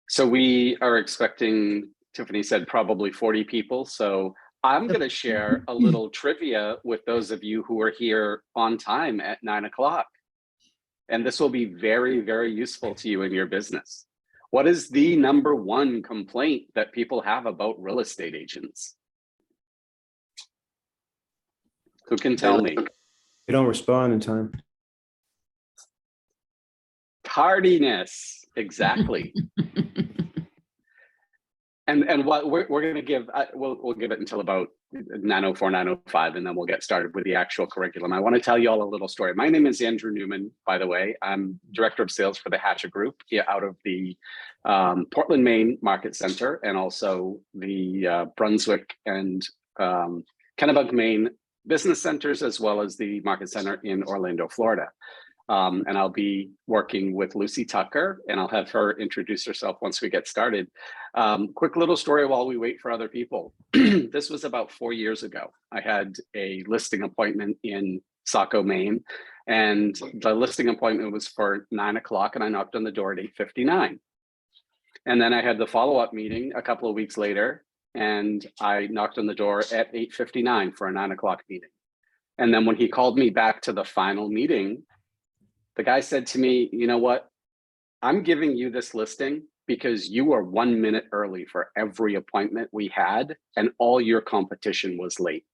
So we are expecting, Tiffany said, probably 40 people. So I'm going to share a little trivia with those of you who are here on time at 9 o'clock. And this will be very, very useful to you in your business. What is the number one complaint that people have about real estate agents? Who can tell me? They don't respond in time. Tardiness, exactly. And what we're going to give, we'll give it until about 9:04, 9:05, and then we'll get started with the actual curriculum. I want to tell you all a little story. My name is Andrew Newman, by the way. I'm Director of Sales for the Hatchet Group out of the Portland, Maine Market Center, and also the Brunswick and Kennebunk, Maine business centers, as well as the Market Center in Orlando, Florida. And I'll be working with Lucy Tucker, and I'll have her introduce herself once we get started. Quick little story while we wait for other people. This was about 4 years ago. I had a listing appointment in Saco, Maine, and the listing appointment was for 9 o'clock, and I knocked on the door at 8:59. And then I had the follow-up meeting a couple of weeks later, and I knocked on the door at 8:59 for a 9 o'clock meeting. And then when he called me back to the final meeting, the guy said to me, you know what? I'm giving you this listing because you were 1 minute early for every appointment we had, and all your competition was late.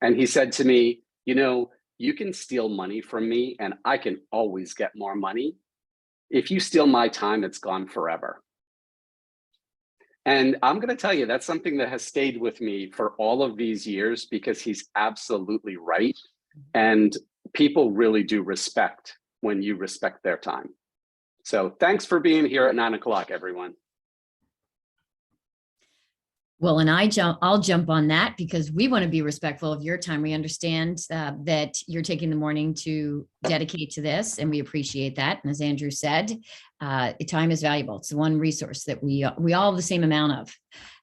And he said to me, you know, you can steal money from me and I can always get more money. If you steal my time, it's gone forever. And I'm going to tell you, that's something that has stayed with me for all of these years, because he's absolutely right. And people really do respect when you respect their time. So thanks for being here at 9 o'clock, everyone. Well, and I'll jump on that, because we want to be respectful of your time. We understand that you're taking the morning to dedicate to this, and we appreciate that. And as Andrew said, time is valuable. It's the one resource that we all have the same amount of,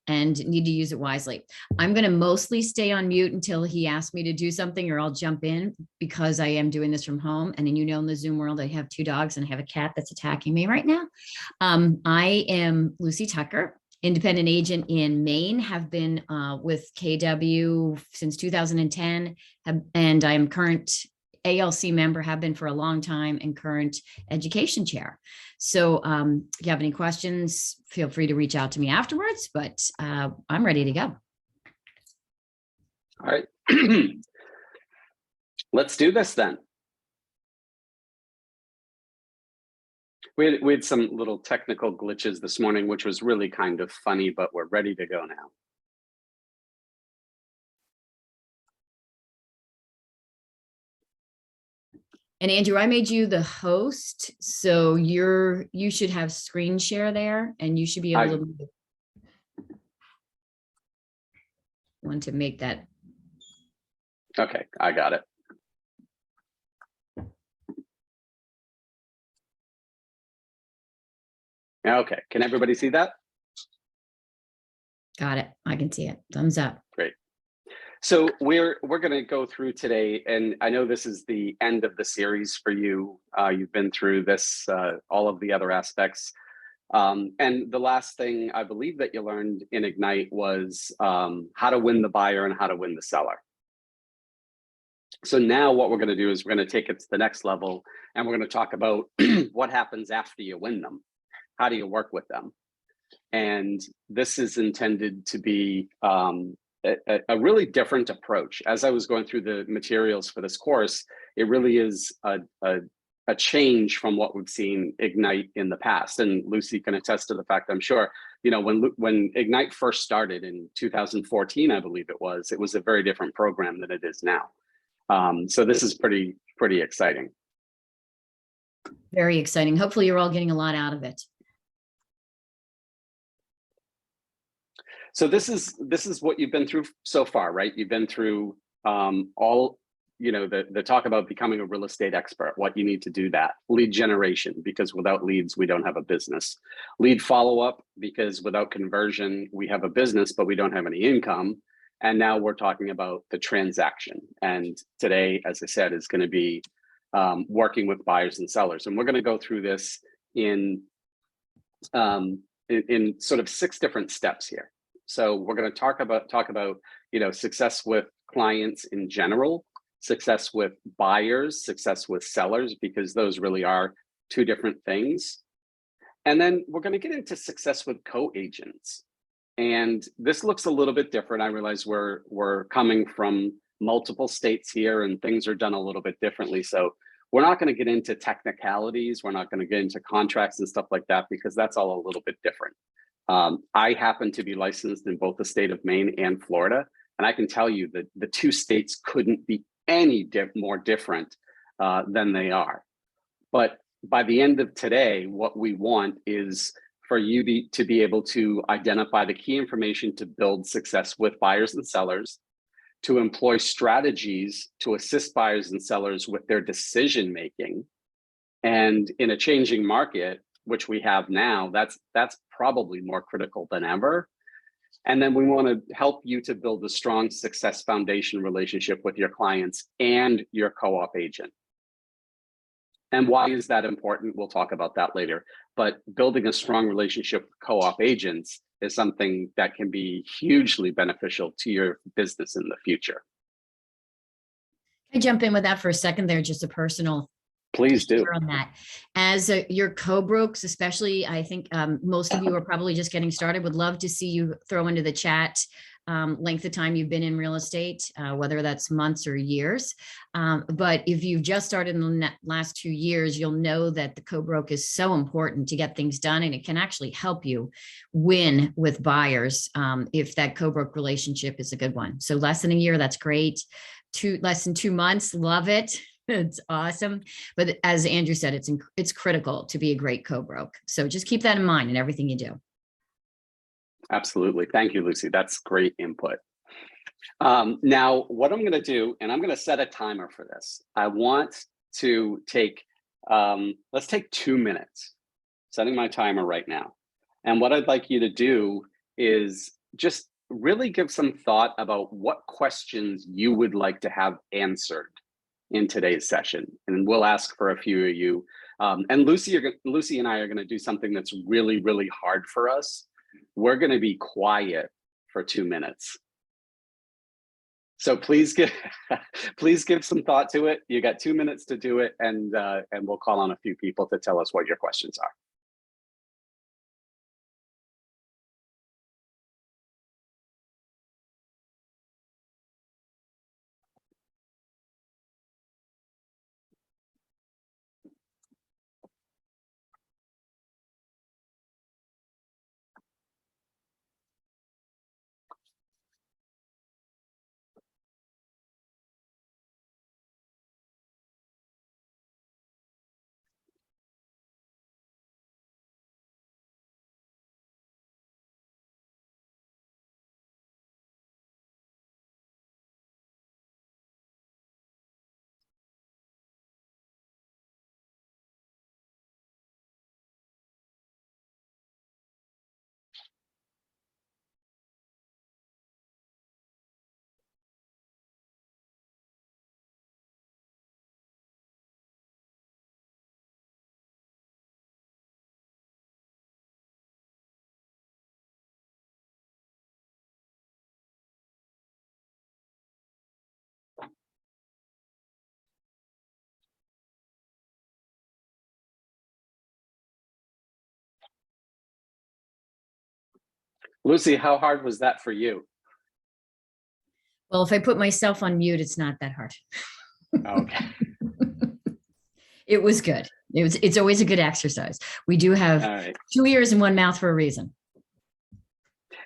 and need to use it wisely. I'm going to mostly stay on mute until he asks me to do something, or I'll jump in, because I am doing this from home. And then, you know, in the Zoom world, I have 2 dogs and I have a cat that's attacking me right now. I am Lucy Tucker, independent agent in Maine, have been with KW since 2010, and I am current ALC member, have been for a long time, and current education chair. So if you have any questions, feel free to reach out to me afterwards, but I'm ready to go. All right. Let's do this then. We had some little technical glitches this morning, which was really kind of funny, but we're ready to go now. And Andrew, I made you the host, so you should have screen share there, and you should be able to want to make that. Okay, I got it. Okay, can everybody see that? Got it. I can see it. Thumbs up. Great. So we're going to go through today, and I know this is the end of the series for you. You've been through this, all of the other aspects. And the last thing I believe that you learned in Ignite was how to win the buyer and how to win the seller. So now what we're going to do is we're going to take it to the next level, and we're going to talk about what happens after you win them. How do you work with them? And this is intended to be a really different approach. As I was going through the materials for this course, it really is a change from what we've seen Ignite in the past. And Lucy can attest to the fact, I'm sure, you know, when Ignite first started in 2014, I believe it was a very different program than it is now. So this is pretty exciting. Very exciting. Hopefully you're all getting a lot out of it. So this is what you've been through so far, right? You've been through all, you know, the talk about becoming a real estate expert, what you need to do that. Lead generation, because without leads, we don't have a business. Lead follow-up, because without conversion, we have a business, but we don't have any income. And now we're talking about the transaction. And today, as I said, is going to be working with buyers and sellers. And we're going to go through this in in sort of 6 different steps here. So we're going to talk about success with clients in general, success with buyers, success with sellers, because those really are 2 different things. And then we're going to get into success with co-agents. And this looks a little bit different. I realize we're coming from multiple states here and things are done a little bit differently. So we're not going to get into technicalities. We're not going to get into contracts and stuff like that because that's all a little bit different. I happen to be licensed in both the state of Maine and Florida. And I can tell you that the 2 states couldn't be any more different than they are. But by the end of today, what we want is for you to be able to identify the key information to build success with buyers and sellers, to employ strategies to assist buyers and sellers with their decision making. And in a changing market, which we have now, that's probably more critical than ever. And then we want to help you to build a strong success foundation relationship with your clients and your co-op agent. And why is that important? We'll talk about that later. But building a strong relationship with co-op agents is something that can be hugely beneficial to your business in the future. Can I jump in with that for a second there? Just a personal Please do. on that. As your co-brokes, especially, I think most of you are probably just getting started. Would love to see you throw into the chat length of time you've been in real estate, whether that's months or years. But if you've just started in the last 2 years, you'll know that the co-broke is so important to get things done, and it can actually help you win with buyers if that co-broke relationship is a good one. So less than a year, that's great. Less than 2 months, love it. It's awesome. But as Andrew said, it's critical to be a great co-broke. So just keep that in mind in everything you do. Absolutely. Thank you, Lucy. That's great input. Now, what I'm going to do, and I'm going to set a timer for this. I want to take, let's take 2 minutes, setting my timer right now. And what I'd like you to do is just really give some thought about what questions you would like to have answered in today's session. And we'll ask for a few of you. And Lucy and I are going to do something that's really, really hard for us. We're going to be quiet for 2 minutes. So please give some thought to it. You got 2 minutes to do it, and we'll call on a few people to tell us what your questions are. Lucy, how hard was that for you? Well, if I put myself on mute, it's not that hard. Okay. It was good. It's always a good exercise. We do have Right. 2 ears and 1 mouth for a reason.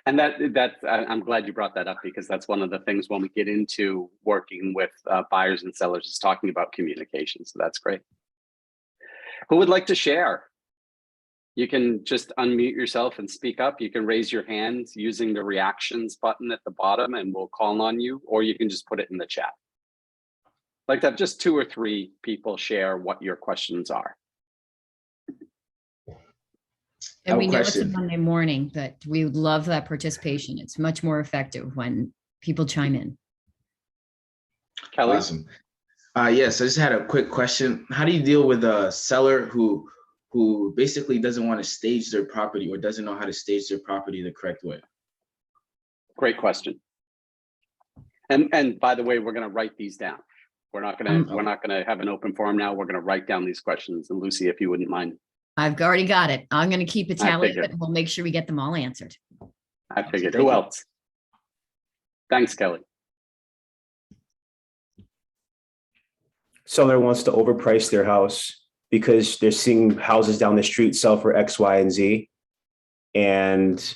And I'm glad you brought that up, because that's one of the things when we get into working with buyers and sellers is talking about communication. So that's great. Who would like to share? You can just unmute yourself and speak up. You can raise your hand using the reactions button at the bottom and we'll call on you, or you can just put it in the chat. I'd like to have just 2 or 3 people share what your questions are. And we know it's a Monday morning, but we would love that participation. It's much more effective when people chime in. Kelly? Awesome. Yes, I just had a quick question. How do you deal with a seller who who basically doesn't want to stage their property or doesn't know how to stage their property the correct way? Great question. And by the way, we're going to write these down. We're not going to have an open forum now. We're going to write down these questions. And Lucy, if you wouldn't mind. I've already got it. I'm going to keep a I tally of figured. it and we'll make sure we get them all answered. I figured. Thank Who you. else? Thanks, Kelly. Seller wants to overprice their house because they're seeing houses down the street sell for X, Y, and Z. And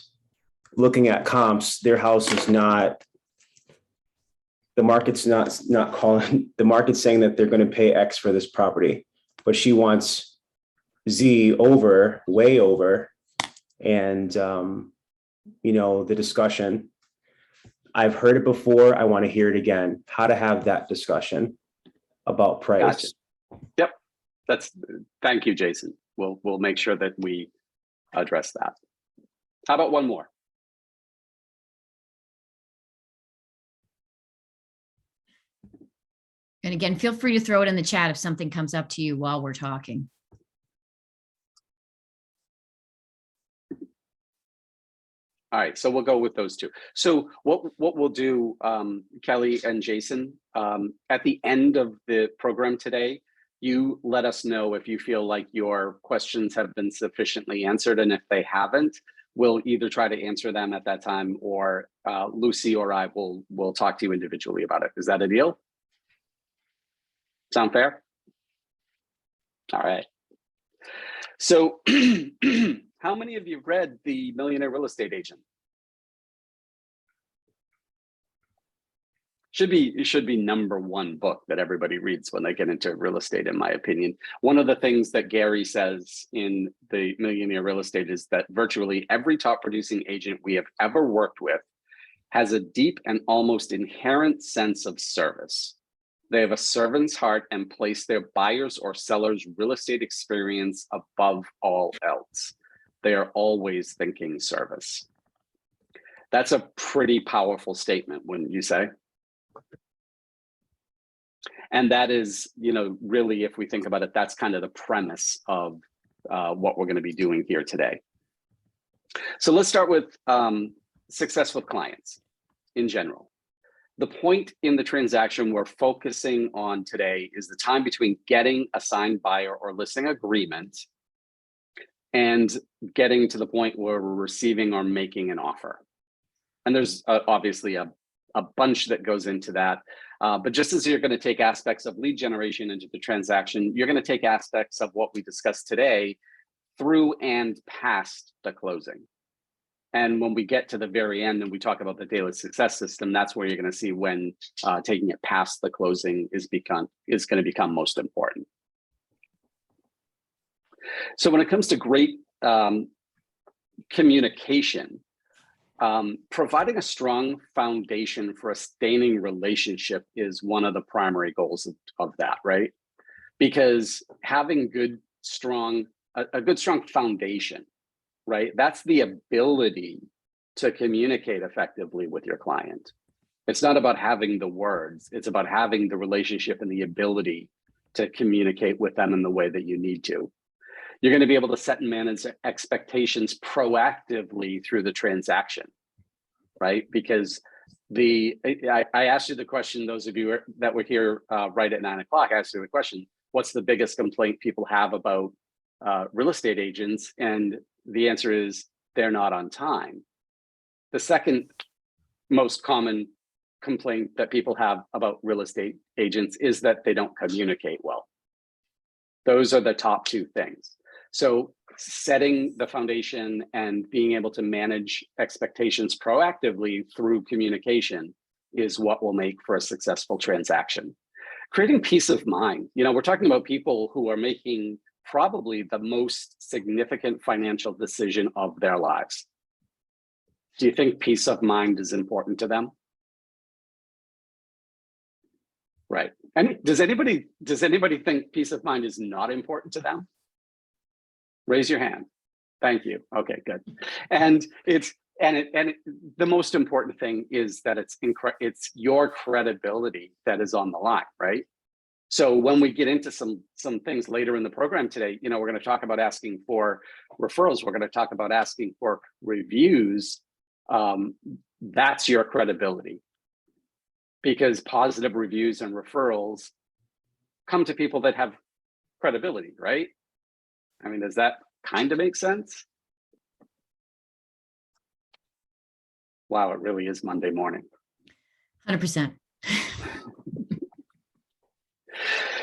looking at comps, their house is not, the market's not calling, the market's saying that they're going to pay X for this property, but she wants Z over, way over. And, the discussion, I've heard it before. I want to hear it again, how to have that discussion about price. Gotcha. Yep. Thank you, Jason. We'll make sure that we address that. How about one more? And again, feel free to throw it in the chat if something comes up to you while we're talking. All right, so we'll go with those two. So what we'll do, Kelly and Jason, at the end of the program today, you let us know if you feel like your questions have been sufficiently answered, and if they haven't, we'll either try to answer them at that time, or Lucy or I will talk to you individually about it. Is that a deal? Sound fair? All right. So how many of you have read The Millionaire Real Estate Agent? It should be #1 book that everybody reads when they get into real estate, in my opinion. One of the things that Gary says in The Millionaire Real Estate is that virtually every top producing agent we have ever worked with has a deep and almost inherent sense of service. They have a servant's heart and place their buyers or sellers' real estate experience above all else. They are always thinking service. That's a pretty powerful statement, wouldn't you say? And that is, really, if we think about it, that's kind of the premise of what we're going to be doing here today. So let's start with success with clients in general. The point in the transaction we're focusing on today is the time between getting a signed buyer or listing agreement and getting to the point where we're receiving or making an offer. And there's obviously a bunch that goes into that. But just as you're going to take aspects of lead generation into the transaction, you're going to take aspects of what we discussed today through and past the closing. And when we get to the very end and we talk about the daily success system, that's where you're going to see when taking it past the closing is going to become most important. So when it comes to great communication, providing a strong foundation for a sustaining relationship is one of the primary goals of that, right? Because having a good strong foundation, right? That's the ability to communicate effectively with your client. It's not about having the words, it's about having the relationship and the ability to communicate with them in the way that you need to. You're going to be able to set and manage expectations proactively through the transaction, right? Because I asked you the question, those of you that were here right at 9 o'clock, I asked you the question, what's the biggest complaint people have about real estate agents? And the answer is they're not on time. The second most common complaint that people have about real estate agents is that they don't communicate well. Those are the top two things. So setting the foundation and being able to manage expectations proactively through communication is what will make for a successful transaction. Creating peace of mind. We're talking about people who are making probably the most significant financial decision of their lives. Do you think peace of mind is important to them? Right. And does anybody think peace of mind is not important to them? Raise your hand. Thank you. Okay, good. And the most important thing is that it's your credibility that is on the line, right? So when we get into some things later in the program today, we're going to talk about asking for referrals. We're going to talk about asking for reviews. That's your credibility, because positive reviews and referrals come to people that have credibility, right? I mean, does that kind of make sense? Wow, it really is Monday morning. 100%.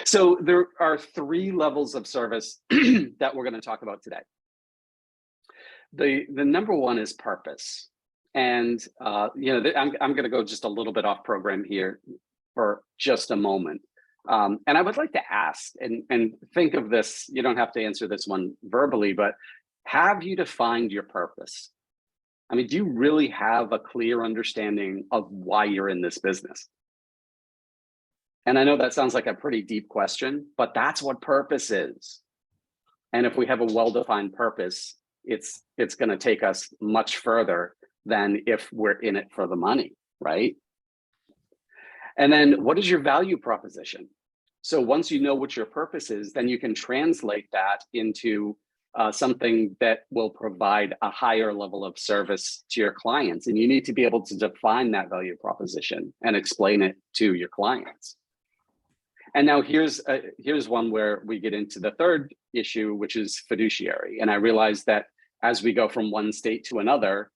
So there are 3 levels of service that we're going to talk about today. The number one is purpose. And, I'm going to go just a little bit off program here for just a moment. And I would like to ask and think of this, you don't have to answer this one verbally, but have you defined your purpose? I mean, do you really have a clear understanding of why you're in this business? And I know that sounds like a pretty deep question, but that's what purpose is. And if we have a well-defined purpose, it's going to take us much further than if we're in it for the money, right? And then what is your value proposition? So once you know what your purpose is, then you can translate that into something that will provide a higher level of service to your clients. And you need to be able to define that value proposition and explain it to your clients. And now here's one where we get into the third issue, which is fiduciary. And I realize that as we go from one state to another,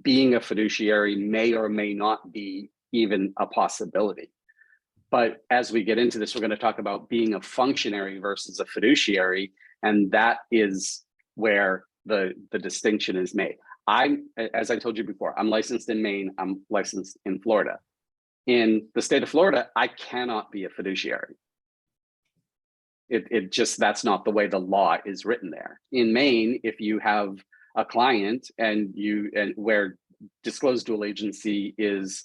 being a fiduciary may or may not be even a possibility. But as we get into this, we're going to talk about being a functionary versus a fiduciary. And that is where the distinction is made. As I told you before, I'm licensed in Maine, I'm licensed in Florida. In the state of Florida, I cannot be a fiduciary. It just, that's not the way the law is written there. In Maine, if you have a client and where disclosed dual agency is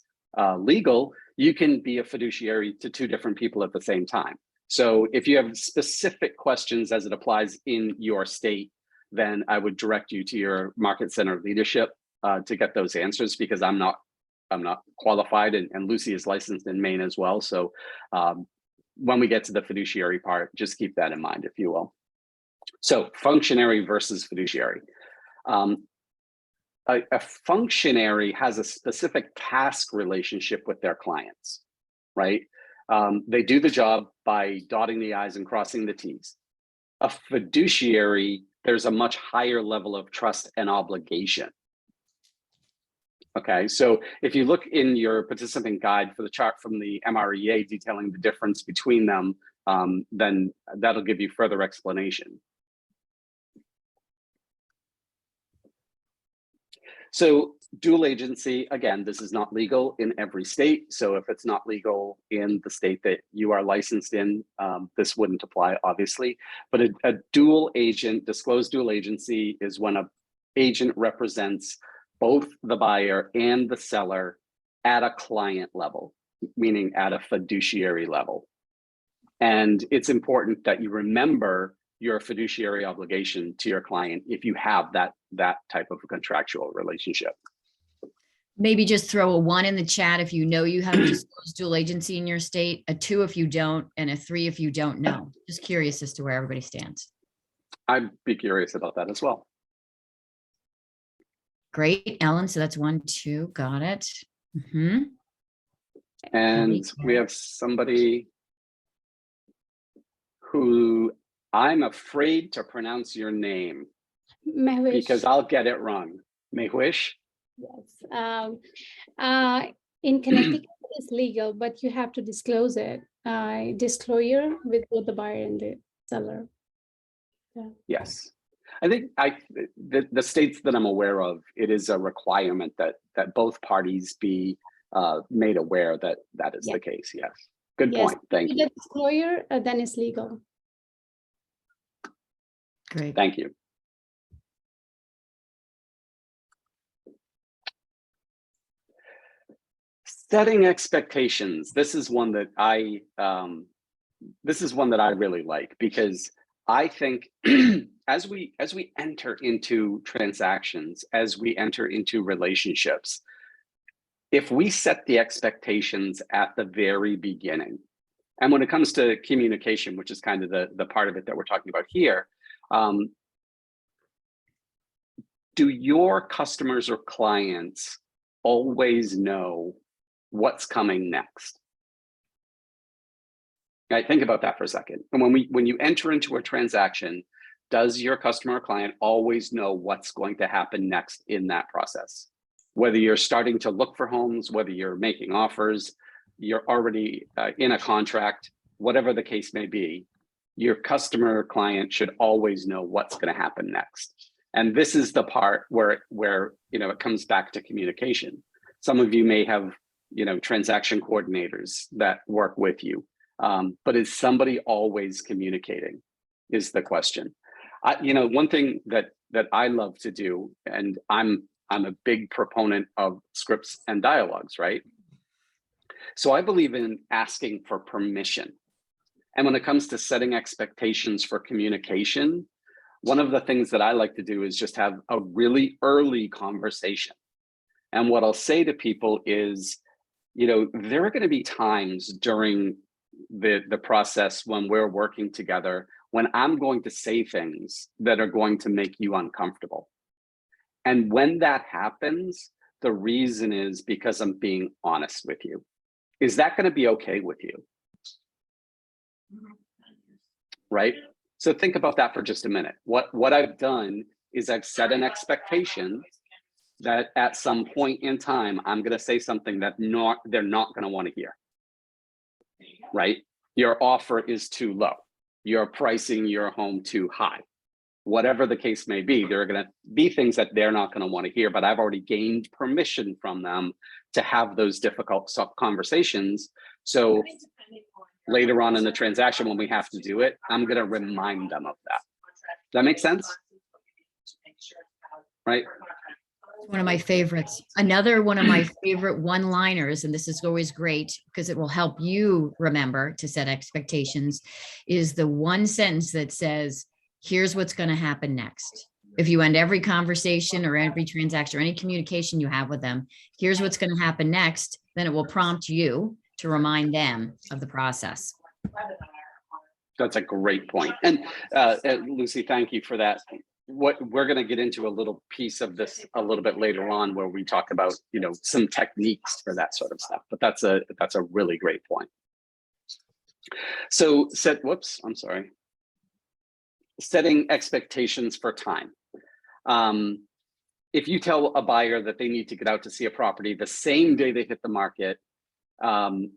legal, you can be a fiduciary to 2 different people at the same time. So if you have specific questions as it applies in your state, then I would direct you to your market center leadership to get those answers, because I'm not qualified, and Lucy is licensed in Maine as well. So when we get to the fiduciary part, just keep that in mind, if you will. So functionary versus fiduciary. A functionary has a specific task relationship with their clients, right? They do the job by dotting the I's and crossing the T's. A fiduciary, there's a much higher level of trust and obligation. Okay, so if you look in your participant guide for the chart from the MREA detailing the difference between them, then that'll give you further explanation. So dual agency, again, this is not legal in every state. So if it's not legal in the state that you are licensed in, this wouldn't apply, obviously. But a dual agent, disclosed dual agency, is when an agent represents both the buyer and the seller at a client level, meaning at a fiduciary level. And it's important that you remember your fiduciary obligation to your client if you have that type of a contractual relationship. Maybe just throw a 1 in the chat if you know you have a disclosed dual agency in your state, a 2 if you don't, and a 3 if you don't know. Just curious as to where everybody stands. I'd be curious about that as well. Great, Ellen. So that's 1, 2. Got it. Mm-hmm. And we have somebody who I'm afraid to pronounce your name Mehwish. because I'll get it wrong. Mehwish? Yes. In Connecticut, it's legal, but you have to disclose it. Disclosure with both the buyer and the seller. Yeah. Yes. I think the states that I'm aware of, it is a requirement that both parties be made aware that that is the case. Yes. Good point. Thank you. If disclosure, then it's legal. Great. Thank you. Setting expectations. This is one that I really like, because I think as we enter into transactions, as we enter into relationships, if we set the expectations at the very beginning, And when it comes to communication, which is kind of the part of it that we're talking about here, do your customers or clients always know what's coming next? Right, think about that for a second. And when you enter into a transaction, does your customer or client always know what's going to happen next in that process? Whether you're starting to look for homes, whether you're making offers, you're already in a contract, whatever the case may be, your customer or client should always know what's going to happen next. And this is the part where it comes back to communication. Some of you may have transaction coordinators that work with you, but is somebody always communicating? Is the question. One thing that I love to do, and I'm a big proponent of scripts and dialogues, right? So I believe in asking for permission. And when it comes to setting expectations for communication, one of the things that I like to do is just have a really early conversation. And what I'll say to people is, there are going to be times during the process when we're working together when I'm going to say things that are going to make you uncomfortable. And when that happens, the reason is because I'm being honest with you. Is that going to be okay with you? Right? So think about that for just a minute. What I've done is I've set an expectation that at some point in time, I'm going to say something that they're not going to want to hear. Right? Your offer is too low. You're pricing your home too high. Whatever the case may be, there are going to be things that they're not going to want to hear, but I've already gained permission from them to have those difficult conversations. So later on in the transaction, when we have to do it, I'm going to remind them of that. Does that make sense? Right? One of my favorites. Another one of my favorite one-liners, and this is always great because it will help you remember to set expectations, is the one sentence that says, here's what's going to happen next. If you end every conversation or every transaction or any communication you have with them, here's what's going to happen next, then it will prompt you to remind them of the process. That's a great point. And Lucy, thank you for that. What we're going to get into a little piece of this a little bit later on where we talk about, some techniques for that sort of stuff, but that's a really great point. So setting expectations for time. If you tell a buyer that they need to get out to see a property the same day they hit the market, and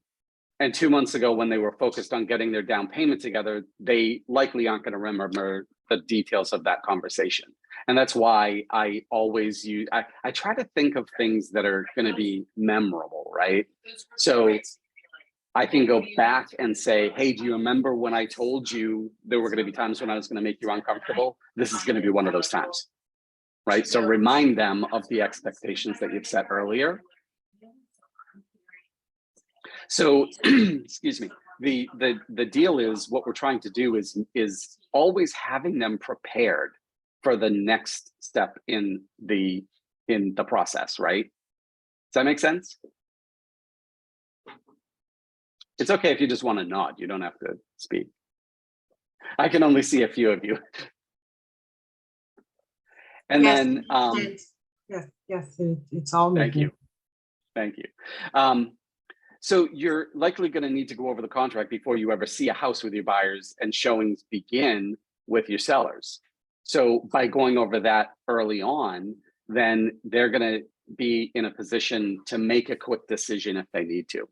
2 months ago when they were focused on getting their down payment together, they likely aren't going to remember the details of that conversation. And that's why I always I try to think of things that are going to be memorable, right? So I can go back and say, hey, do you remember when I told you there were going to be times when I was going to make you uncomfortable? This is going to be one of those times, right? So remind them of the expectations that you've set earlier. So, excuse me, the deal is what we're trying to do is always having them prepared for the next step in the process, right? Does that make sense? It's okay if you just want to nod. You don't have to speak. I can only see a few of you. And Yes, then, yes, it's all making. Thank you. So you're likely going to need to go over the contract before you ever see a house with your buyers, and showings begin with your sellers. So by going over that early on, then they're going to be in a position to make a quick decision if they need to.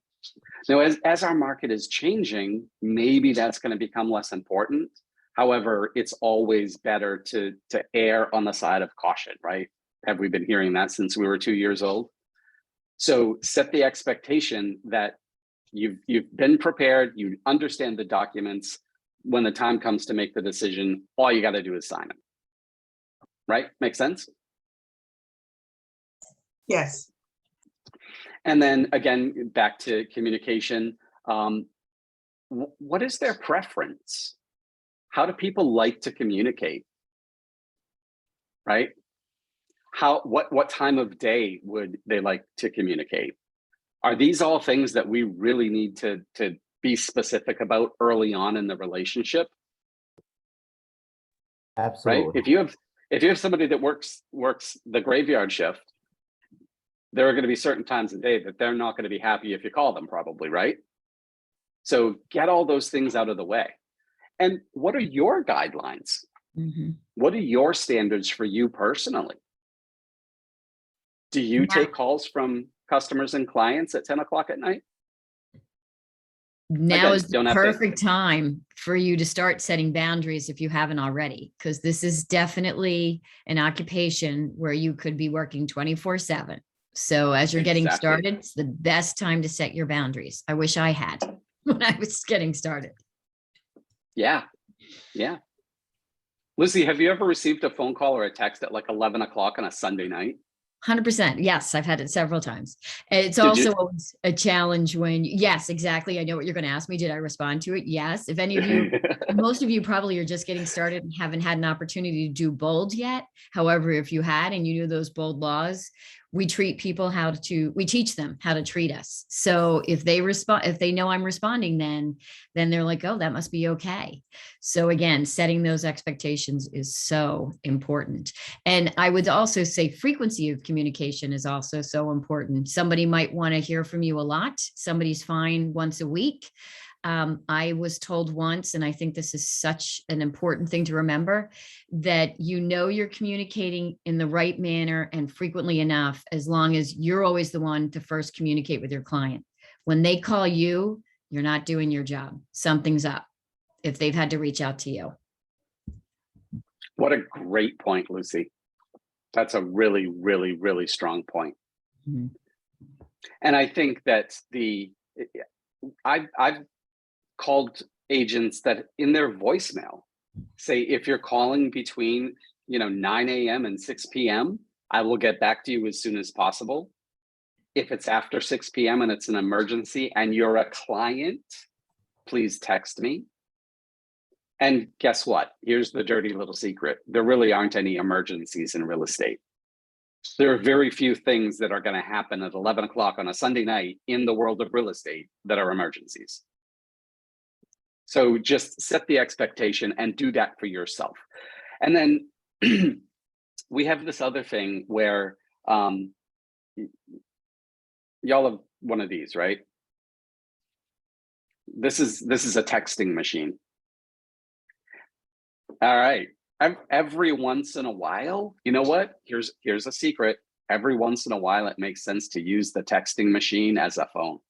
Now, as our market is changing, maybe that's going to become less important. However, it's always better to err on the side of caution, right? Have we been hearing that since we were 2 years old? So set the expectation that you've been prepared, you understand the documents. When the time comes to make the decision, all you got to do is sign it. Right? Make sense? Yes. And then again, back to communication. What is their preference? How do people like to communicate? Right? What time of day would they like to communicate? Are these all things that we really need to be specific about early on in the relationship, right? Absolutely. If you have somebody that works the graveyard shift, there are going to be certain times of day that they're not going to be happy if you call them, probably, right? So get all those things out of the way. And what are your guidelines? Mhm. What are your standards for you personally? Do you Yeah. take calls from customers and clients at 10 o'clock at night? Now Again, is the don't have to- perfect time for you to start setting boundaries if you haven't already, because this is definitely an occupation where you could be working 24/7. So as you're getting Exactly. started, it's the best time to set your boundaries. I wish I had when I was getting started. Yeah. Lucy, have you ever received a phone call or a text at like 11 o'clock on a Sunday night? 100%. Yes, I've had it several times. It's Did you? also always a challenge when, yes, exactly. I know what you're going to ask me. Did I respond to it? Yes. If any of you, most of you probably are just getting started and haven't had an opportunity to do bold yet. However, if you had and you knew those bold laws, we teach them how to treat us. So if they respond, if they know I'm responding, then they're like, oh, that must be okay. So again, setting those expectations is so important. And I would also say frequency of communication is also so important. Somebody might want to hear from you a lot. Somebody's fine once a week. I was told once, and I think this is such an important thing to remember, that you're communicating in the right manner and frequently enough, as long as you're always the one to first communicate with your client. When they call you, you're not doing your job. Something's up if they've had to reach out to you. What a great point, Lucy. That's a really, really, really strong point. Mhm. And I think that I've called agents that in their voicemail say, if you're calling between 9 a.m. and 6 p.m., I will get back to you as soon as possible. If it's after 6 p.m. and it's an emergency and you're a client, please text me. And guess what? Here's the dirty little secret. There really aren't any emergencies in real estate. There are very few things that are going to happen at 11 o'clock on a Sunday night in the world of real estate that are emergencies. So just set the expectation and do that for yourself. And then we have this other thing where y'all have one of these, right? This is a texting machine. All right. Every once in a while, you know what? Here's a secret. Every once in a while, it makes sense to use the texting machine as a phone.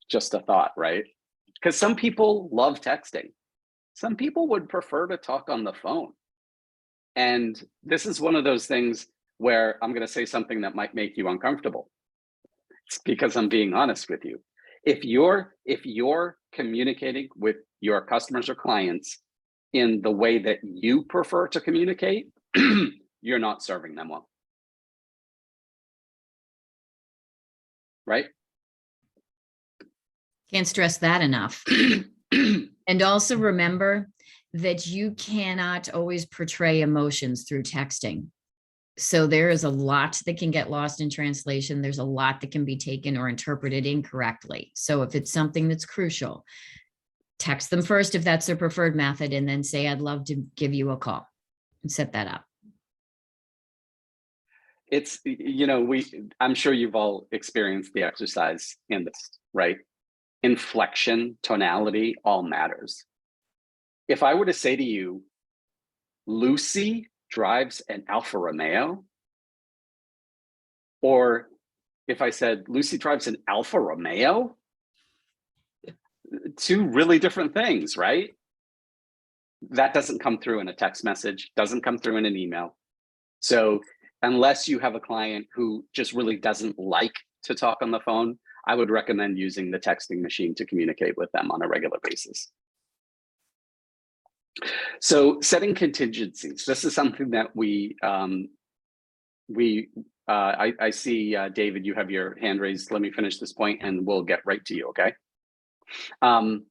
Just a thought, right? Because some people love texting. Some people would prefer to talk on the phone. And this is one of those things where I'm going to say something that might make you uncomfortable. It's because I'm being honest with you. If you're communicating with your customers or clients in the way that you prefer to communicate, you're not serving them well. Right? Can't stress that enough. And also remember that you cannot always portray emotions through texting. So there is a lot that can get lost in translation. There's a lot that can be taken or interpreted incorrectly. So if it's something that's crucial, text them first if that's their preferred method, and then say, I'd love to give you a call and set that up. It's, I'm sure you've all experienced the exercise in this, right? Inflection, tonality, all matters. If I were to say to you, Lucy drives an Alfa Romeo, or if I said Lucy drives an Alfa Romeo, two really different things, right? That doesn't come through in a text message, doesn't come through in an email. So unless you have a client who just really doesn't like to talk on the phone, I would recommend using the texting machine to communicate with them on a regular basis. So setting contingencies. This is something that I see, David, you have your hand raised. Let me finish this point and we'll get right to you, okay? I'm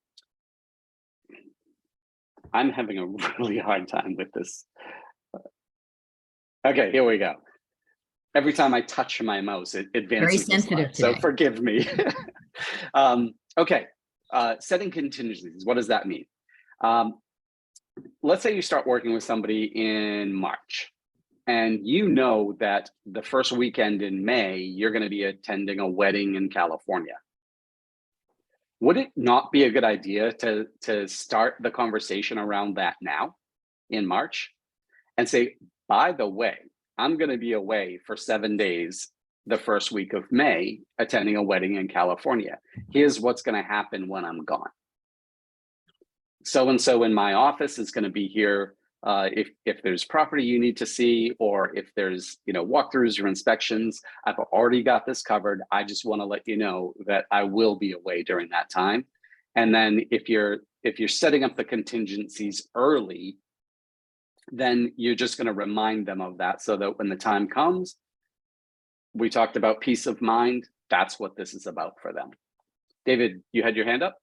having a really hard time with this. Okay, here we go. Every time I touch my mouse, it advances. Very sensitive So today. forgive me. Okay, setting contingencies, what does that mean? Let's say you start working with somebody in March, and you know that the first weekend in May, you're going to be attending a wedding in California. Would it not be a good idea to start the conversation around that now in March and say, by the way, I'm going to be away for 7 days the first week of May attending a wedding in California. Here's what's going to happen when I'm gone. So-and-so in my office is going to be here if there's property you need to see, or if there's walkthroughs or inspections. I've already got this covered. I just want to let you know that I will be away during that time. And then if you're setting up the contingencies early, then you're just going to remind them of that, so that when the time comes, we talked about peace of mind. That's what this is about for them. David, you had your hand up?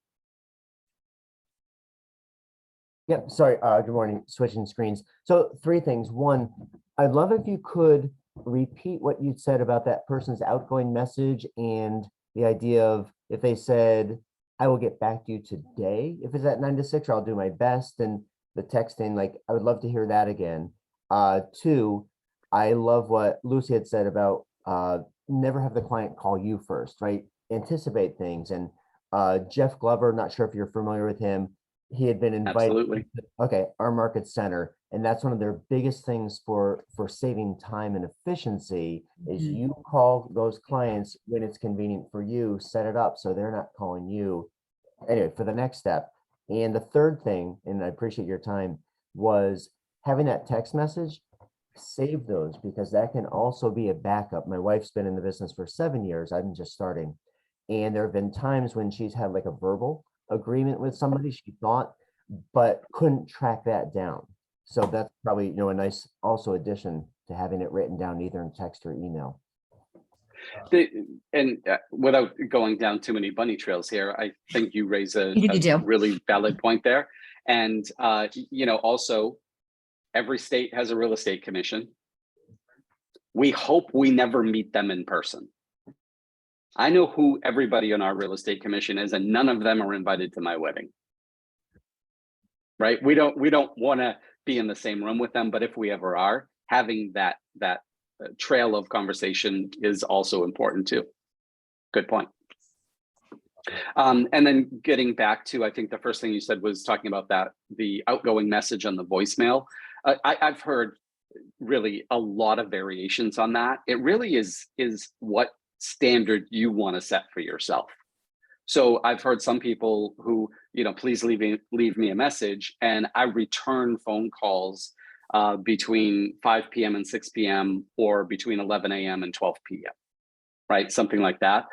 Yep, sorry, good morning, switching screens. So 3 things. 1, I'd love if you could repeat what you said about that person's outgoing message and the idea of if they said, I will get back to you today, if it's at 9 to 6, or I'll do my best, and the texting, like, I would love to hear that again. 2, I love what Lucy had said about never have the client call you first, right? Anticipate things. And Jeff Glover, not sure if you're familiar with him, he had been invited. Absolutely. Okay, our market center, and that's one of their biggest things for saving time and efficiency is you call those clients when it's convenient for you, set it up so they're not calling you. Anyway, for the next step. And the third thing, and I appreciate your time, was having that text message, save those, because that can also be a backup. My wife's been in the business for 7 years. I'm just starting. And there have been times when she's had like a verbal agreement with somebody she thought, but couldn't track that down. So that's probably, a nice also addition to having it written down either in text or email. Without going down too many bunny trails here, I think you raise a do. really valid point there. And, also every state has a real estate commission. We hope we never meet them in person. I know who everybody on our real estate commission is, and none of them are invited to my wedding. Right? We don't want to be in the same room with them, but if we ever are, having that trail of conversation is also important too. Good point. And then getting back to, I think the first thing you said was talking about the outgoing message on the voicemail. I've heard really a lot of variations on that. It really is what standard you want to set for yourself. So I've heard some people who, please leave me a message, and I return phone calls between 5 p.m. and 6 p.m. or between 11 a.m. and 12 p.m. Right? Something like that.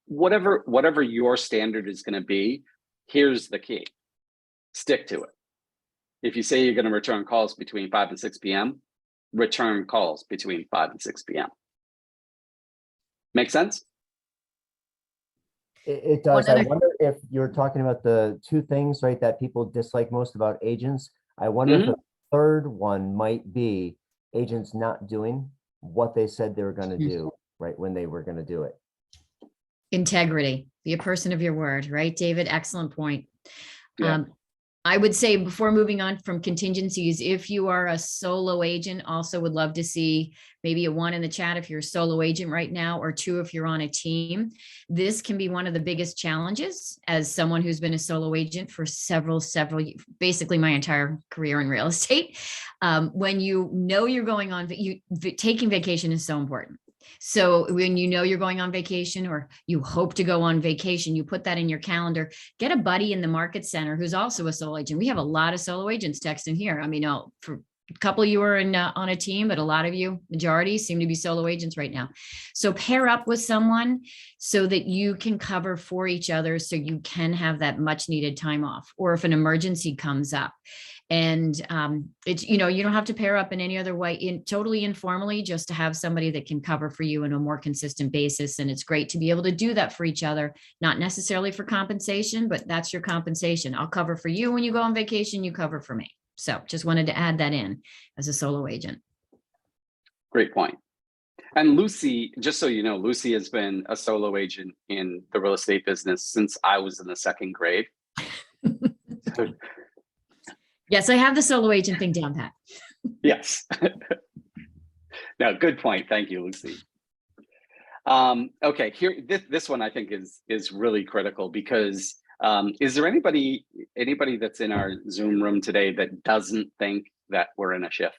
Whatever your standard is going to be, here's the key. Stick to it. If you say you're going to return calls between 5 and 6 p.m., return calls between 5 and 6 p.m. Make sense? It does. One I other- wonder if you're talking about the 2 things, right, that people dislike most about agents. I wonder if the third one might be agents not doing what they said they were going to do, right, when they were going to do it. Integrity, be a person of your word, right, David? Excellent point. Yeah. I would say before moving on from contingencies, if you are a solo agent, also would love to see maybe a 1 in the chat if you're a solo agent right now, or 2 if you're on a team. This can be one of the biggest challenges as someone who's been a solo agent for several, basically my entire career in real estate. When you know you're going on, taking vacation is so important. So when you know you're going on vacation, or you hope to go on vacation, you put that in your calendar. Get a buddy in the market center who's also a solo agent. We have a lot of solo agents texting here. I mean, for a couple of you are on a team, but a lot of you, majority, seem to be solo agents right now. So pair up with someone so that you can cover for each other, so you can have that much needed time off, or if an emergency comes up. And it's, you don't have to pair up in any other way, totally informally, just to have somebody that can cover for you on a more consistent basis. And it's great to be able to do that for each other, not necessarily for compensation, but that's your compensation. I'll cover for you when you go on vacation, you cover for me. So just wanted to add that in as a solo agent. Great point. And Lucy, just so you know, Lucy has been a solo agent in the real estate business since I was in the second grade. Yes, I have the solo agent thing down pat. Yes. No, good point. Thank you, Lucy. Okay, here, this one I think is really critical because is there anybody that's in our Zoom room today that doesn't think that we're in a shift?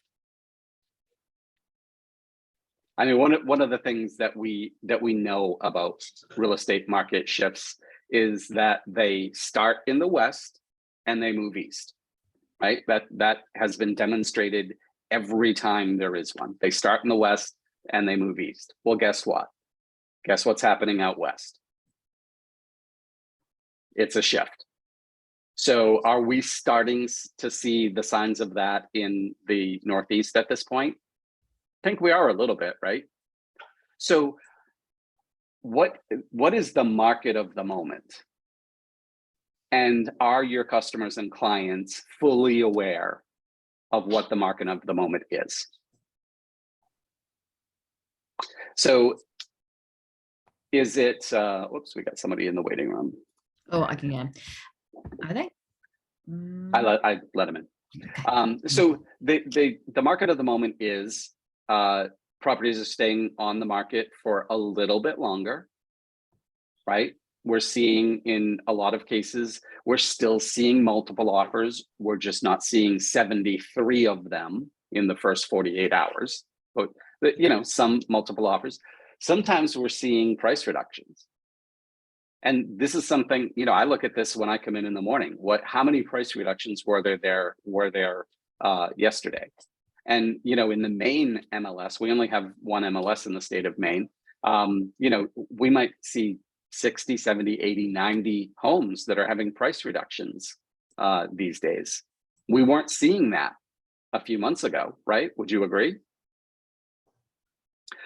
I mean, one of the things that we know about real estate market shifts is that they start in the West and they move east, right? That has been demonstrated every time there is one. They start in the West and they move east. Well, guess what? Guess what's happening out West? It's a shift. So are we starting to see the signs of that in the Northeast at this point? I think we are a little bit, right? So what is the market of the moment? And are your customers and clients fully aware of what the market of the moment is? So is it, whoops, we got somebody in the waiting room. Oh, I can, are they? I let them in. So the market of the moment is properties are staying on the market for a little bit longer, right? We're seeing in a lot of cases, we're still seeing multiple offers. We're just not seeing 73 of them in the first 48 hours, but you know, some multiple offers. Sometimes we're seeing price reductions. And this is something, you know, I look at this when I come in the morning. How many price reductions were there yesterday? And, you know, in the Maine MLS, we only have one MLS in the state of Maine. You know, we might see 60, 70, 80, 90 homes that are having price reductions these days. We weren't seeing that a few months ago, right? Would you agree?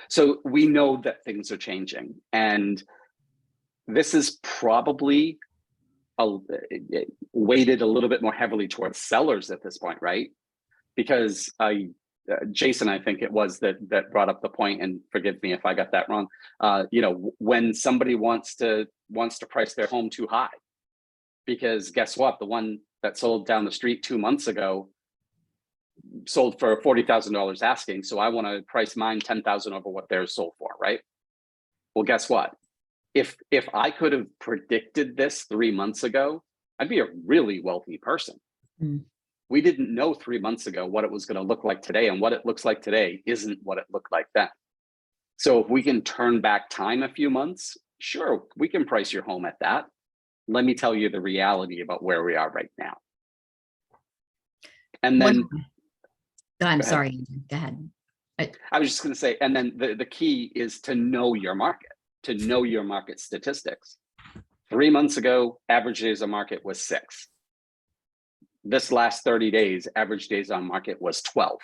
So we know that things are changing, and this is probably weighted a little bit more heavily towards sellers at this point, right? Because Jason, I think it was that brought up the point, and forgive me if I got that wrong. You know, when somebody wants to price their home too high, because guess what? The one that sold down the street 2 months ago sold for $40,000 asking, so I want to price mine 10,000 over what theirs sold for, right? Well, guess what? If I could have predicted this 3 months ago, I'd be a really wealthy person. We didn't know 3 months ago what it was going to look like today, and what it looks like today isn't what it looked like then. So if we can turn back time a few months, sure, we can price your home at that. Let me tell you the reality about where we are right now. And then I'm sorry, Andrew. Go ahead. I was just going to say, and then the key is to know your market, to know your market statistics. 3 months ago, average days on market was 6. This last 30 days, average days on market was 12.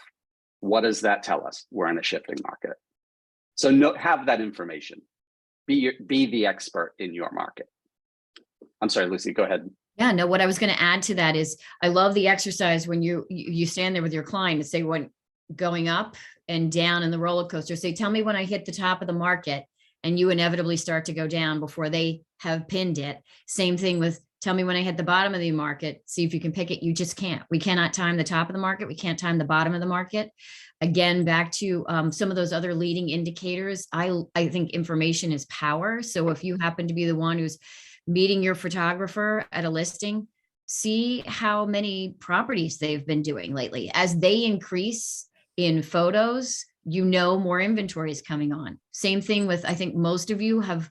What does that tell us? We're in a shifting market. So have that information. Be the expert in your market. I'm sorry, Lucy, go ahead. Yeah, no, what I was going to add to that is I love the exercise when you stand there with your client and say, when going up and down in the roller coaster, say, tell me when I hit the top of the market, and you inevitably start to go down before they have pinned it. Same thing with tell me when I hit the bottom of the market, see if you can pick it. You just can't. We cannot time the top of the market. We can't time the bottom of the market. Again, back to some of those other leading indicators. I think information is power. So if you happen to be the one who's meeting your photographer at a listing, see how many properties they've been doing lately. As they increase in photos, you know more inventory is coming on. Same thing with, I think most of you have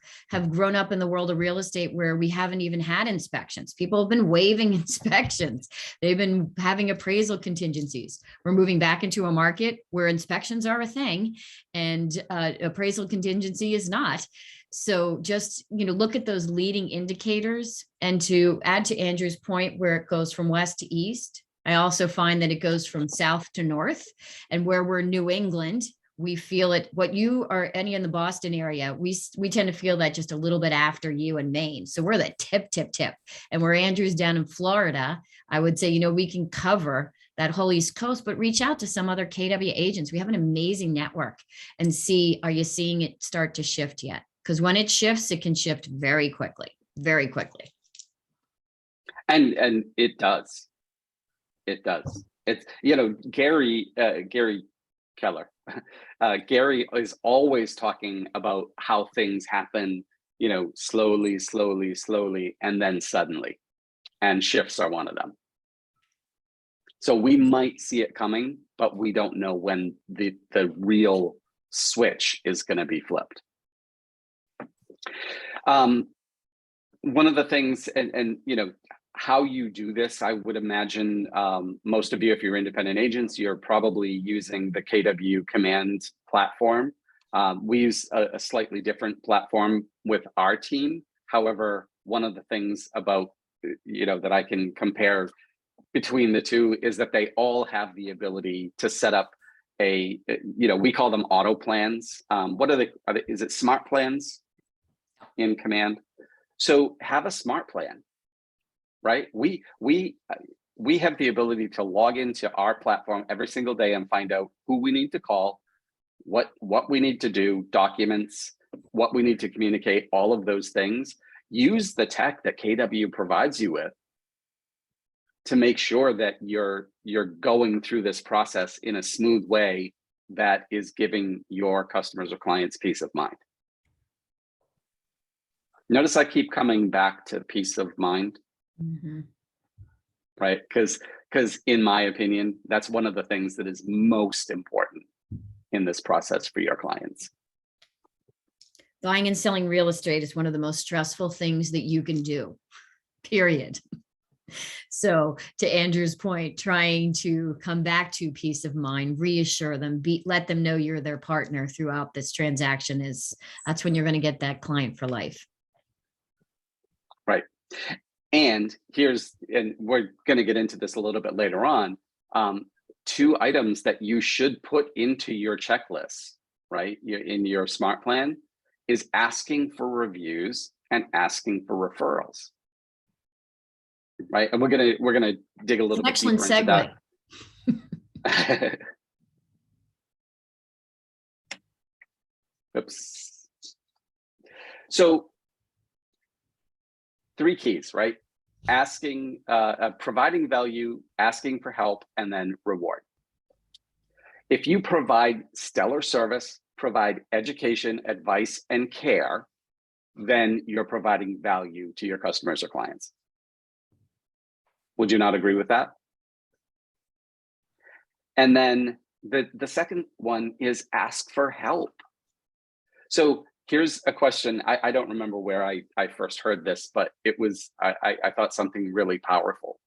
grown up in the world of real estate where we haven't even had inspections. People have been waiving inspections. They've been having appraisal contingencies. We're moving back into a market where inspections are a thing and appraisal contingency is not. So just, you know, look at those leading indicators. And to add to Andrew's point, where it goes from west to east, I also find that it goes from south to north. And where we're New England, we feel it. What you are, any in the Boston area, we tend to feel that just a little bit after you in Maine. So we're the tip. And where Andrew's down in Florida, I would say, you know, we can cover that whole East Coast, but reach out to some other KW agents. We have an amazing network and see, are you seeing it start to shift yet? Because when it shifts, it can shift very quickly, very quickly. And it does. It does. It's, Gary Keller, Gary is always talking about how things happen, slowly, slowly, slowly, and then suddenly, and shifts are one of them. So we might see it coming, but we don't know when the real switch is going to be flipped. One of the things, and how you do this, I would imagine most of you, if you're independent agents, you're probably using the KW Command platform. We use a slightly different platform with our team. However, one of the things about, that I can compare between the two is that they all have the ability to set up we call them auto plans. What are they? Is it smart plans in Command? So have a smart plan, right? We have the ability to log into our platform every single day and find out who we need to call, what we need to do, documents, what we need to communicate, all of those things. Use the tech that KW provides you with to make sure that you're going through this process in a smooth way that is giving your customers or clients peace of mind. Notice I keep coming back to peace of mind, right? Because in my opinion, that's one of the things that is most important in this process for your clients. Buying and selling real estate is one of the most stressful things that you can do, period. So to Andrew's point, trying to come back to peace of mind, reassure them, let them know you're their partner throughout this transaction that's when you're going to get that client for life. Right. And we're going to get into this a little bit later on. 2 items that you should put into your checklist, right, in your smart plan, is asking for reviews and asking for referrals. Right, and we're gonna dig a little bit deeper Excellent into segue. that. Oops. So 3 keys, right? Asking, providing value, asking for help, and then reward. If you provide stellar service, provide education, advice, and care, then you're providing value to your customers or clients. Would you not agree with that? And then the second one is ask for help. So here's a question. I don't remember where I first heard this, but it was, I thought something really powerful.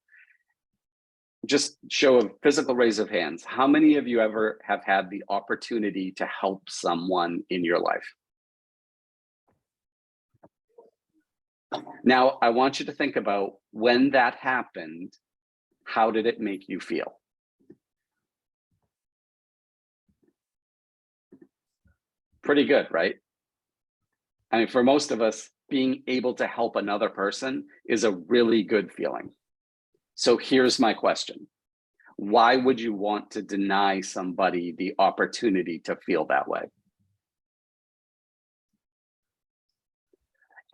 Just show a physical raise of hands. How many of you ever have had the opportunity to help someone in your life? Now, I want you to think about when that happened, how did it make you feel? Pretty good, right? I mean, for most of us, being able to help another person is a really good feeling. So here's my question. Why would you want to deny somebody the opportunity to feel that way?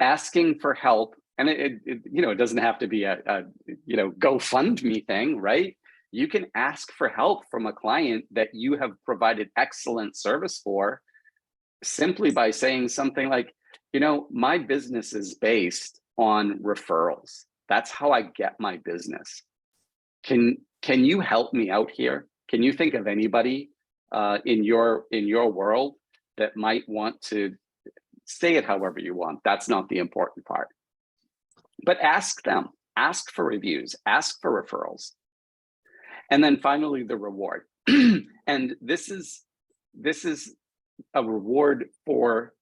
Asking for help, and it doesn't have to be a GoFundMe thing, right? You can ask for help from a client that you have provided excellent service for, simply by saying something like, my business is based on referrals. That's how I get my business. Can you help me out here? Can you think of anybody in your world that might want to say it however you want? That's not the important part. But ask them, ask for reviews, ask for referrals. And then finally, the reward. And this is a reward for,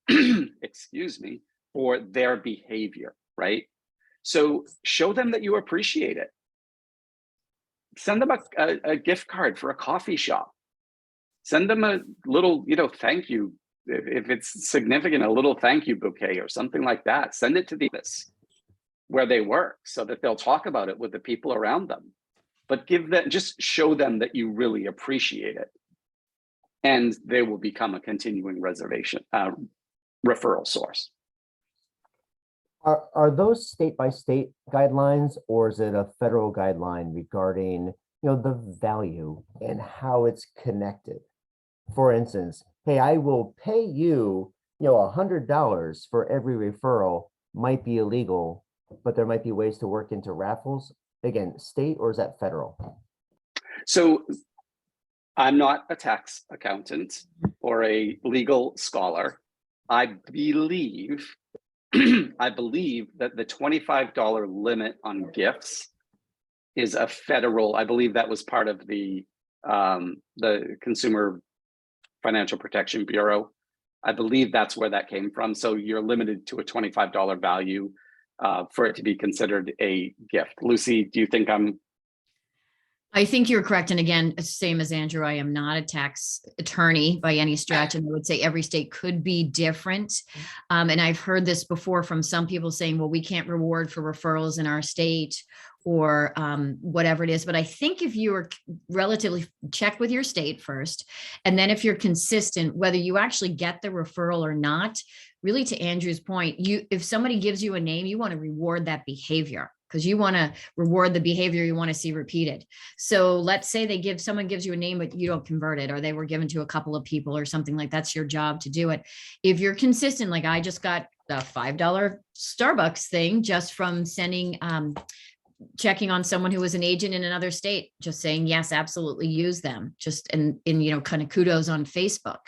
excuse me, for their behavior, right? So show them that you appreciate it. Send them a gift card for a coffee shop. Send them a little, thank you. If it's significant, a little thank you bouquet or something like that. Send it to the office where they work so that they'll talk about it with the people around them. but just show them that you really appreciate it. And they will become a continuing referral source. Are those state by state guidelines, or is it a federal guideline regarding, the value and how it's connected? For instance, hey, I will pay you, $100 for every referral might be illegal, but there might be ways to work into raffles. Again, state, or is that federal? So I'm not a tax accountant or a legal scholar. I believe that the $25 limit on gifts is a federal. I believe that was part of the Consumer Financial Protection Bureau. I believe that's where that came from. So you're limited to a $25 value for it to be considered a gift. Lucy, do you think I think you're correct. And again, same as Andrew, I am not a tax attorney by any stretch. And I would say every state could be different. And I've heard this before from some people saying, well, we can't reward for referrals in our state or whatever it is. But I think if you are relatively check with your state first, and then if you're consistent, whether you actually get the referral or not, really to Andrew's point, if somebody gives you a name, you want to reward that behavior, because you want to reward the behavior you want to see repeated. So let's say someone gives you a name, but you don't convert it, or they were given to a couple of people or something like that's your job to do it. If you're consistent, like I just got a $5 Starbucks thing just from sending, checking on someone who was an agent in another state, just saying, yes, absolutely use them, just in kind of kudos on Facebook.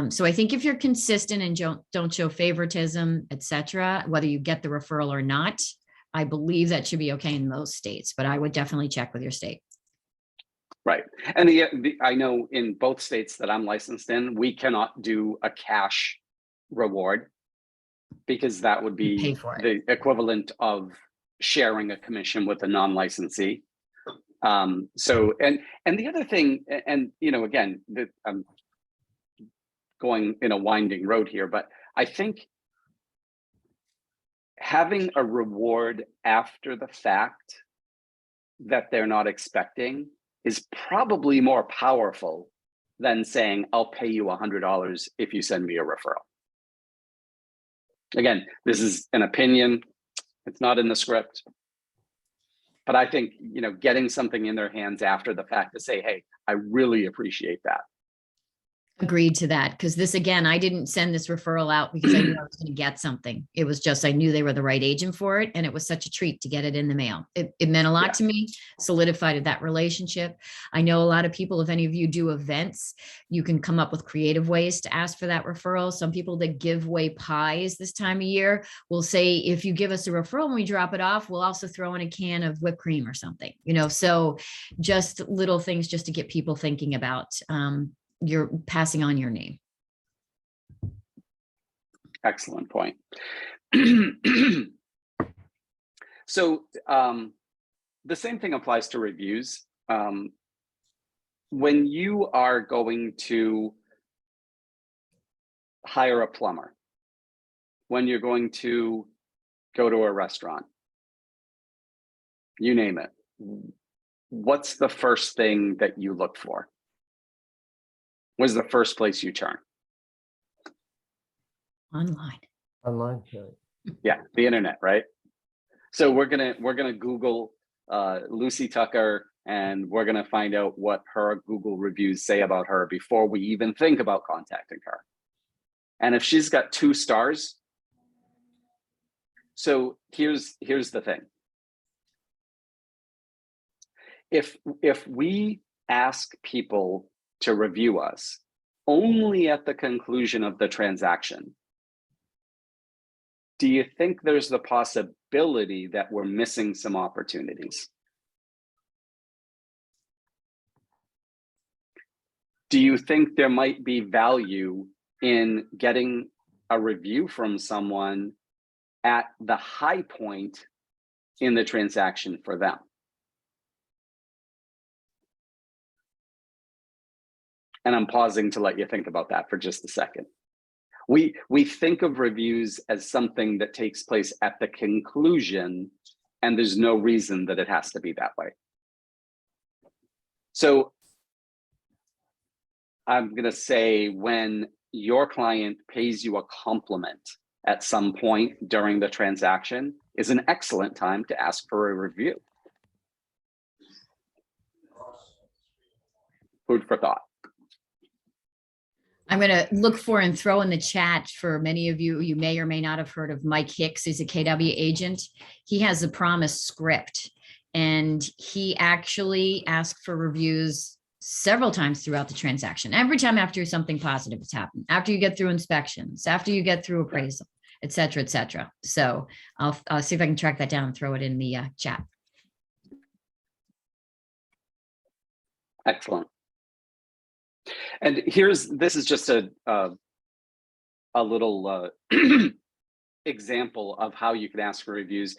So I think if you're consistent and don't show favoritism, etc., whether you get the referral or not, I believe that should be okay in most states, but I would definitely check with your state. right? And I know in both states that I'm licensed in, we cannot do a cash reward because that would Pay be for it. the equivalent of sharing a commission with a non-licensee. So, and the other thing, and again, I'm going in a winding road here, but I think having a reward after the fact that they're not expecting is probably more powerful than saying, I'll pay you $100 if you send me a referral. Again, this is an opinion. It's not in the script. But I think, getting something in their hands after the fact to say, hey, I really appreciate that. Agreed to that, because this, again, I didn't send this referral out because I knew I was going to get something. It was just, I knew they were the right agent for it. And it was such a treat to get it in the mail. It meant a lot to me, solidified that relationship. I know a lot of people, if any of you do events, you can come up with creative ways to ask for that referral. Some people that give away pies this time of year will say, if you give us a referral and we drop it off, we'll also throw in a can of whipped cream or something, so just little things just to get people thinking about, you're passing on your name. Excellent point. So the same thing applies to reviews. When you are going to hire a plumber, when you're going to go to a restaurant, you name it, what's the first thing that you look for? What's the first place you turn? Online. Online, period. Yeah, the internet, right? So we're gonna Google Lucy Tucker, and we're gonna find out what her Google reviews say about her before we even think about contacting her. And if she's got 2 stars, so here's the thing. If we ask people to review us only at the conclusion of the transaction, do you think there's the possibility that we're missing some opportunities? Do you think there might be value in getting a review from someone at the high point in the transaction for them? And I'm pausing to let you think about that for just a second. We think of reviews as something that takes place at the conclusion, and there's no reason that it has to be that way. So I'm gonna say when your client pays you a compliment at some point during the transaction is an excellent time to ask for a review. Food for thought. I'm going to look for and throw in the chat for many of you, you may or may not have heard of Mike Hicks. He's a KW agent. He has a promise script, and he actually asks for reviews several times throughout the transaction. Every time after something positive has happened, after you get through inspections, after you get through appraisal, et cetera, et cetera. So I'll see if I can track that down and throw it in the chat. Excellent. And this is just a little example of how you can ask for reviews.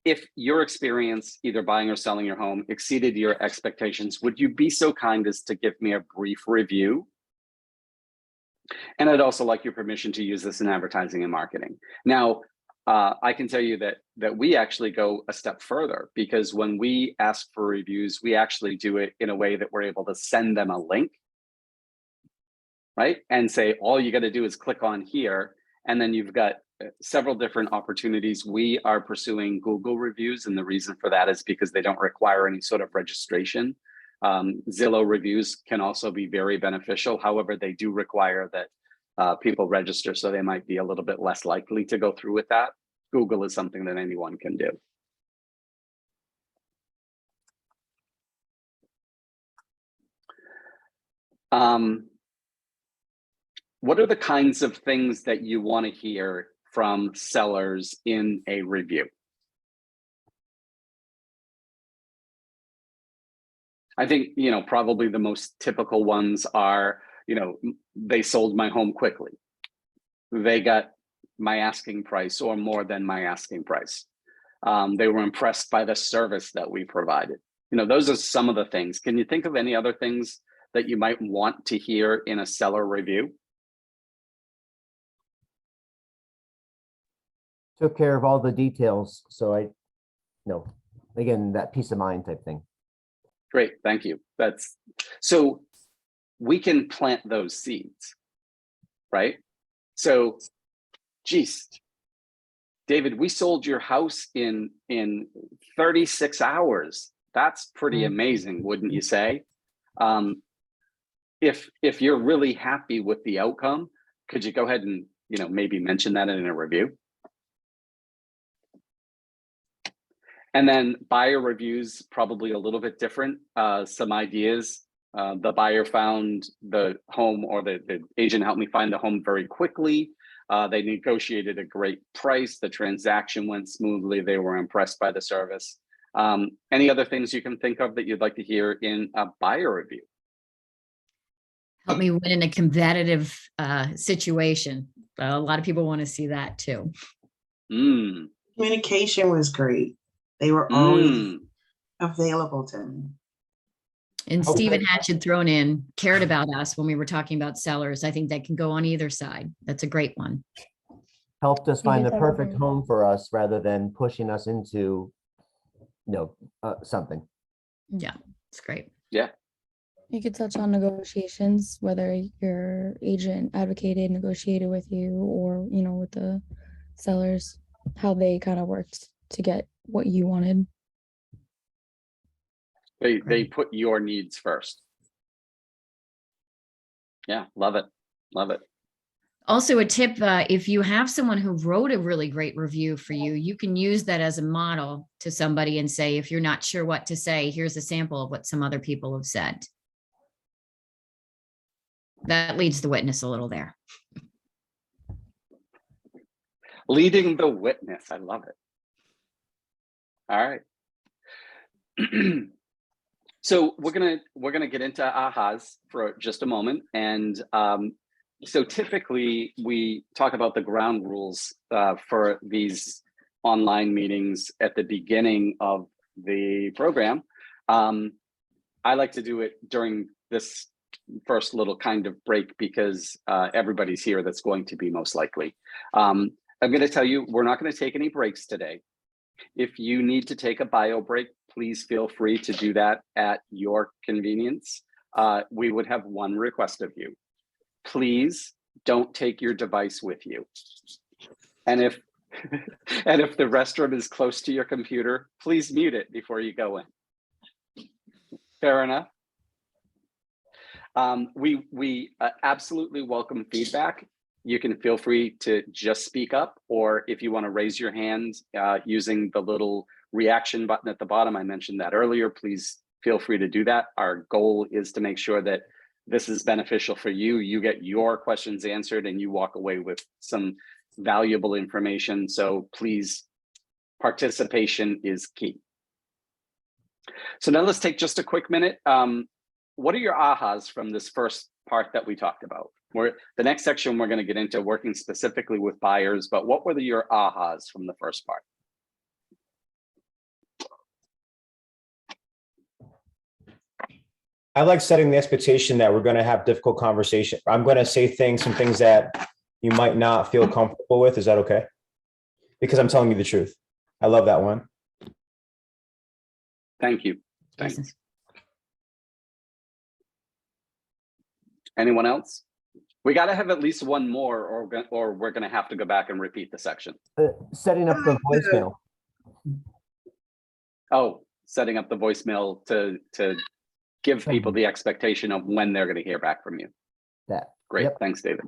If your experience either buying or selling your home exceeded your expectations, would you be so kind as to give me a brief review? And I'd also like your permission to use this in advertising and marketing. Now, I can tell you that we actually go a step further, because when we ask for reviews, we actually do it in a way that we're able to send them a link, right? And say, all you got to do is click on here, and then you've got several different opportunities. We are pursuing Google reviews, and the reason for that is because they don't require any sort of registration. Zillow reviews can also be very beneficial. However, they do require that people register, so they might be a little bit less likely to go through with that. Google is something that anyone can do. What are the kinds of things that you want to hear from sellers in a review? I think, probably the most typical ones are, they sold my home quickly. They got my asking price or more than my asking price. They were impressed by the service that we provided. Those are some of the things. Can you think of any other things that you might want to hear in a seller review? Took care of all the details. So again, that peace of mind type thing. Great, thank you. So we can plant those seeds, right? So, geez, David, we sold your house in 36 hours. That's pretty amazing, wouldn't you say? If you're really happy with the outcome, could you go ahead and maybe mention that in a review? And then buyer reviews, probably a little bit different. Some ideas. The buyer found the home, or the agent helped me find the home very quickly. They negotiated a great price. The transaction went smoothly. They were impressed by the service. Any other things you can think of that you'd like to hear in a buyer review? Help me win in a competitive situation. A lot of people want to see that too. Communication was great. They were always available to me. And Okay. Stephen Hatchett thrown in, cared about us when we were talking about sellers. I think that can go on either side. That's a great one. Helped us find the guess perfect everything. home for us rather than pushing us into, something. Yeah, it's great. You could touch on negotiations, whether your agent advocated, negotiated with you, or, with the sellers, how they kind of worked to get what you wanted. They put your needs first. Yeah, love it. Love it. Also a tip, if you have someone who wrote a really great review for you, you can use that as a model to somebody and say, if you're not sure what to say, here's a sample of what some other people have said. That leads the witness a little there. Leading the witness. I love it. All right. So we're gonna get into ahas for just a moment, and so typically we talk about the ground rules for these online meetings at the beginning of the program. I like to do it during this first little kind of break because everybody's here that's going to be most likely. I'm going to tell you, we're not going to take any breaks today. If you need to take a bio break, please feel free to do that at your convenience. We would have one request of you. Please don't take your device with you. And if and if the restroom is close to your computer, please mute it before you go in. Fair enough. We absolutely welcome feedback. You can feel free to just speak up, or if you want to raise your hand using the little reaction button at the bottom, I mentioned that earlier, please feel free to do that. Our goal is to make sure that this is beneficial for you. You get your questions answered and you walk away with some valuable information. So please, participation is key. So now let's take just a quick minute. What are your ahas from this first part that we talked about? The next section, we're going to get into working specifically with buyers, but what were your ahas from the first part? I like setting the expectation that we're going to have difficult conversation. I'm going to say some things that you might not feel comfortable with. Is that okay? Because I'm telling you the truth. I love that one. Thank you. Thanks. Anyone else? We got to have at least one more, or we're going to have to go back and repeat the section. Setting up the voicemail. Oh, setting up the voicemail to give people the expectation of when they're going to hear back from you. That. Great. Yep. Thanks, David.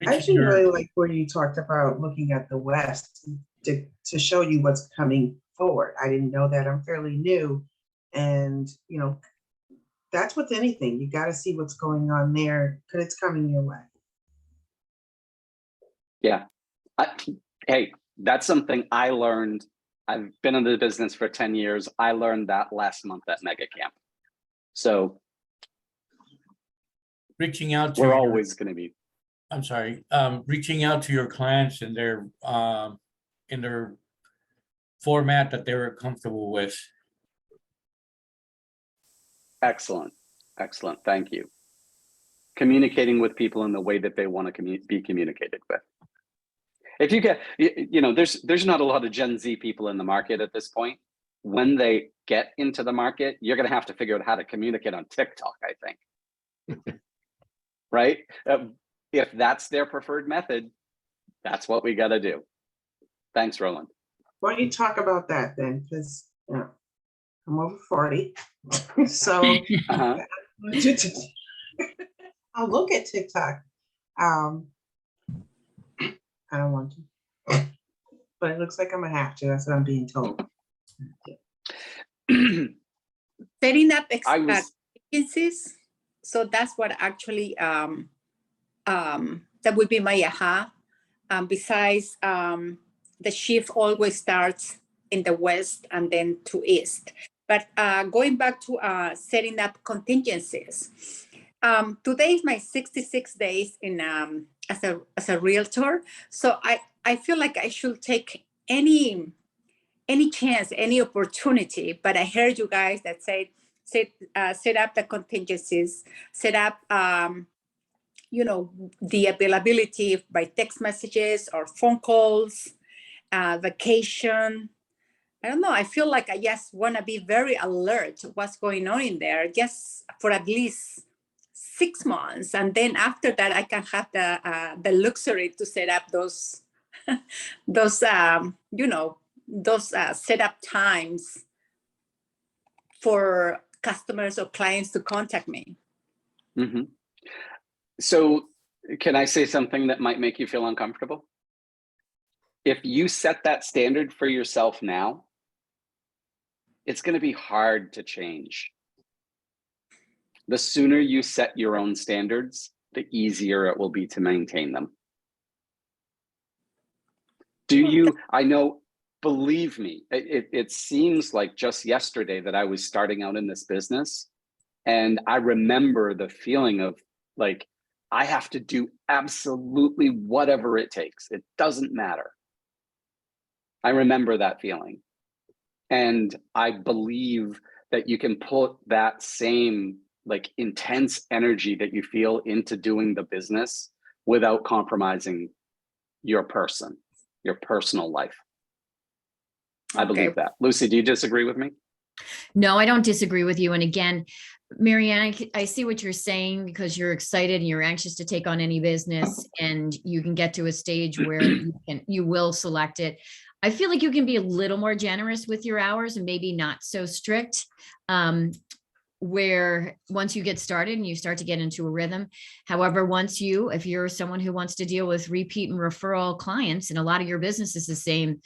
I actually really like where you talked about looking at the West to show you what's coming forward. I didn't know that. I'm fairly new, and you know, that's with anything. You got to see what's going on there because it's coming your way. Yeah. Hey, that's something I learned. I've been in the business for 10 years. I learned that last month at Mega Camp. So reaching out to we're always going to be. I'm sorry, reaching out to your clients in their format that they were comfortable with. Excellent. Excellent. Thank you. Communicating with people in the way that they want to be communicated with. If you get, you know, there's not a lot of Gen Z people in the market at this point. When they get into the market, you're going to have to figure out how to communicate on TikTok, I think. Right? If that's their preferred method, that's what we got to do. Thanks, Roland. Why don't you talk about that then? Because you know, I'm over 40. So I'll look at TikTok. I don't want to, but it looks like I'm gonna have to. That's what I'm being told. Setting up expectations. So that's what actually that would be my aha. Besides, the shift always starts in the West and then to East. But going back to setting up contingencies. Today is my 66 days in as a realtor. So I feel like I should take any chance, any opportunity. But I heard you guys that say set up the contingencies, set up you know, the availability by text messages or phone calls, vacation. I don't know. I feel like I just want to be very alert to what's going on in there, just for at least 6 months, and then after that, I can have the luxury to set up those you know, those setup times for customers or clients to contact me. Mm-hmm. So, can I say something that might make you feel uncomfortable? If you set that standard for yourself now, it's going to be hard to change. The sooner you set your own standards, the easier it will be to maintain them. Do you, I know, believe me, it seems like just yesterday that I was starting out in this business. And I remember the feeling of like, I have to do absolutely whatever it takes. It doesn't matter. I remember that feeling. And I believe that you can put that same like intense energy that you feel into doing the business without compromising your personal life. I believe that. Lucy, do you disagree with me? No, I don't disagree with you. And again, Marianne, I see what you're saying because you're excited and you're anxious to take on any business and you can get to a stage where you will select it. I feel like you can be a little more generous with your hours and maybe not so strict. Where once you get started and you start to get into a rhythm. However, if you're someone who wants to deal with repeat and referral clients, and a lot of your business is the same,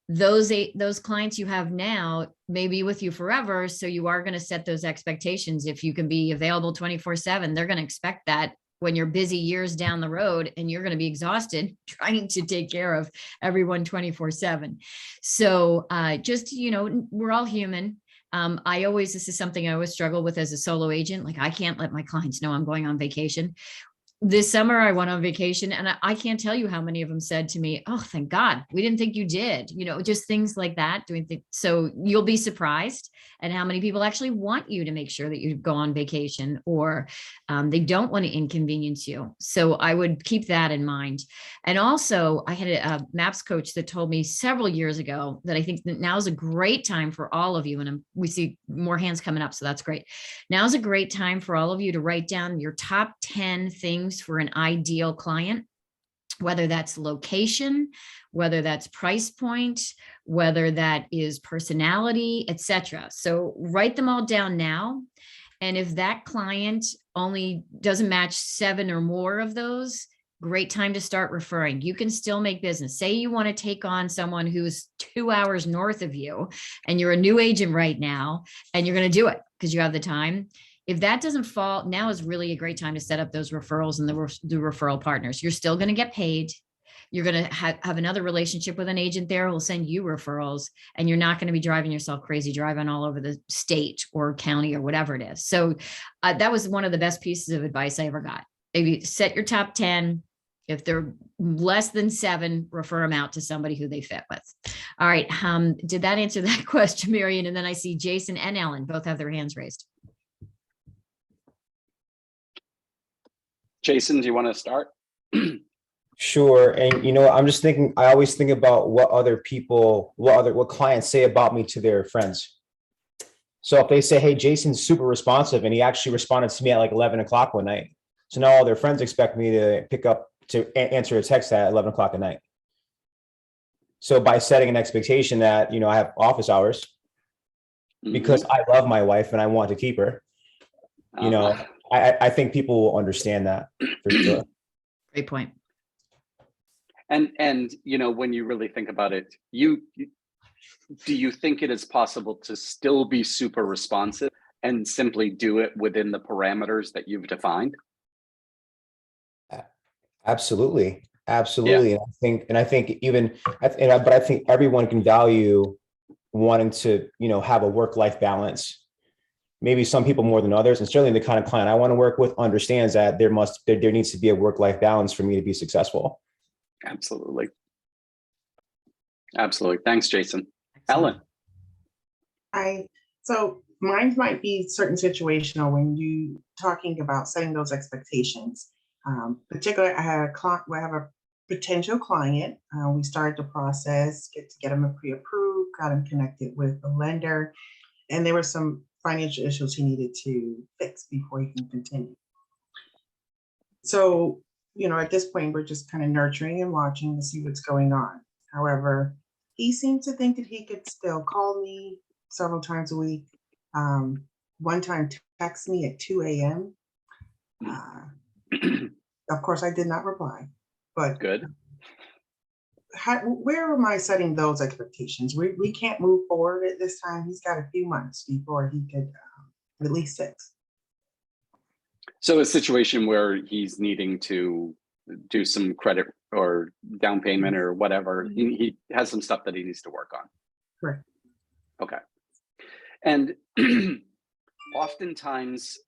those clients you have now may be with you forever. So you are going to set those expectations. If you can be available 24/7, they're going to expect that when you're busy years down the road and you're going to be exhausted trying to take care of everyone 24/7. So just, we're all human. This is something I always struggle with as a solo agent. Like I can't let my clients know I'm going on vacation. This summer I went on vacation and I can't tell you how many of them said to me, "Oh, thank God, we didn't think you did," just things like that. So you'll be surprised at how many people actually want you to make sure that you go on vacation, or they don't want to inconvenience you. So I would keep that in mind. And also I had a MAPS coach that told me several years ago that I think that now is a great time for all of you. And we see more hands coming up. So that's great. Now is a great time for all of you to write down your top 10 things for an ideal client, whether that's location, whether that's price point, whether that is personality, etc. So write them all down now. And if that client only doesn't match 7 or more of those, great time to start referring. You can still make business. Say you want to take on someone who's 2 hours north of you and you're a new agent right now and you're going to do it because you have the time. If that doesn't fall, now is really a great time to set up those referrals and the referral partners. You're still going to get paid. You're going to have another relationship with an agent there who will send you referrals, and you're not going to be driving yourself crazy, driving all over the state or county or whatever it is. So that was one of the best pieces of advice I ever got. Maybe set your top 10. If they're less than 7, refer them out to somebody who they fit with. All right. Did that answer that question, Marion? And then I see Jason and Ellen both have their hands raised. Jason, do you want to start? Sure. And I'm just thinking, I always think about what clients say about me to their friends. So if they say, "Hey, Jason's super responsive," and he actually responded to me at like 11 o'clock one night. So now all their friends expect me to answer a text at 11 o'clock at night. So by setting an expectation that, I have office hours because I love my wife and I want to keep her, I think people will understand that for sure. Great point. And when you really think about it, do you think it is possible to still be super responsive and simply do it within the parameters that you've defined? Absolutely. Absolutely. Yeah. I think everyone can value wanting to, have a work-life balance. Maybe some people more than others, and certainly the kind of client I want to work with understands that there needs to be a work-life balance for me to be successful. Absolutely. Absolutely. Thanks, Jason. Excellent. Ellen. So mine might be certain situational when you talking about setting those expectations. Particularly, I have a potential client. We started the process, get them pre-approved, got him connected with the lender, and there were some financial issues he needed to fix before he can continue. So, at this point, we're just kind of nurturing and watching to see what's going on. However, he seemed to think that he could still call me several times a week. One time text me at 2 a.m. Of course, I did not reply, but good. Where am I setting those expectations? We can't move forward at this time. He's got a few months before he could, at least 6. So a situation where he's needing to do some credit or down payment or whatever, he has some stuff that he needs to work on. Correct. Okay. And oftentimes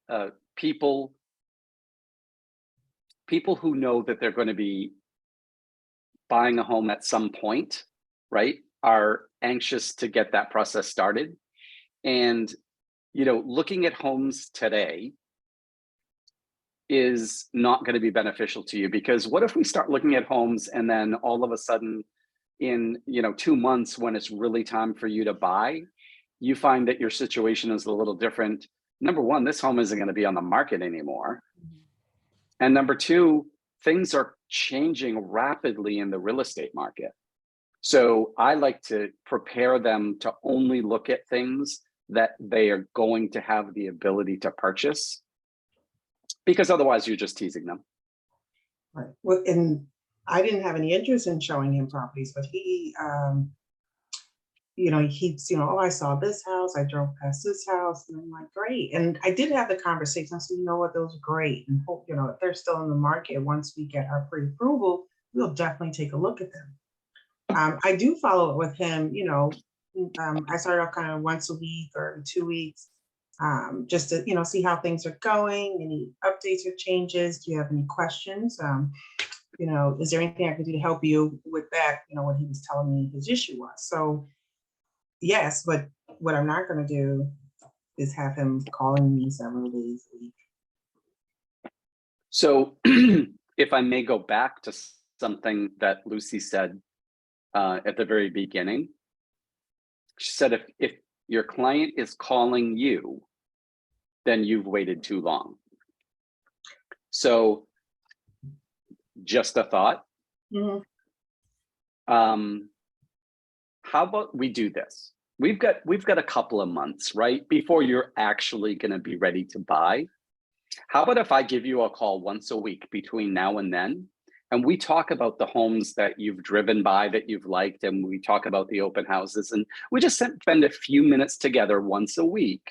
people who know that they're going to be buying a home at some point, right, are anxious to get that process started. And, looking at homes today is not going to be beneficial to you, because what if we start looking at homes and then all of a sudden, in, 2 months when it's really time for you to buy, you find that your situation is a little different. Number one, this home isn't going to be on the market anymore. And number two, things are changing rapidly in the real estate market. So I like to prepare them to only look at things that they are going to have the ability to purchase, because otherwise you're just teasing them. Right. Well, and I didn't have any interest in showing him properties, but he, he's, oh, I saw this house, I drove past this house, and I'm like, great. And I did have the conversation. I said, you know what, those are great. And hope, if they're still in the market, once we get our pre-approval, we'll definitely take a look at them. I do follow up with him, I started off kind of once a week or every 2 weeks, just to, see how things are going, any updates or changes. Do you have any questions? Is there anything I can do to help you with that? What he was telling me his issue was. So yes, but what I'm not going to do is have him calling me several days a week. So if I may go back to something that Lucy said at the very beginning, she said, if your client is calling you, then you've waited too long. So just a thought. Mhm. How about we do this? We've got a couple of months, right, before you're actually going to be ready to buy. How about if I give you a call once a week between now and then, and we talk about the homes that you've driven by that you've liked, and we talk about the open houses, and we just spend a few minutes together once a week.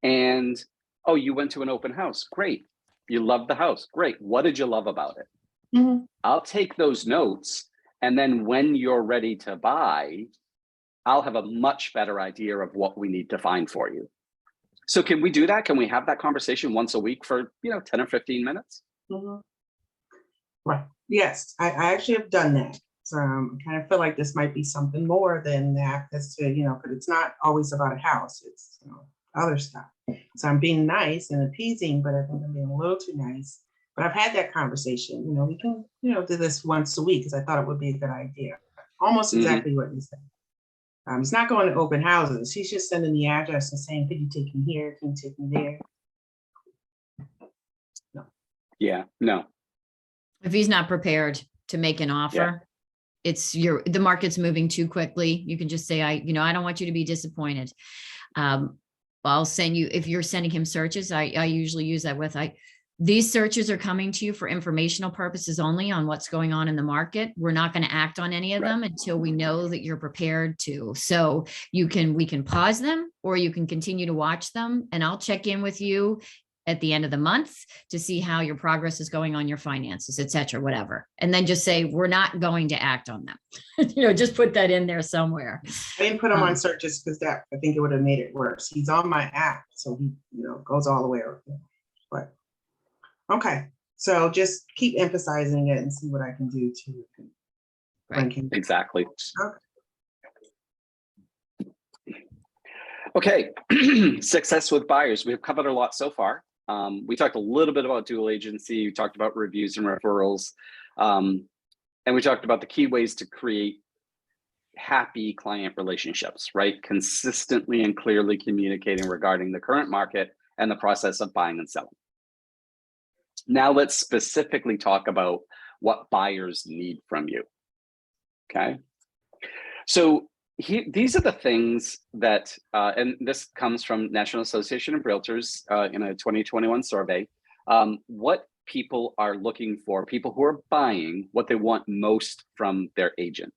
And, oh, you went to an open house. Great. You loved the house. Great. What did you love about it? Mhm. I'll take those notes. And then when you're ready to buy, I'll have a much better idea of what we need to find for you. So can we do that? Can we have that conversation once a week for, 10 or 15 minutes? Mhm. Right. Yes, I actually have done that. So I kind of feel like this might be something more than that, as to, because it's not always about a house, it's, other stuff. So I'm being nice and appeasing, but I think I'm being a little too nice. But I've had that conversation, we can, do this once a week, because I thought it would be a good idea. Almost exactly what you said. He's not going to open houses. He's just sending the address and saying, could you take me here? Can you take me there? Yeah, no. If he's not prepared to make an offer, the market's moving too quickly. You can just say, I don't want you to be disappointed. I'll send you, if you're sending him searches, I usually use that with, these searches are coming to you for informational purposes only on what's going on in the market. We're not going to act on any of them until we know that you're prepared to. So we can pause them, or you can continue to watch them, and I'll check in with you at the end of the month to see how your progress is going on your finances, et cetera, whatever. And then just say, we're not going to act on them. Just put that in there somewhere. I didn't put him on searches because I think it would have made it worse. He's on my app, so he, goes all the way over. But okay, so just keep emphasizing it and see what I can do to bring him. Exactly. Okay. Okay, success with buyers. We've covered a lot so far. We talked a little bit about dual agency. We talked about reviews and referrals. And we talked about the key ways to create happy client relationships, right? Consistently and clearly communicating regarding the current market and the process of buying and selling. Now let's specifically talk about what buyers need from you, okay? So these are the things that, and this comes from National Association of Realtors in a 2021 survey, what people are looking for, people who are buying, what they want most from their agent.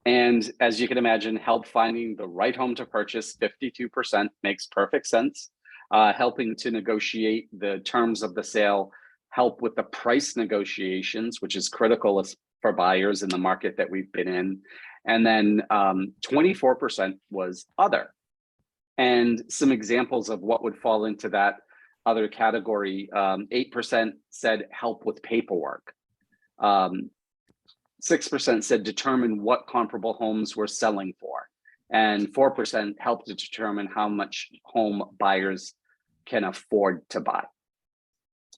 And as you can imagine, help finding the right home to purchase, 52% makes perfect sense. Helping to negotiate the terms of the sale, help with the price negotiations, which is critical for buyers in the market that we've been in. And then 24% was other. And some examples of what would fall into that other category, 8% said help with paperwork. 6% said determine what comparable homes we're selling for. And 4% helped to determine how much home buyers can afford to buy.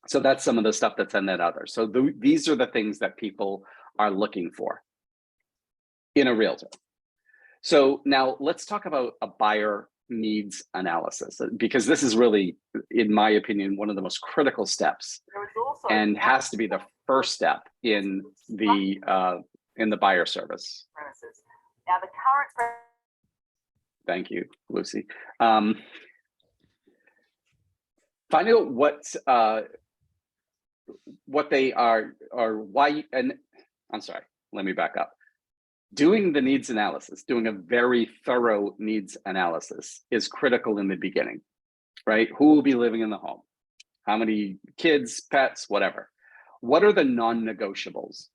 So that's some of the stuff that's in that other. So these are the things that people are looking for. in a realtor. So now let's talk about a buyer needs analysis, because this is really, in my opinion, one of the most critical steps and has to be the first step in the buyer service. Now the current. Thank you, Lucy. Find out what they are, or why, and I'm sorry, let me back up. Doing the needs analysis, doing a very thorough needs analysis is critical in the beginning, right? Who will be living in the home? How many kids, pets, whatever. What are the non-negotiables?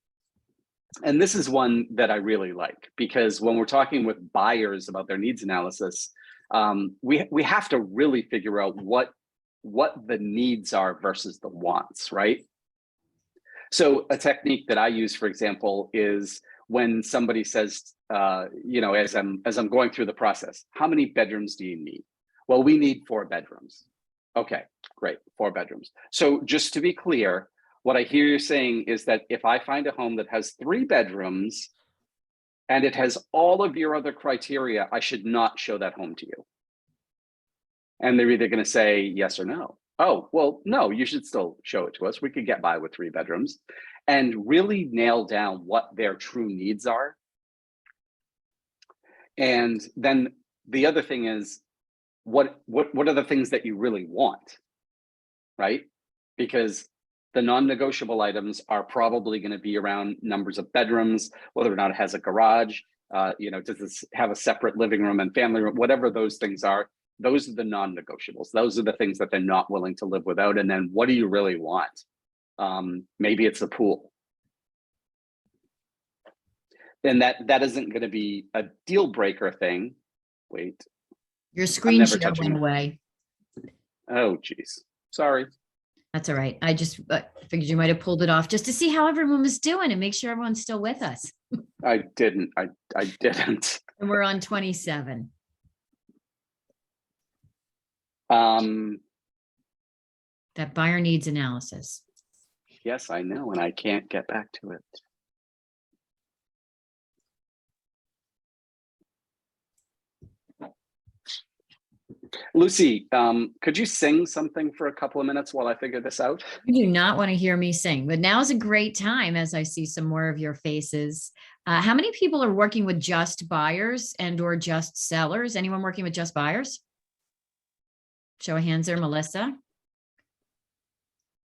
And this is one that I really like, because when we're talking with buyers about their needs analysis, we have to really figure out what the needs are versus the wants, right? So a technique that I use, for example, is when somebody says, as I'm going through the process, how many bedrooms do you need? Well, we need 4 bedrooms. Okay, great, 4 bedrooms. So just to be clear, what I hear you saying is that if I find a home that has 3 bedrooms and it has all of your other criteria, I should not show that home to you. And they're either going to say yes or no. Oh, well, no, you should still show it to us. We could get by with 3 bedrooms, and really nail down what their true needs are. And then the other thing is, what are the things that you really want, right? Because the non-negotiable items are probably going to be around numbers of bedrooms, whether or not it has a garage, does this have a separate living room and family room, whatever those things are. Those are the non-negotiables. Those are the things that they're not willing to live without. And then what do you really want? Maybe it's a pool. And that isn't going to be a deal breaker thing. Wait. Your screen share went away. Oh, geez. Sorry. That's all right. I just figured you might have pulled it off just to see how everyone was doing and make sure everyone's still with us. I didn't. I didn't. And we're on 27. That buyer needs analysis. Yes, I know, and I can't get back to it. Lucy, could you sing something for a couple of minutes while I figure this out? You do not want to hear me sing, but now is a great time as I see some more of your faces. How many people are working with just buyers and or just sellers? Anyone working with just buyers? Show of hands there, Melissa.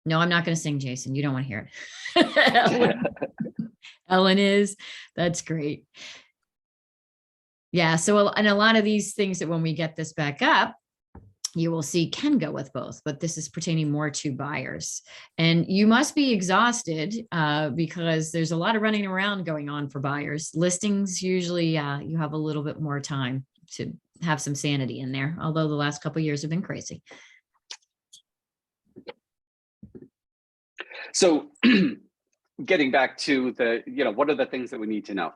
No, I'm not going to sing, Jason. You don't want to hear it. Ellen is. That's great. Yeah. So, and a lot of these things that when we get this back up, you will see can go with both, but this is pertaining more to buyers. And you must be exhausted because there's a lot of running around going on for buyers. Listings, usually you have a little bit more time to have some sanity in there, although the last couple of years have been crazy. So getting back to the, what are the things that we need to know?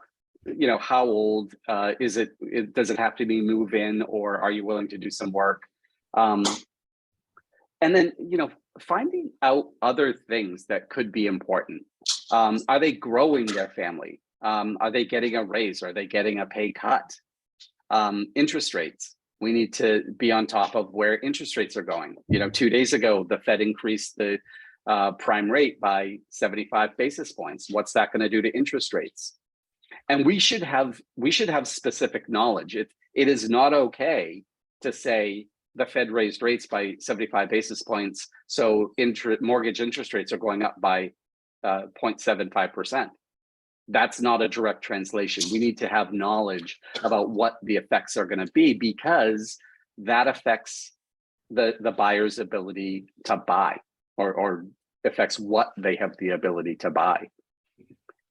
How old is it? Does it have to be move in, or are you willing to do some work? And then, finding out other things that could be important. Are they growing their family? Are they getting a raise? Are they getting a pay cut? Interest rates. We need to be on top of where interest rates are going. 2 days ago, the Fed increased the prime rate by 75 basis points. What's that going to do to interest rates? And we should have specific knowledge. It is not okay to say the Fed raised rates by 75 basis points, so mortgage interest rates are going up by 0.75%. That's not a direct translation. We need to have knowledge about what the effects are going to be, because that affects the buyer's ability to buy, or affects what they have the ability to buy.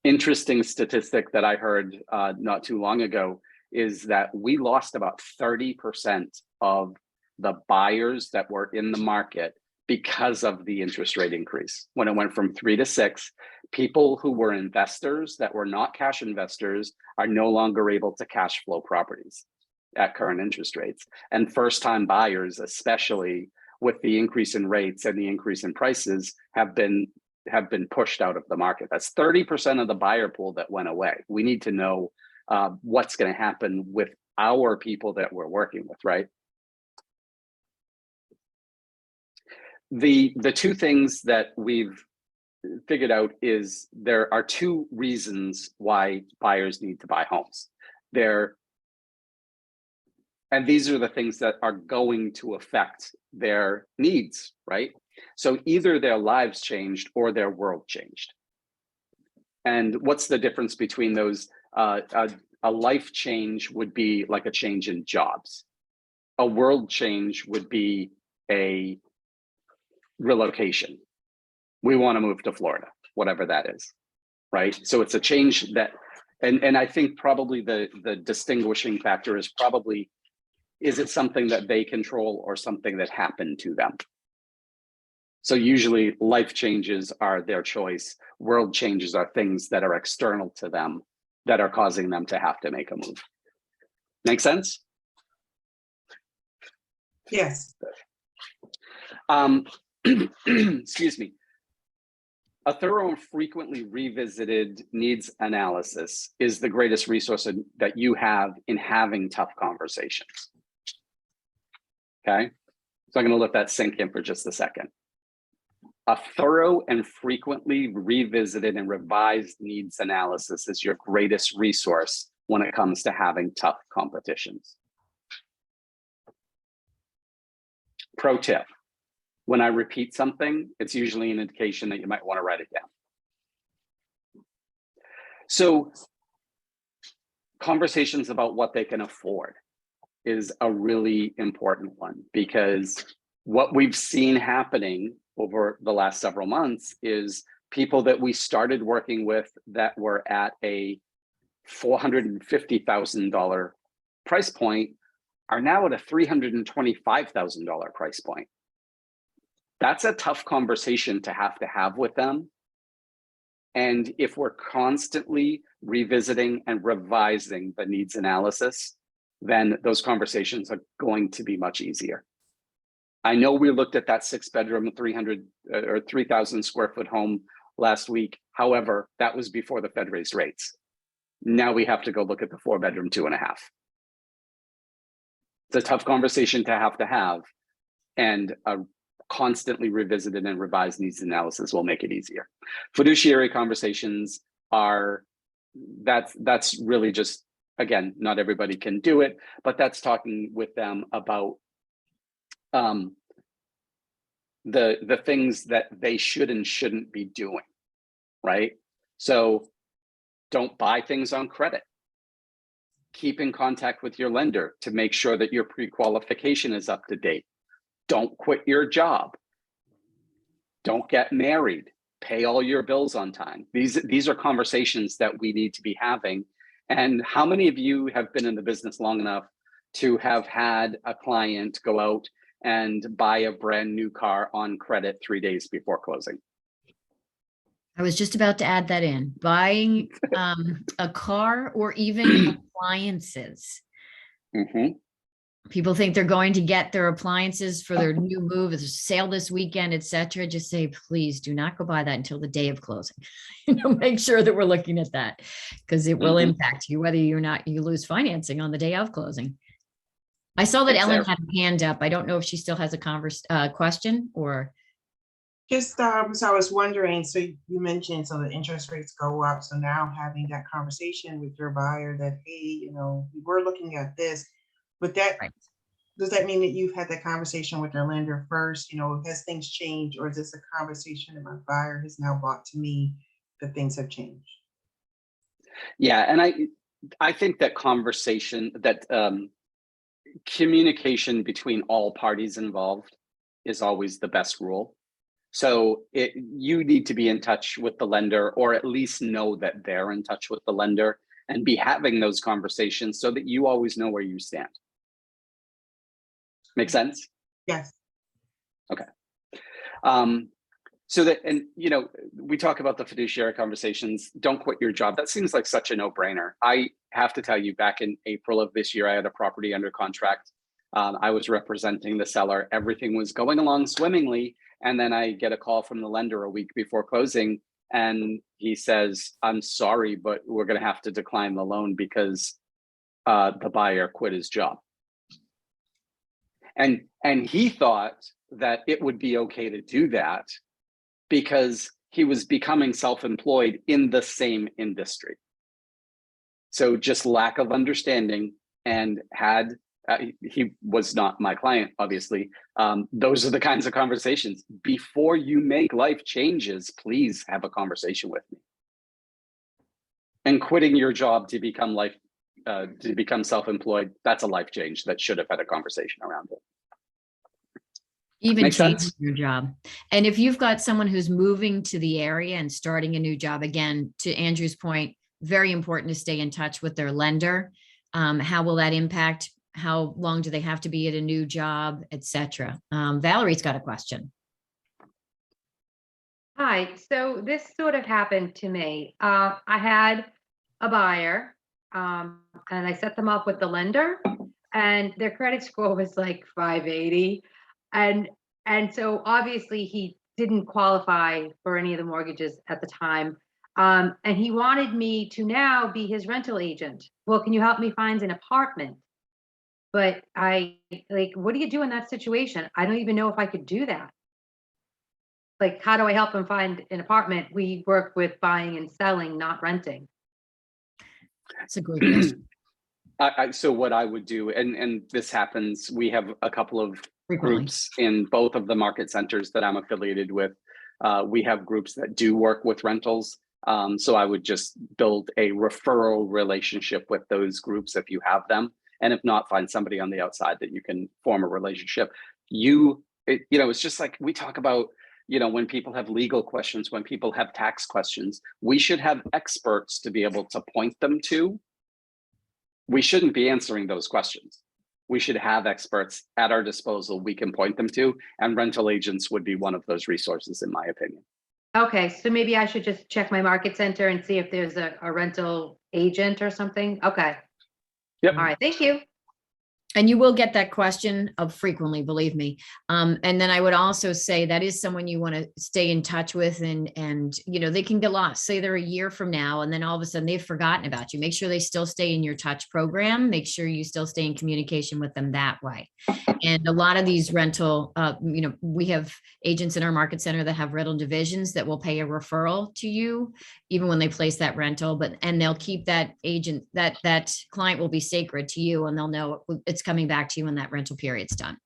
Interesting statistic that I heard not too long ago is that we lost about 30% of the buyers that were in the market because of the interest rate increase. When it went from 3 to 6, people who were investors that were not cash investors are no longer able to cash flow properties at current interest rates. And first-time buyers, especially with the increase in rates and the increase in prices, have been pushed out of the market. That's 30% of the buyer pool that went away. We need to know what's going to happen with our people that we're working with, right? The two things that we've figured out is there are two reasons why buyers need to buy homes. And these are the things that are going to affect their needs, right? So either their lives changed or their world changed. And what's the difference between those? A life change would be like a change in jobs. A world change would be a relocation. We want to move to Florida, whatever that is, right? So it's a change that, and I think probably the distinguishing factor is probably, is it something that they control or something that happened to them? So usually life changes are their choice. World changes are things that are external to them that are causing them to have to make a move. Make sense? Yes. Excuse me. A thorough and frequently revisited needs analysis is the greatest resource that you have in having tough conversations. Okay, so I'm going to let that sink in for just a second. A thorough and frequently revisited and revised needs analysis is your greatest resource when it comes to having tough competitions. Pro tip: when I repeat something, it's usually an indication that you might want to write it down. So conversations about what they can afford is a really important one, because what we've seen happening over the last several months is people that we started working with that were at a $450,000 price point are now at a $325,000 price point. That's a tough conversation to have with them. And if we're constantly revisiting and revising the needs analysis, then those conversations are going to be much easier. I know we looked at that 6-bedroom, 300 or 3,000 square foot home last week. However, that was before the Fed raised rates. Now we have to go look at the 4-bedroom, 2.5. It's a tough conversation to have, and a constantly revisited and revised needs analysis will make it easier. Fiduciary conversations are, that's really just, again, not everybody can do it, but that's talking with them about the things that they should and shouldn't be doing, right? So don't buy things on credit. Keep in contact with your lender to make sure that your pre-qualification is up to date. Don't quit your job. Don't get married. Pay all your bills on time. These are conversations that we need to be having. And how many of you have been in the business long enough to have had a client go out and buy a brand new car on credit 3 days before closing? I was just about to add that in. Buying a car or even appliances. Mm-hmm. People think they're going to get their appliances for their new move, it's a sale this weekend, etc. Just say, please do not go buy that until the day of closing. Make sure that we're looking at that, because it will impact you, whether you're not, you lose financing on the day of closing. I saw that Ellen had a hand up. I don't know if she still has a question or. Just, so I was wondering, so you mentioned, so the interest rates go up. So now having that conversation with your buyer that, hey, we're looking at this, but that, does that mean that you've had that conversation with your lender first? Has things changed, or is this a conversation that my buyer has now brought to me that things have changed? Yeah, and I think that conversation, that communication between all parties involved is always the best rule. So you need to be in touch with the lender, or at least know that they're in touch with the lender, and be having those conversations so that you always know where you stand. Make sense? Yes. Okay. So that, and we talk about the fiduciary conversations. Don't quit your job. That seems like such a no-brainer. I have to tell you, back in April of this year, I had a property under contract. I was representing the seller. Everything was going along swimmingly. And then I get a call from the lender a week before closing. And he says, I'm sorry, but we're going to have to decline the loan because the buyer quit his job. And he thought that it would be okay to do that because he was becoming self-employed in the same industry. So just lack of understanding, and he was not my client, obviously. Those are the kinds of conversations. Before you make life changes, please have a conversation with me. And quitting your job to become self-employed, that's a life change that should have had a conversation around it. Even Make changing sense? your job. And if you've got someone who's moving to the area and starting a new job, again, to Andrew's point, very important to stay in touch with their lender. How will that impact? How long do they have to be at a new job, et cetera? Valerie's got a question. Hi, so this sort of happened to me. I had a buyer and I set them up with the lender and their credit score was like 580. And so obviously he didn't qualify for any of the mortgages at the time. And he wanted me to now be his rental agent. Well, can you help me find an apartment? But what do you do in that situation? I don't even know if I could do that. Like, how do I help him find an apartment? We work with buying and selling, not renting. That's a great question. So what I would do, and this happens, we have a couple of Frequently. groups in both of the market centers that I'm affiliated with. We have groups that do work with rentals. So I would just build a referral relationship with those groups if you have them. And if not, find somebody on the outside that you can form a relationship. It's just like we talk about, when people have legal questions, when people have tax questions, we should have experts to be able to point them to. We shouldn't be answering those questions. We should have experts at our disposal we can point them to, and rental agents would be one of those resources, in my opinion. Okay, so maybe I should just check my market center and see if there's a rental agent or something. Okay. Yep. All right, thank you. And you will get that question of frequently, believe me. And then I would also say that is someone you want to stay in touch with, and they can get lost. Say they're a year from now, and then all of a sudden they've forgotten about you. Make sure they still stay in your touch program. Make sure you still stay in communication with them that way. And a lot of these rental, we have agents in our market center that have rental divisions that will pay a referral to you, even when they place that rental, and they'll keep that agent, that client will be sacred to you, and they'll know it's coming back to you when that rental period's done.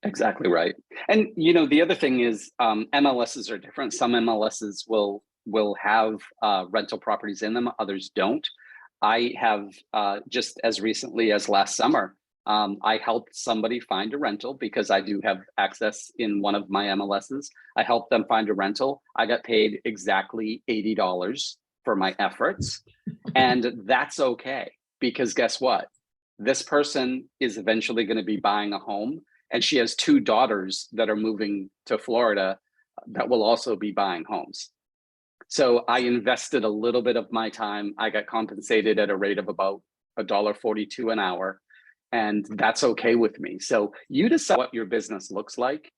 Exactly right. And the other thing is MLSs are different. Some MLSs will have rental properties in them, others don't. I have just as recently as last summer, I helped somebody find a rental because I do have access in one of my MLSs. I helped them find a rental. I got paid exactly $80 for my efforts. And that's okay, because guess what? This person is eventually going to be buying a home, and she has 2 daughters that are moving to Florida that will also be buying homes. So I invested a little bit of my time. I got compensated at a rate of about $1.42 an hour, and that's okay with me. So you decide what your business looks like.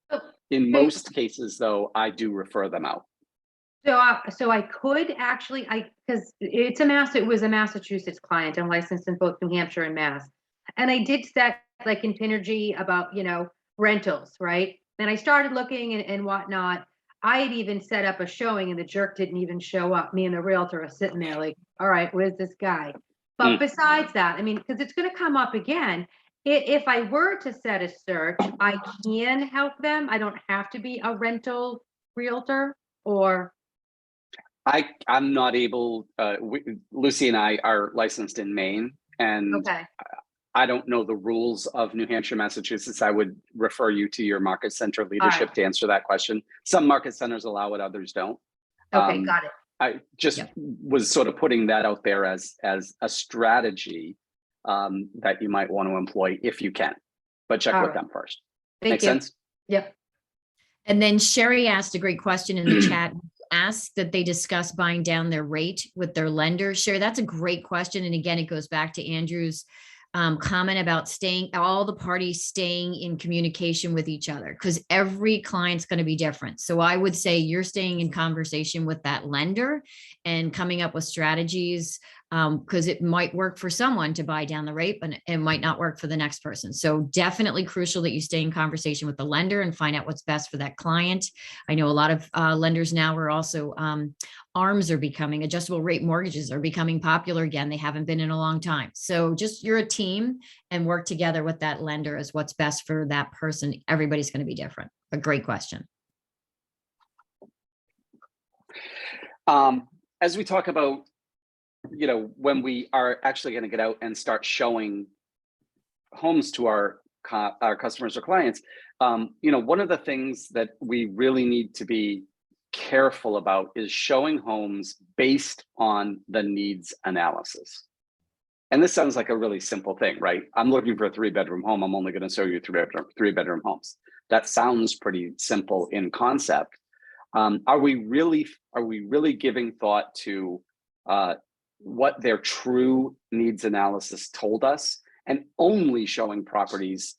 In most cases, though, I do refer them out. So I could actually, because it was a Massachusetts client. I'm licensed in both New Hampshire and Mass. And I did set like in Pinergy about, rentals, right? And I started looking and whatnot. I had even set up a showing and the jerk didn't even show up. Me and the realtor are sitting there like, all right, where's this guy? But besides that, because it's going to come up again. If I were to set a search, I can help them. I don't have to be a rental realtor, or I'm not able, Lucy and I are licensed in Maine, and okay. I don't know the rules of New Hampshire, Massachusetts. I would refer you to your market center leadership to answer that question. Some market centers allow it, others don't. Okay, got it. I just was sort of putting that out there as a strategy that you might want to employ if you can, but check with them first. Make sense? Yep. And then Sherry asked a great question in the chat. Ask that they discuss buying down their rate with their lender. Sherry, that's a great question. And again, it goes back to Andrew's comment about all the parties staying in communication with each other, because every client's going to be different. So I would say you're staying in conversation with that lender and coming up with strategies, because it might work for someone to buy down the rate, but it might not work for the next person. So definitely crucial that you stay in conversation with the lender and find out what's best for that client. I know a lot of lenders now are also ARMs are becoming, adjustable rate mortgages are becoming popular again. They haven't been in a long time. So just you're a team and work together with that lender as what's best for that person. Everybody's going to be different. A great question. As we talk about, when we are actually going to get out and start showing homes to our customers or clients, one of the things that we really need to be careful about is showing homes based on the needs analysis. And this sounds like a really simple thing, right? I'm looking for a 3-bedroom home. I'm only going to show you 3-bedroom homes. That sounds pretty simple in concept. Are we really giving thought to what their true needs analysis told us, and only showing properties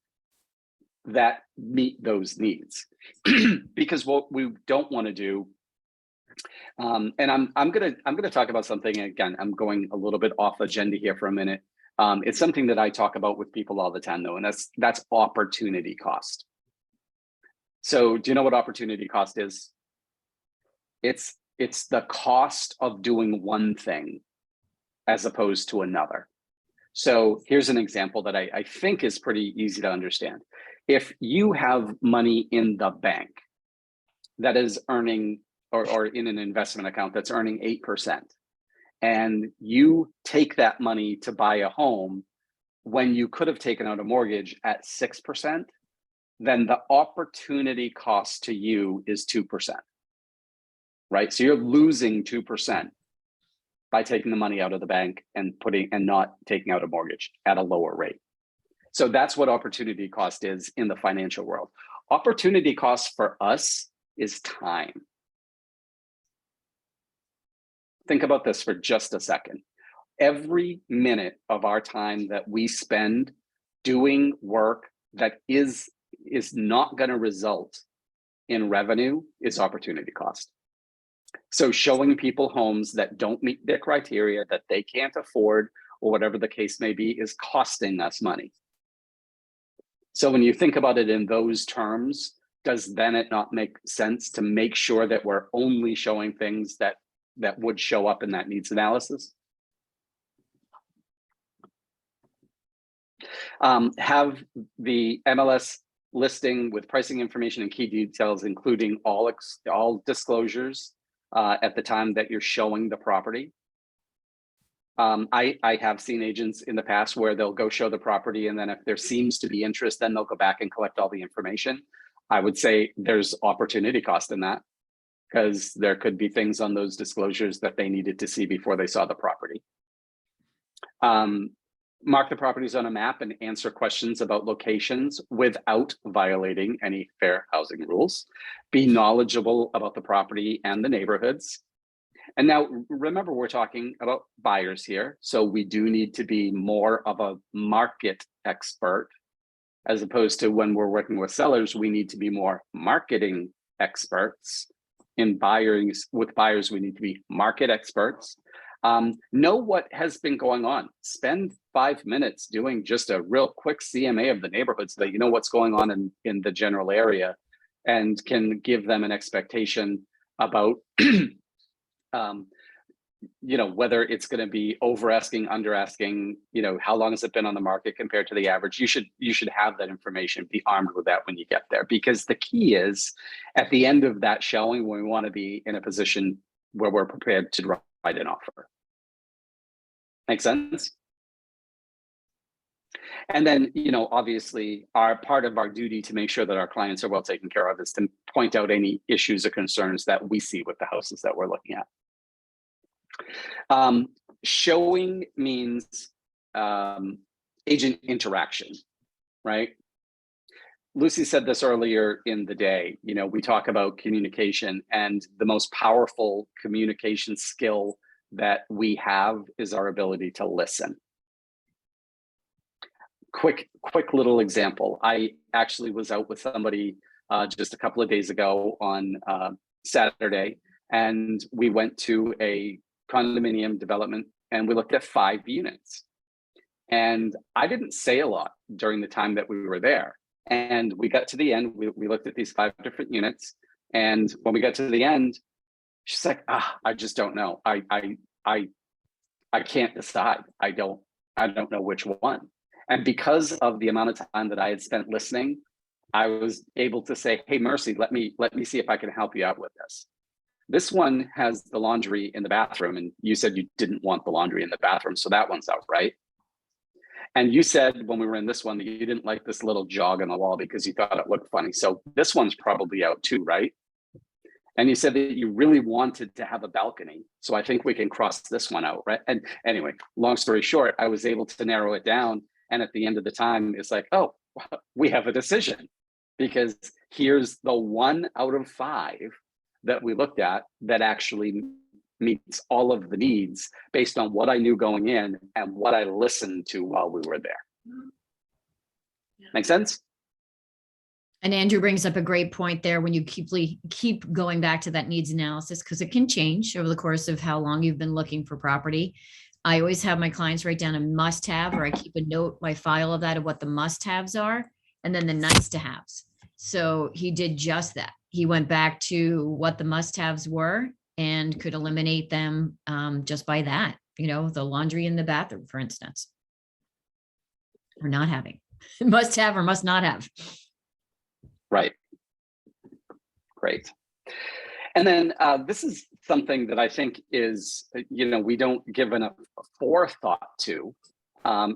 that meet those needs? Because what we don't want to do, and I'm gonna talk about something, again, I'm going a little bit off agenda here for a minute. It's something that I talk about with people all the time, though, and that's opportunity cost. So do you know what opportunity cost is? It's the cost of doing one thing as opposed to another. So here's an example that I think is pretty easy to understand. If you have money in the bank that is earning, or in an investment account that's earning 8%, and you take that money to buy a home when you could have taken out a mortgage at 6%, then the opportunity cost to you is 2%, right? So you're losing 2% by taking the money out of the bank and not taking out a mortgage at a lower rate. So that's what opportunity cost is in the financial world. Opportunity cost for us is time. Think about this for just a second. Every minute of our time that we spend doing work that is not going to result in revenue is opportunity cost. So showing people homes that don't meet their criteria, that they can't afford, or whatever the case may be, is costing us money. So when you think about it in those terms, does then it not make sense to make sure that we're only showing things that would show up in that needs analysis? Have the MLS listing with pricing information and key details, including all disclosures at the time that you're showing the property. I have seen agents in the past where they'll go show the property, and then if there seems to be interest, then they'll go back and collect all the information. I would say there's opportunity cost in that, because there could be things on those disclosures that they needed to see before they saw the property. Mark the properties on a map and answer questions about locations without violating any fair housing rules. Be knowledgeable about the property and the neighborhoods. And now remember, we're talking about buyers here. So we do need to be more of a market expert, as opposed to when we're working with sellers, we need to be more marketing experts. In buyers, with buyers, we need to be market experts. Know what has been going on. Spend 5 minutes doing just a real quick CMA of the neighborhood so that you know what's going on in the general area, and can give them an expectation about whether it's going to be over asking, under asking, how long has it been on the market compared to the average. You should have that information, be armed with that when you get there, because the key is at the end of that showing, we want to be in a position where we're prepared to write an offer. Make sense? And then, obviously, part of our duty to make sure that our clients are well taken care of is to point out any issues or concerns that we see with the houses that we're looking at. Showing means agent interaction, right? Lucy said this earlier in the day. We talk about communication, and the most powerful communication skill that we have is our ability to listen. quick little example. I actually was out with somebody just a couple of days ago on Saturday, and we went to a condominium development and we looked at 5 units. And I didn't say a lot during the time that we were there. And we got to the end, we looked at these 5 different units. And when we got to the end, she's like, I just don't know. I can't decide. I don't know which one. And because of the amount of time that I had spent listening, I was able to say, hey, Mercy, let me see if I can help you out with this. This one has the laundry in the bathroom, and you said you didn't want the laundry in the bathroom, so that one's out, right? And you said when we were in this one that you didn't like this little jog on the wall because you thought it looked funny. So this one's probably out too, right? And you said that you really wanted to have a balcony. So I think we can cross this one out, right? And anyway, long story short, I was able to narrow it down. And at the end of the time, it's like, oh, we have a decision, because here's the 1 out of 5 that we looked at that actually meets all of the needs based on what I knew going in and what I listened to while we were there. Make sense? And Andrew brings up a great point there when you keep going back to that needs analysis, because it can change over the course of how long you've been looking for property. I always have my clients write down a must-have, or I keep a note, my file of that, of what the must-haves are, and then the nice-to-haves. So he did just that. He went back to what the must-haves were and could eliminate them just by that. You know, the laundry in the bathroom, for instance, or not having. Must have or must not have. Right. Great. And then this is something that I think is, we don't give enough forethought to,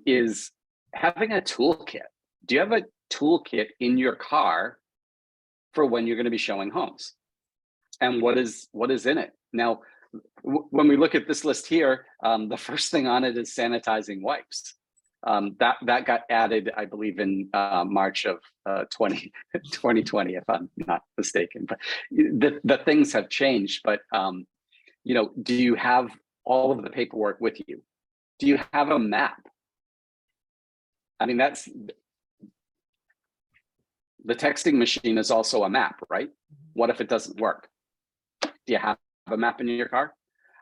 is having a toolkit. Do you have a toolkit in your car for when you're going to be showing homes? And what is in it? Now, when we look at this list here, the first thing on it is sanitizing wipes. That got added, I believe, in March of 2020, if I'm not mistaken. But the things have changed. But do you have all of the paperwork with you? Do you have a map? I mean, that's the texting machine is also a map, right? What if it doesn't work? Do you have a map in your car?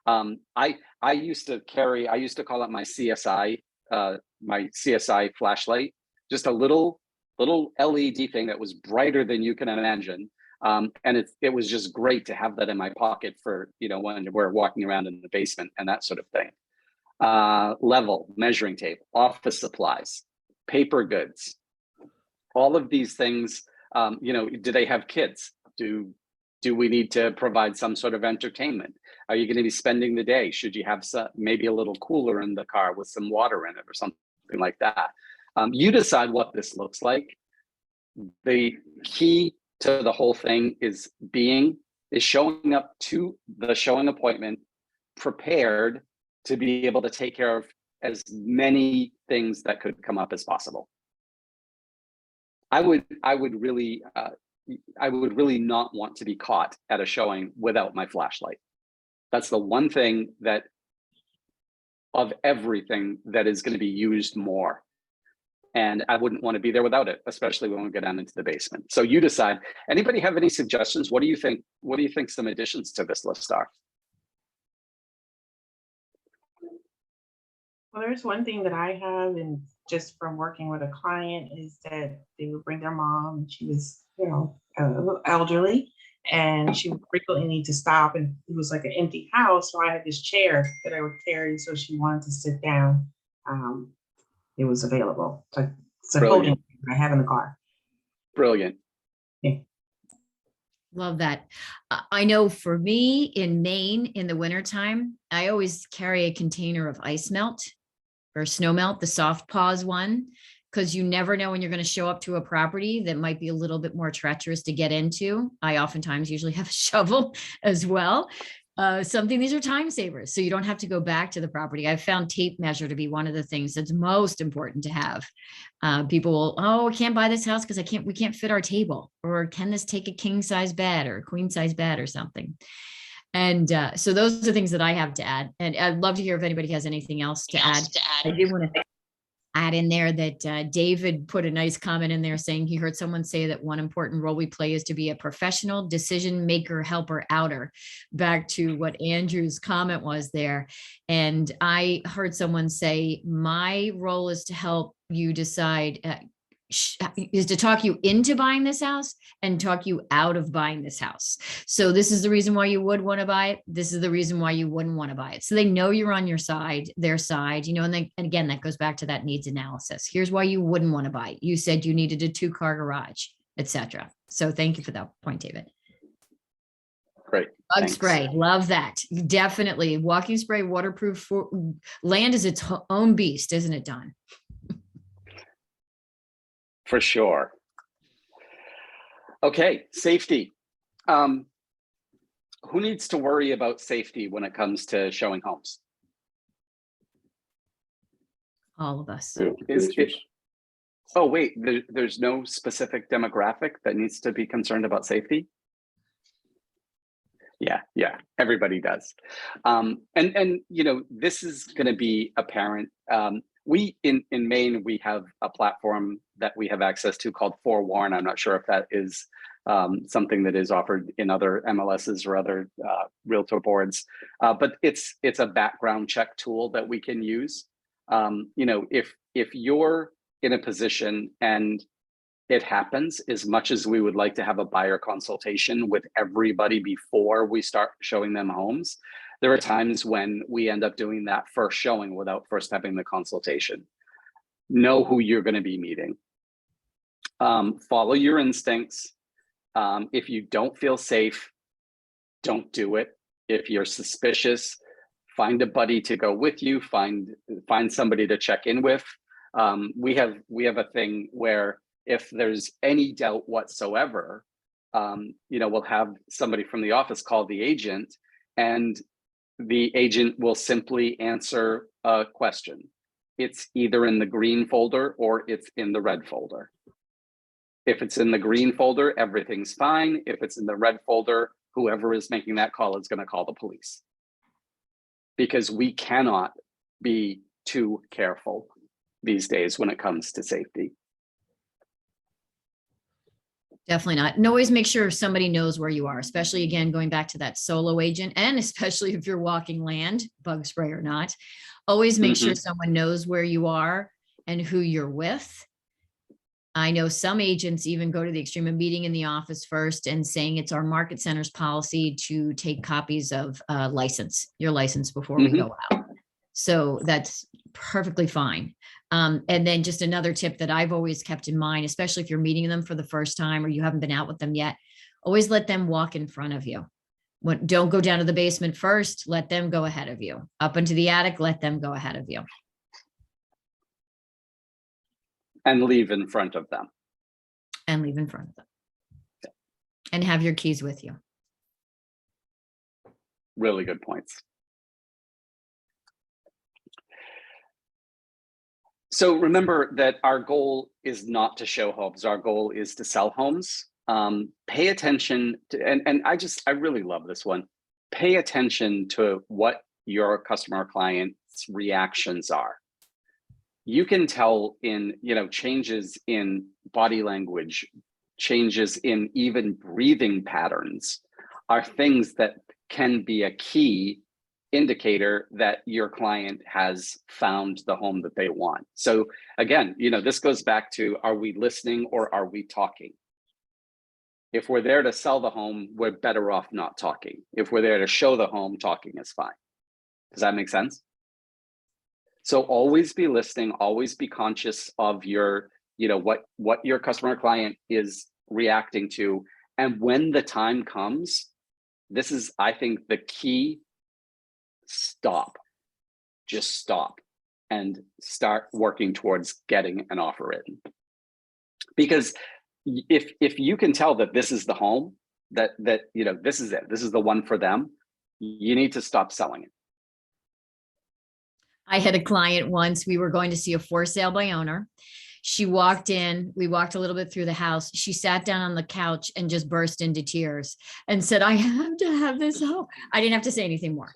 I used to call it my CSI flashlight, just a little LED thing that was brighter than you can imagine. And it was just great to have that in my pocket for, when we're walking around in the basement and that sort of thing. Level, measuring tape, office supplies, paper goods, all of these things. Do they have kids? Do we need to provide some sort of entertainment? Are you going to be spending the day? Should you have maybe a little cooler in the car with some water in it or something like that? You decide what this looks like. The key to the whole thing is showing up to the showing appointment prepared to be able to take care of as many things that could come up as possible. I would really not want to be caught at a showing without my flashlight. That's the one thing that, of everything, that is going to be used more. And I wouldn't want to be there without it, especially when we get down into the basement. So you decide. Anybody have any suggestions? What do you think? What do you think some additions to this list are? Well, there's one thing that I have, and just from working with a client, is that they would bring their mom, and she was, a little elderly, and she would frequently need to stop, and it was like an empty house. So I had this chair that I would carry, so she wanted to sit down. It was available. So it's a folding I have in the car. Brilliant. Yeah. Love that. I know for me in Maine in the wintertime, I always carry a container of ice melt or snow melt, the soft pause one, because you never know when you're going to show up to a property that might be a little bit more treacherous to get into. I oftentimes usually have a shovel as well. These are time savers, so you don't have to go back to the property. I've found tape measure to be one of the things that's most important to have. People will, I can't buy this house because we can't fit our table, or can this take a king size bed or a queen size bed or something? And so those are things that I have to add. And I'd love to hear if anybody has anything else to add. I do want to add in there that David put a nice comment in there saying he heard someone say that one important role we play is to be a professional decision maker, helper, outer. Back to what Andrew's comment was there. And I heard someone say, my role is to help you decide, is to talk you into buying this house and talk you out of buying this house. So this is the reason why you would want to buy it. This is the reason why you wouldn't want to buy it. So they know you're on your side, their side, you know, and again, that goes back to that needs analysis. Here's why you wouldn't want to buy it. You said you needed a 2-car garage, etc. So thank you for that point, David. Great. Bug Thanks. spray, love that. Definitely. Walking spray, waterproof. Land is its own beast, isn't it, Don? For sure. Okay, safety. Who needs to worry about safety when it comes to showing homes? All of us. Oh, wait, there's no specific demographic that needs to be concerned about safety? Yeah, everybody does. And you know, this is going to be apparent. We in Maine, we have a platform that we have access to called Forewarn. I'm not sure if that is something that is offered in other MLSs or other realtor boards, but it's a background check tool that we can use. You know, if you're in a position and it happens, as much as we would like to have a buyer consultation with everybody before we start showing them homes, there are times when we end up doing that first showing without first having the consultation. Know who you're going to be meeting. Follow your instincts. If you don't feel safe, don't do it. If you're suspicious, find a buddy to go with you. Find somebody to check in with. We have a thing where if there's any doubt whatsoever, you know, we'll have somebody from the office call the agent, and the agent will simply answer a question. It's either in the green folder or it's in the red folder. If it's in the green folder, everything's fine. If it's in the red folder, whoever is making that call is going to call the police. Because we cannot be too careful these days when it comes to safety. Definitely not. And always make sure somebody knows where you are, especially again, going back to that solo agent, and especially if you're walking land, bug spray or not, always make sure someone knows where you are and who you're with. I know some agents even go to the extreme of meeting in the office first and saying it's our market center's policy to take copies of your license before we go out. So that's perfectly fine. And then just another tip that I've always kept in mind, especially if you're meeting them for the first time or you haven't been out with them yet, always let them walk in front of you. Don't go down to the basement first, let them go ahead of you. Up into the attic, let them go ahead of you. And leave in front of them. And leave in front of them. And have your keys with you. Really good points. So remember that our goal is not to show homes. Our goal is to sell homes. Pay attention to, and I really love this one. Pay attention to what your customer or client's reactions are. You can tell in, you know, changes in body language, changes in even breathing patterns are things that can be a key indicator that your client has found the home that they want. So again, you know, this goes back to, are we listening or are we talking? If we're there to sell the home, we're better off not talking. If we're there to show the home, talking is fine. Does that make sense? So always be listening, always be conscious of your, you know, what your customer or client is reacting to. And when the time comes, this is, I think, the key. Stop. Just stop and start working towards getting an offer in. Because if you can tell that this is the home, that you know, this is it, this is the one for them, you need to stop selling it. I had a client once, we were going to see a for sale by owner. She walked in, we walked a little bit through the house. She sat down on the couch and just burst into tears and said, I have to have this home. I didn't have to say anything more.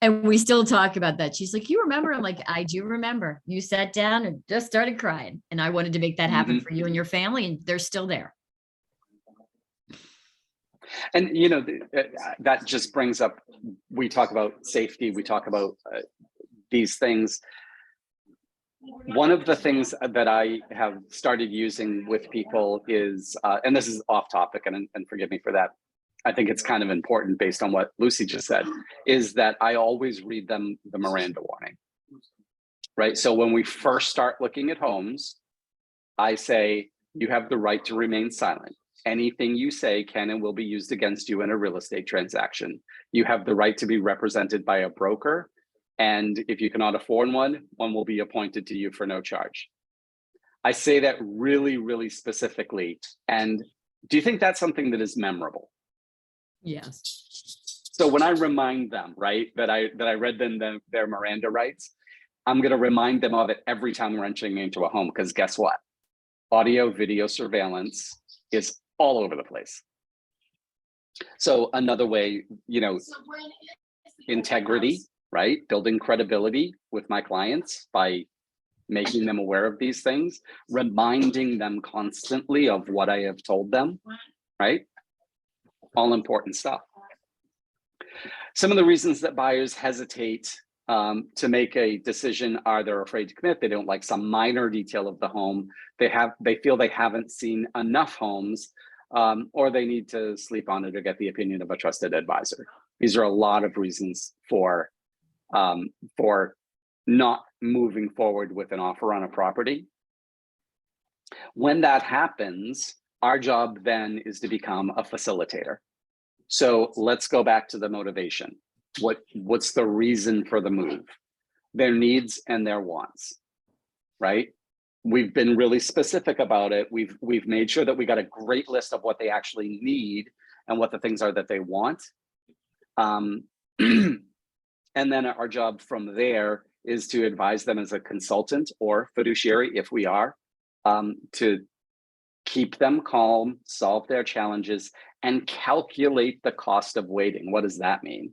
And we still talk about that. She's like, you remember? I'm like, I do remember. You sat down and just started crying. And I wanted to make that happen for you and your family, and they're still there. And, you know, that just brings up, we talk about safety, we talk about these things. One of the things that I have started using with people is, and this is off topic, and forgive me for that, I think it's kind of important based on what Lucy just said, is that I always read them the Miranda warning, right? So when we first start looking at homes, I say, you have the right to remain silent. Anything you say can and will be used against you in a real estate transaction. You have the right to be represented by a broker. And if you cannot afford one will be appointed to you for no charge. I say that really, really specifically. And do you think that's something that is memorable? Yes. So when I remind them, right, that I read them their Miranda rights, I'm going to remind them of it every time we're entering into a home, because guess what? Audio, video surveillance is all over the place. So another way, you know, integrity, right? Building credibility with my clients by making them aware of these things, reminding them constantly of what I have told them, right? All important stuff. Some of the reasons that buyers hesitate to make a decision are they're afraid to commit. They don't like some minor detail of the home. They feel they haven't seen enough homes, or they need to sleep on it or get the opinion of a trusted advisor. These are a lot of reasons for not moving forward with an offer on a property. When that happens, our job then is to become a facilitator. So let's go back to the motivation. What's the reason for the move? Their needs and their wants, right? We've been really specific about it. We've made sure that we got a great list of what they actually need and what the things are that they want. And then our job from there is to advise them as a consultant or fiduciary, if we are, to keep them calm, solve their challenges, and calculate the cost of waiting. What does that mean?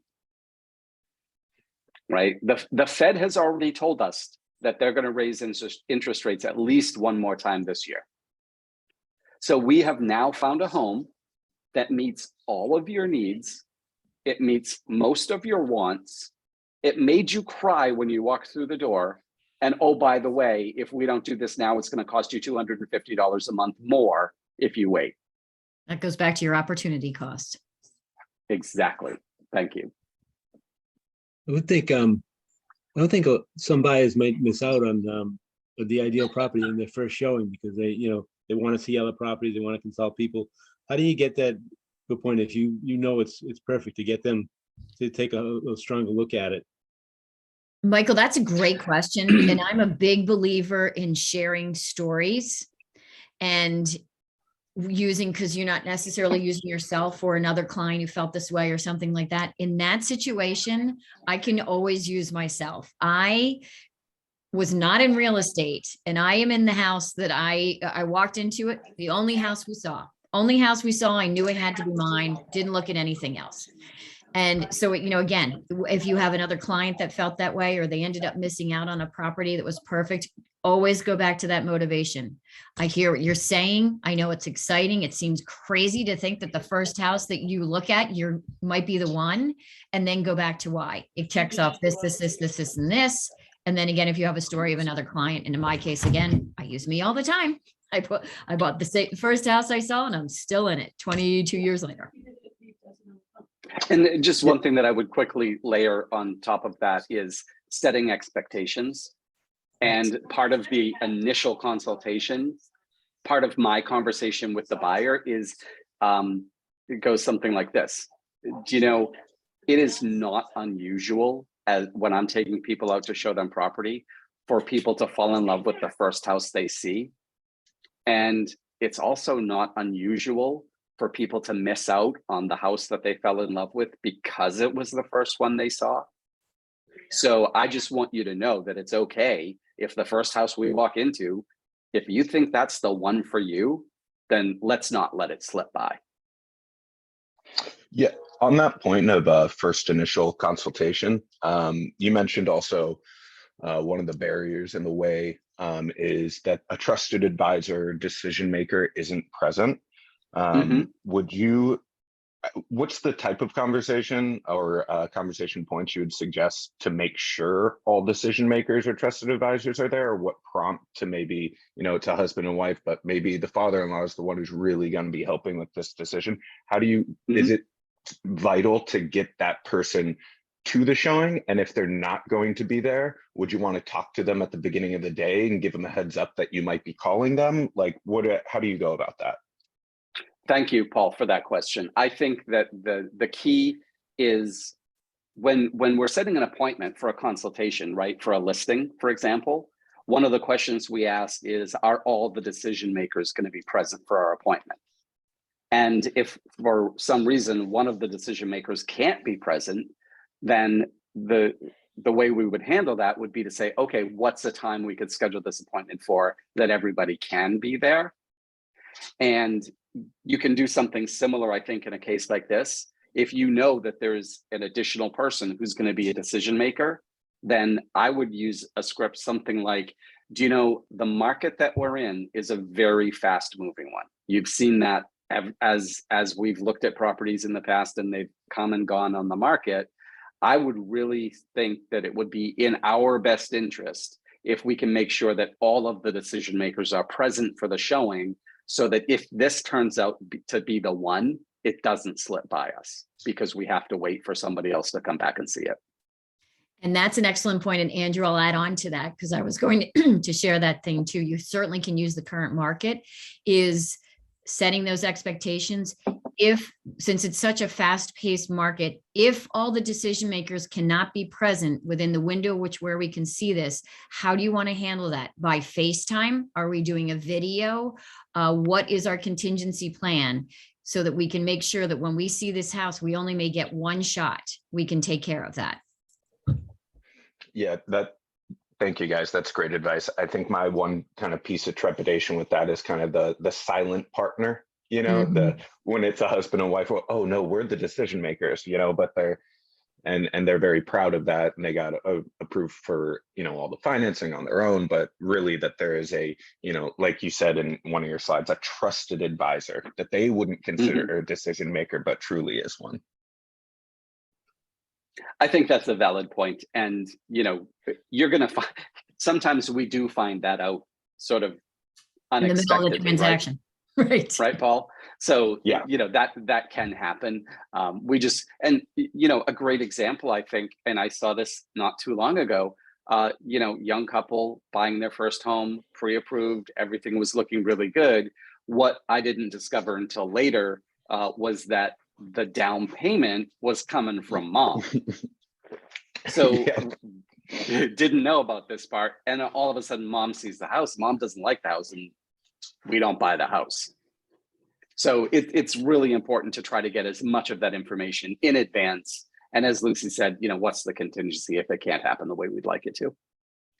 Right? The Fed has already told us that they're going to raise interest rates at least one more time this year. So we have now found a home that meets all of your needs. It meets most of your wants. It made you cry when you walked through the door. And oh, by the way, if we don't do this now, it's going to cost you $250 a month more if you wait. That goes back to your opportunity cost. Exactly. Thank you. I would think, I don't think some buyers might miss out on the ideal property in their first showing because they want to see other properties, they want to consult people. How do you get that to a point if you know it's perfect to get them to take a stronger look at it? Michael, that's a great question. And I'm a big believer in sharing stories and because you're not necessarily using yourself or another client who felt this way or something like that. In that situation, I can always use myself. I was not in real estate and I am in the house that I walked into it. The only house we saw, I knew it had to be mine. Didn't look at anything else. And so, again, if you have another client that felt that way, or they ended up missing out on a property that was perfect, always go back to that motivation. I hear what you're saying. I know it's exciting. It seems crazy to think that the first house that you look at, might be the one, and then go back to why. It checks off this, and this. And then again, if you have a story of another client, and in my case, again, I use me all the time. I bought the first house I saw and I'm still in it 22 years later. And just one thing that I would quickly layer on top of that is setting expectations. And part of the initial consultation, part of my conversation with the buyer is, it goes something like this. It is not unusual as when I'm taking people out to show them property for people to fall in love with the first house they see. And it's also not unusual for people to miss out on the house that they fell in love with because it was the first one they saw. So I just want you to know that it's okay if the first house we walk into If you think that's the one for you, then let's not let it slip by. Yeah, on that point of first initial consultation, you mentioned also one of the barriers in the way is that a trusted advisor, decision maker isn't present. Would you, what's the type of conversation or conversation points you would suggest to make sure all decision makers or trusted advisors are there? Or what prompt to maybe, you know, it's a husband and wife, but maybe the father-in-law is the one who's really going to be helping with this decision? How do you, is it vital to get that person to the showing? And if they're not going to be there, would you want to talk to them at the beginning of the day and give them a heads up that you might be calling them? Like, how do you go about that? Thank you, Paul, for that question. I think that the key is when we're setting an appointment for a consultation, right, for a listing, for example, one of the questions we ask is, are all the decision makers going to be present for our appointment? And if for some reason one of the decision makers can't be present, then the way we would handle that would be to say, okay, what's the time we could schedule this appointment for that everybody can be there? And you can do something similar, I think, in a case like this. If you know that there's an additional person who's going to be a decision maker, then I would use a script, something like, do you know, the market that we're in is a very fast moving one. You've seen that as we've looked at properties in the past and they've come and gone on the market. I would really think that it would be in our best interest if we can make sure that all of the decision makers are present for the showing, so that if this turns out to be the one, it doesn't slip by us because we have to wait for somebody else to come back and see it. And that's an excellent point. And Andrew, I'll add on to that because I was going to share that thing too. You certainly can use the current market is setting those expectations. Since it's such a fast-paced market, if all the decision makers cannot be present within the window where we can see this, how do you want to handle that? By FaceTime? Are we doing a video? What is our contingency plan so that we can make sure that when we see this house, we only may get one shot? We can take care of that. Yeah, thank you guys. That's great advice. I think my one kind of piece of trepidation with that is kind of the silent partner, you know, when it's a husband and wife, oh no, we're the decision makers, you know, but they're very proud of that. And they got approved for, you know, all the financing on their own, but really that there is a, you know, like you said in one of your slides, a trusted advisor that they wouldn't consider a decision maker, but truly is one. I think that's a valid point. And, you know, you're going to find, sometimes we do find that out sort of unexpectedly. In the middle of the transaction. Right. Right, Paul? So, yeah, you know, that can happen. You know, a great example, I think, and I saw this not too long ago, you know, young couple buying their first home, pre-approved, everything was looking really good. What I didn't discover until later was that the down payment was coming from mom. So didn't know about this part. And all of a sudden mom sees the house. Mom doesn't like the house and we don't buy the house. So it's really important to try to get as much of that information in advance. And as Lucy said, you know, what's the contingency if it can't happen the way we'd like it to?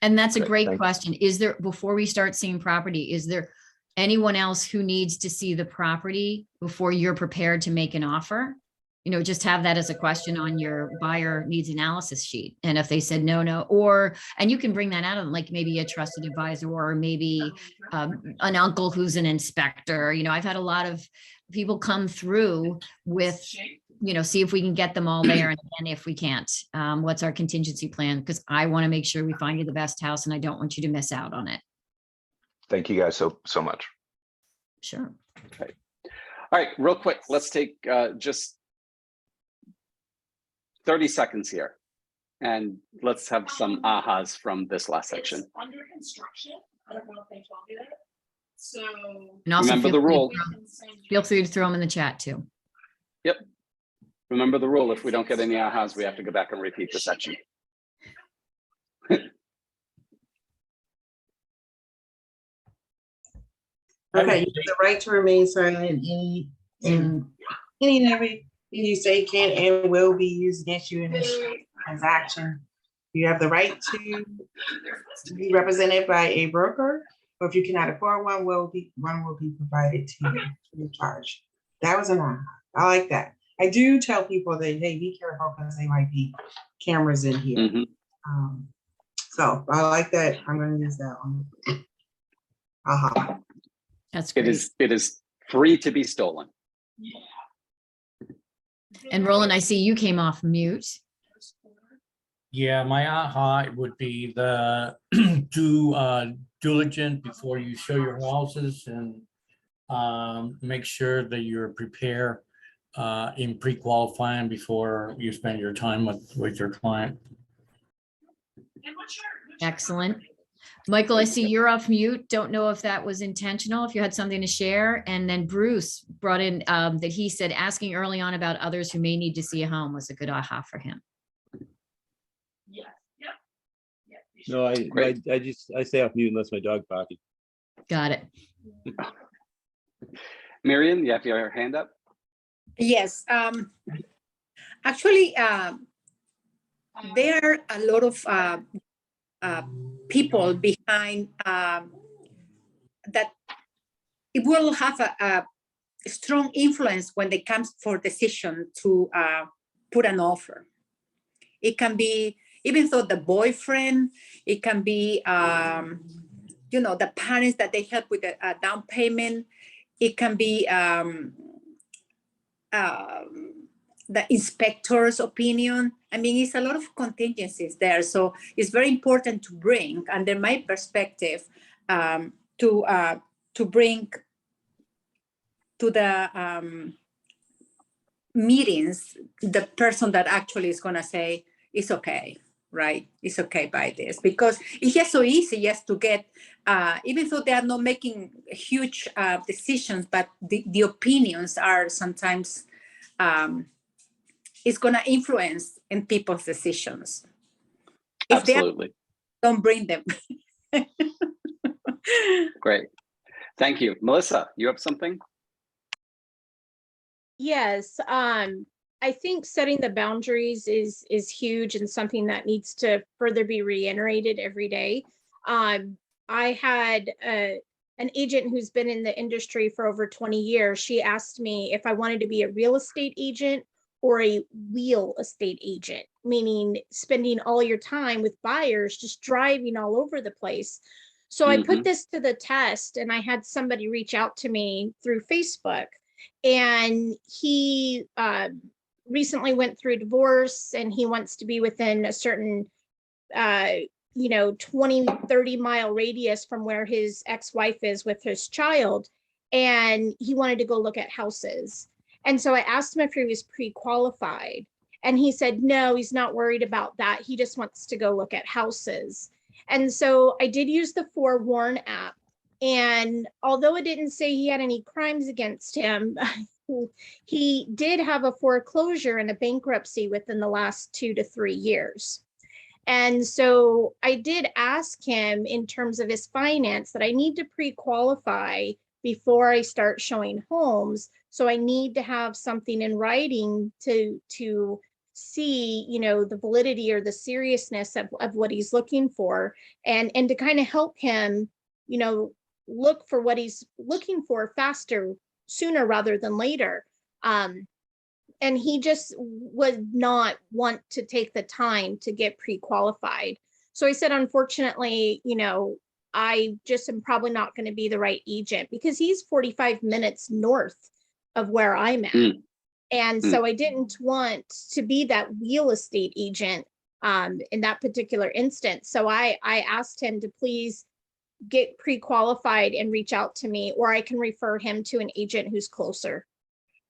And that's a great question. Is there, before we start seeing property, is there anyone else who needs to see the property before you're prepared to make an offer? You know, just have that as a question on your buyer needs analysis sheet. And if they said no, and you can bring that out of like maybe a trusted advisor or maybe an uncle who's an inspector. You know, I've had a lot of people come through with, you know, see if we can get them all there. And if we can't, what's our contingency plan? Because I want to make sure we find you the best house and I don't want you to miss out on it. Thank you guys so much. Sure. Okay. All right, real quick, let's take just 30 seconds here. And let's have some ahas from this last section. It's under construction. I don't know if they told you that. So and also remember the rule. Feel free to throw them in the chat too. Yep. Remember the rule. If we don't get any ahas, we have to go back and repeat the section. Okay, you have the right to remain silent in any and every you say can and will be used against you in this transaction. You have the right to be represented by a broker Or if you cannot afford one will be provided to you free of charge. That was an aha. I like that. I do tell people that, hey, be careful because they might be cameras in here. So I like that. I'm going to use that one. Aha. That's It great. it is free to be stolen. And Roland, I see you came off mute. Yeah, my aha would be the do diligent before you show your houses and make sure that you're prepared in pre-qualifying before you spend your time with your client. Excellent. Michael, I see you're off mute. Don't know if that was intentional, if you had something to share. And then Bruce brought in that he said asking early on about others who may need to see a home was a good aha for him. No, I stay off mute unless my dog barking. Got it. Marion, you have your hand up? Yes. Actually, there are a lot of people behind that it will have a strong influence when it comes for decision to put an offer. It can be, even though the boyfriend, it can be, the parents that they help with a down payment. It can be the inspector's opinion. I mean, it's a lot of contingencies there. So it's very important to bring, under my perspective, to bring to the meetings the person that actually is going to say, it's okay, right? It's okay by this, because it's just so easy just to get, even though they are not making huge decisions, but the opinions are sometimes, it's going to influence in people's decisions. If Absolutely. don't bring them. Great. Thank you. Melissa, you have something? Yes, I think setting the boundaries is huge and something that needs to further be reiterated every day. I had an agent who's been in the industry for over 20 years. She asked me if I wanted to be a real estate agent or a real estate agent, meaning spending all your time with buyers, just driving all over the place. So I put this to the test, and I had somebody reach out to me through Facebook, and he recently went through divorce, and he wants to be within a certain 20-30 mile radius from where his ex-wife is with his child, and he wanted to go look at houses. And so I asked him if he was pre-qualified, and he said no, he's not worried about that, he just wants to go look at houses. And so I did use the Forewarn app, and although it didn't say he had any crimes against him, he did have a foreclosure and a bankruptcy within the last 2 to 3 years. And so I did ask him in terms of his finance that I need to pre-qualify before I start showing homes. So I need to have something in writing to see, the validity or the seriousness of what he's looking for, and to kind of help him, look for what he's looking for faster, sooner rather than later. And he just would not want to take the time to get pre-qualified. So I said, unfortunately, I just am probably not going to be the right agent, because he's 45 minutes north of where I'm at. And so I didn't want to be that real estate agent in that particular instance. So I asked him to please get pre-qualified and reach out to me, or I can refer him to an agent who's closer.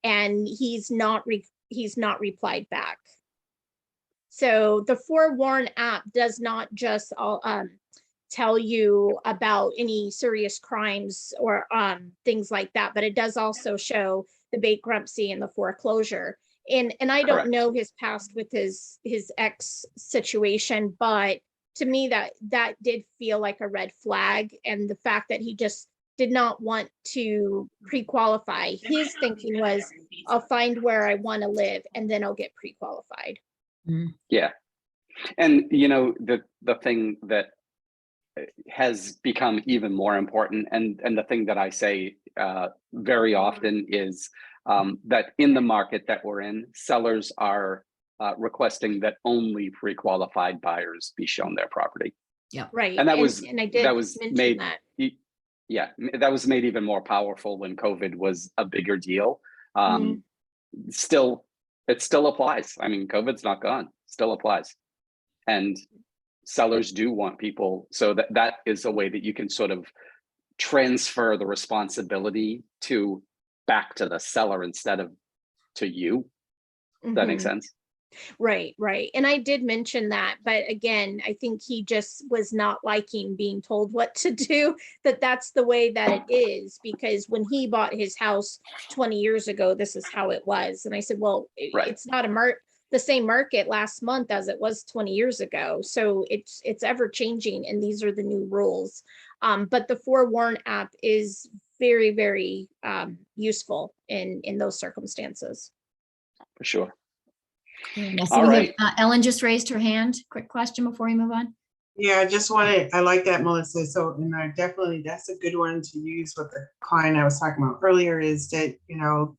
And he's not replied back. So the Forewarn app does not just tell you about any serious crimes or things like that, but it does also show the bankruptcy and the foreclosure. And I don't know his past with his ex situation, but to me that did feel like a red flag. And the fact that he just did not want to pre-qualify. His thinking was, I'll find where I want to live and then I'll get pre-qualified. Yeah. And the thing that has become even more important. And the thing that I say very often is that in the market that we're in, sellers are requesting that only pre-qualified buyers be shown their property. Yeah. Right. And that I did was mention made, that. yeah, that was made even more powerful when COVID was a bigger deal. Still, it still applies. I mean, COVID's not gone, still applies. And sellers do want people, so that is a way that you can sort of transfer the responsibility to back to the seller instead of to you. Does that make Mhm. sense? Right, right. And I did mention that, but again, I think he just was not liking being told what to do, that's the way that it is, because when he bought his house 20 years ago, this is how it was. And I said, well, Right. it's not the same market last month as it was 20 years ago. So it's ever changing, and these are the new rules. But the Forewarn app is very, very useful in those circumstances. For sure. Yeah, so All we right. have, Ellen just raised her hand. Quick question before we move on. Yeah, I just wanted, I like that, Melissa. So, and I definitely, that's a good one to use with the client I was talking about earlier, is that,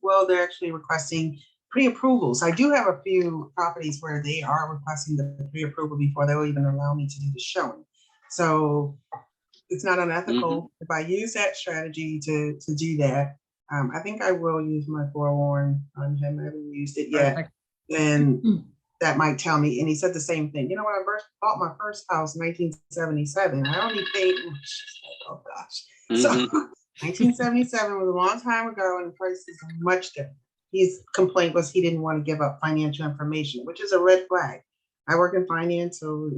well, they're actually requesting pre-approvals. I do have a few properties where they are requesting the pre-approval before they'll even allow me to do the showing. So it's not unethical if I use that strategy to do that. I think I will use my forewarn on him. I haven't used it yet. Perfect. And that might tell me, and he said the same thing. When I first bought my first house in 1977, I only paid, oh gosh. So 1977 was a long time ago, and the prices are much different. His complaint was he didn't want to give up financial information, which is a red flag. I work in finance, so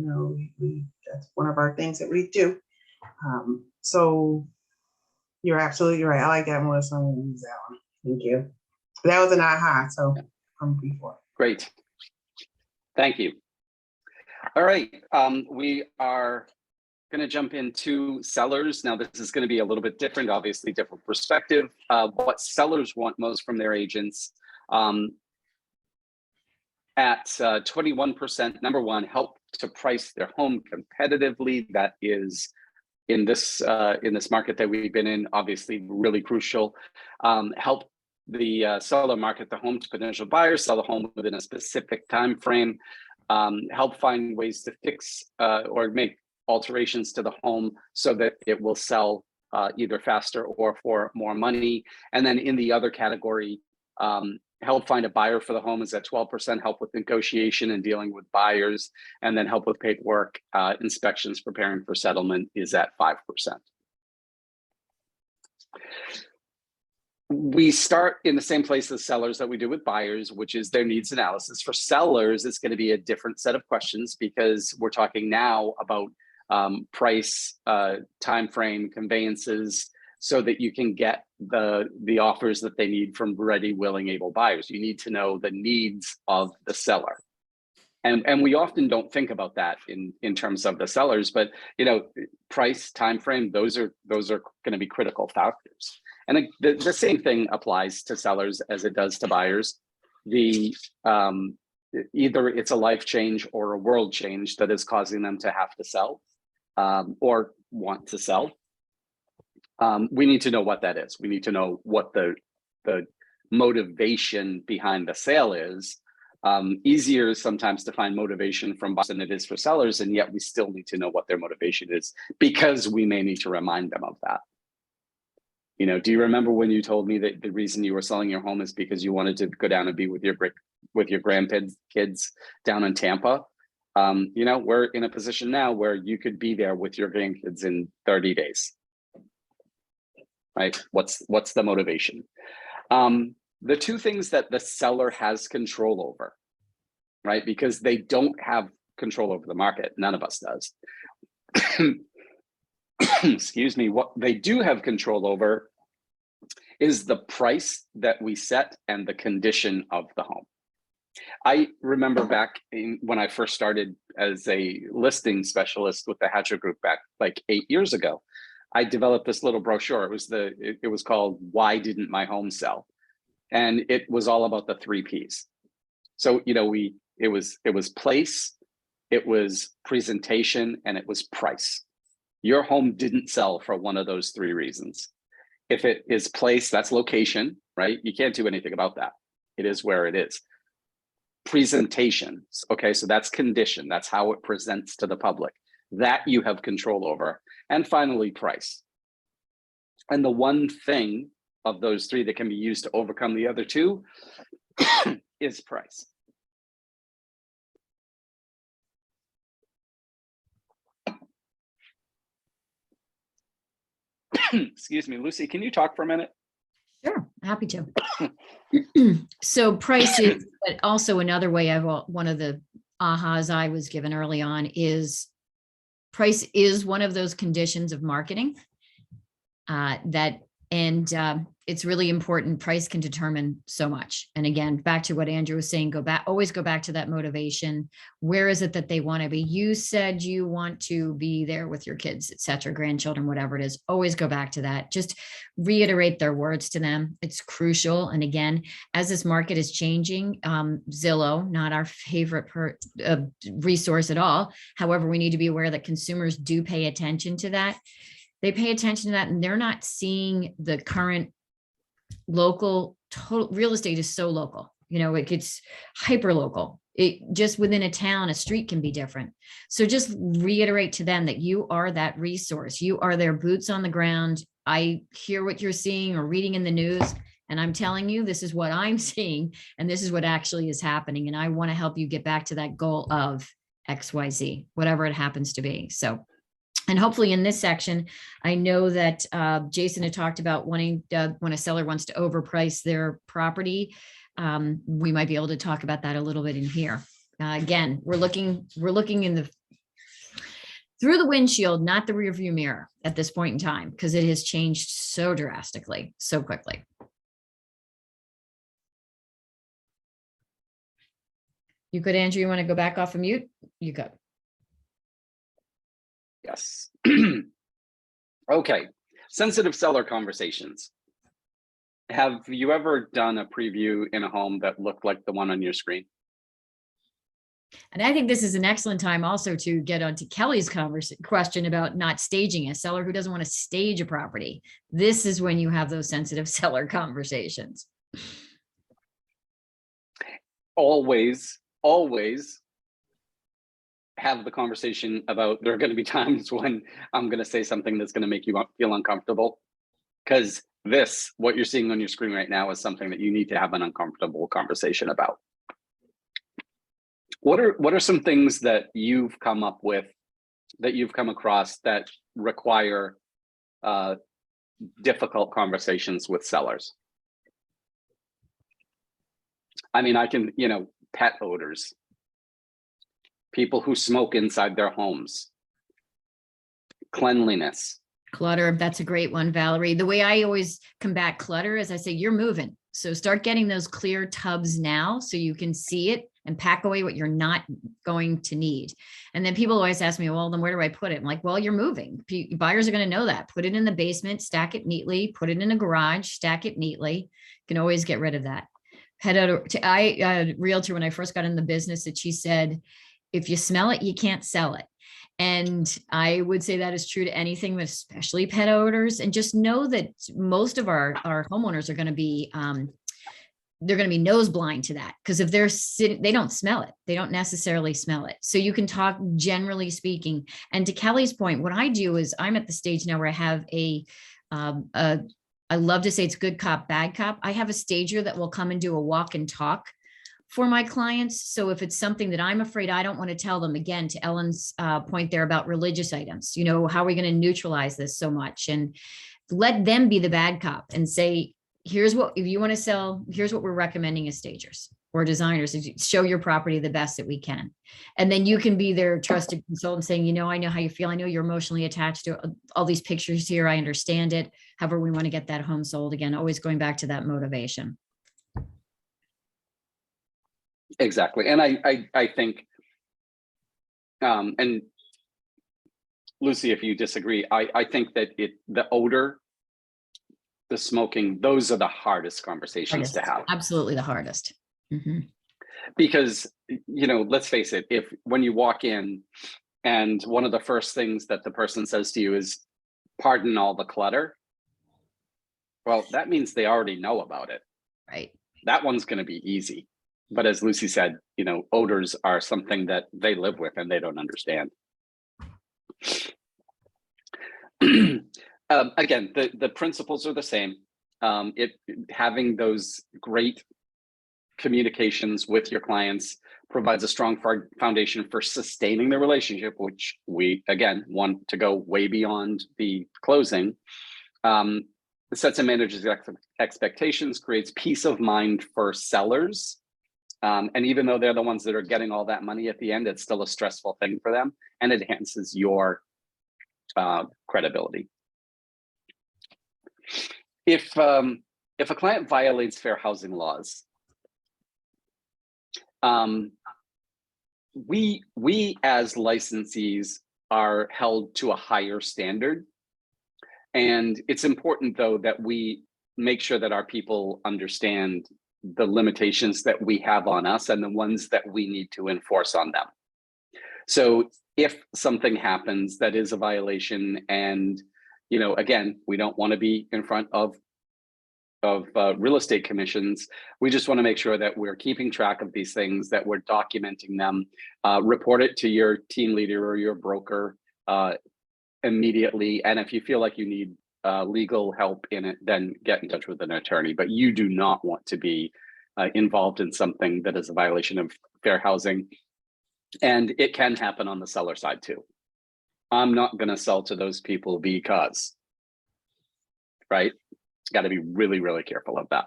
that's one of our things that we do. So you're absolutely right. I like that, Melissa. I'm gonna use that one. Thank you. That was an aha, so from before. Great. Thank you. All right, we are going to jump into sellers. Now, this is going to be a little bit different, obviously different perspective. What sellers want most from their agents. At 21%, number one, help to price their home competitively. That is in this market that we've been in, obviously really crucial. Help the seller market the home to potential buyers, sell the home within a specific time frame, help find ways to fix or make alterations to the home so that it will sell either faster or for more money. And then in the other category, help find a buyer for the home is at 12%, help with negotiation and dealing with buyers, and then help with paperwork, inspections, preparing for settlement is at 5%. We start in the same place as sellers that we do with buyers, which is their needs analysis. For sellers, it's going to be a different set of questions because we're talking now about price, time frame, conveyances, so that you can get the offers that they need from ready, willing, able buyers. You need to know the needs of the seller. And we often don't think about that in terms of the sellers, but price, time frame, those are going to be critical factors. And the same thing applies to sellers as it does to buyers. Either it's a life change or a world change that is causing them to have to sell or want to sell. We need to know what that is. We need to know what the motivation behind the sale is. Easier sometimes to find motivation from buyers than it is for sellers, and yet we still need to know what their motivation is because we may need to remind them of that. Do you remember when you told me that the reason you were selling your home is because you wanted to go down and be with your grandkids down in Tampa? We're in a position now where you could be there with your grandkids in 30 days. Right? What's the motivation? The two things that the seller has control over, right? Because they don't have control over the market. None of us does. Excuse me. What they do have control over is the price that we set and the condition of the home. I remember back when I first started as a listing specialist with the Hatcher Group back like 8 years ago, I developed this little brochure. It was called "Why Didn't My Home Sell?" And it was all about the 3 Ps. So it was place, it was presentation, and it was price. Your home didn't sell for one of those three reasons. If it is place, that's location, right? You can't do anything about that. It is where it is. Presentation, okay, so that's condition. That's how it presents to the public. That you have control over. And finally, price. And the one thing of those three that can be used to overcome the other two is price. Excuse me, Lucy, can you talk for a minute? Sure, happy to. So price is, but also another way one of the ahas I was given early on is price is one of those conditions of marketing it's really important. Price can determine so much. And again, back to what Andrew was saying, always go back to that motivation. Where is it that they want to be? You said you want to be there with your kids, et cetera, grandchildren, whatever it is. Always go back to that. Just reiterate their words to them. It's crucial. And again, as this market is changing, Zillow, not our favorite resource at all. However, we need to be aware that consumers do pay attention to that. They pay attention to that, and they're not seeing the current local total real estate is so local. You know, it gets hyper local. It just within a town, a street can be different. So just reiterate to them that you are that resource. You are their boots on the ground. I hear what you're seeing or reading in the news, and I'm telling you, this is what I'm seeing, and this is what actually is happening. And I want to help you get back to that goal of XYZ, whatever it happens to be. So. And hopefully in this section, I know that Jason had talked about wanting when a seller wants to overprice their property. We might be able to talk about that a little bit in here. Again, we're looking in through the windshield, not the rear view mirror at this point in time, because it has changed so drastically, so quickly. You good, Andrew? You want to go back off of mute? You good. Yes. Okay. Sensitive seller conversations. Have you ever done a preview in a home that looked like the one on your screen? And I think this is an excellent time also to get onto Kelly's question about not staging a seller who doesn't want to stage a property. This is when you have those sensitive seller conversations. Always have the conversation about there are going to be times when I'm going to say something that's going to make you feel uncomfortable, because what you're seeing on your screen right now is something that you need to have an uncomfortable conversation about. What are some things that you've come up with, that you've come across that require difficult conversations with sellers? I mean, pet odors. People who smoke inside their homes, cleanliness. Clutter, that's a great one, Valerie. The way I always combat clutter is I say, you're moving. So start getting those clear tubs now so you can see it and pack away what you're not going to need. And then people always ask me, well, then where do I put it? I'm like, well, you're moving. Buyers are going to know that. Put it in the basement, stack it neatly, put it in a garage, stack it neatly. You can always get rid of that. I realtor, when I first got in the business, that she said, if you smell it, you can't sell it. And I would say that is true to anything, but especially pet odors. And just know that most of our homeowners are going to be, they're going to be nose blind to that. Because if they're sitting, they don't smell it. They don't necessarily smell it. So you can talk generally speaking. And to Kelly's point, what I do is I'm at the stage now where I have I love to say it's good cop, bad cop. I have a stager that will come and do a walk and talk for my clients. So if it's something that I'm afraid I don't want to tell them, again, to Ellen's point there about religious items, how are we going to neutralize this so much? And let them be the bad cop and say, here's what, if you want to sell, here's what we're recommending as stagers or designers, show your property the best that we can. And then you can be their trusted consultant saying, I know how you feel. I know you're emotionally attached to all these pictures here. I understand it. However, we want to get that home sold. Again, always going back to that motivation. Exactly. And I think, and Lucy, if you disagree, I think that the odor, the smoking, those are the hardest conversations to have. Absolutely the hardest. Mm-hmm. Because, let's face it, when you walk in and one of the first things that the person says to you is, pardon all the clutter. Well, that means they already know about it. Right. That one's going to be easy. But as Lucy said, you know, odors are something that they live with and they don't understand. Again, the principles are the same. Having those great communications with your clients provides a strong foundation for sustaining the relationship, which we, again, want to go way beyond the closing. Sets and manages expectations, creates peace of mind for sellers. And even though they're the ones that are getting all that money at the end, it's still a stressful thing for them and enhances your credibility. If a client violates fair housing laws, we as licensees are held to a higher standard. And it's important, though, that we make sure that our people understand the limitations that we have on us and the ones that we need to enforce on them. So if something happens that is a violation, and, you know, again, we don't want to be in front of real estate commissions, we just want to make sure that we're keeping track of these things, that we're documenting them, report it to your team leader or your broker immediately. And if you feel like you need legal help in it, then get in touch with an attorney. But you do not want to be involved in something that is a violation of fair housing. And it can happen on the seller side too. I'm not going to sell to those people because, right? Got to be really, really careful of that.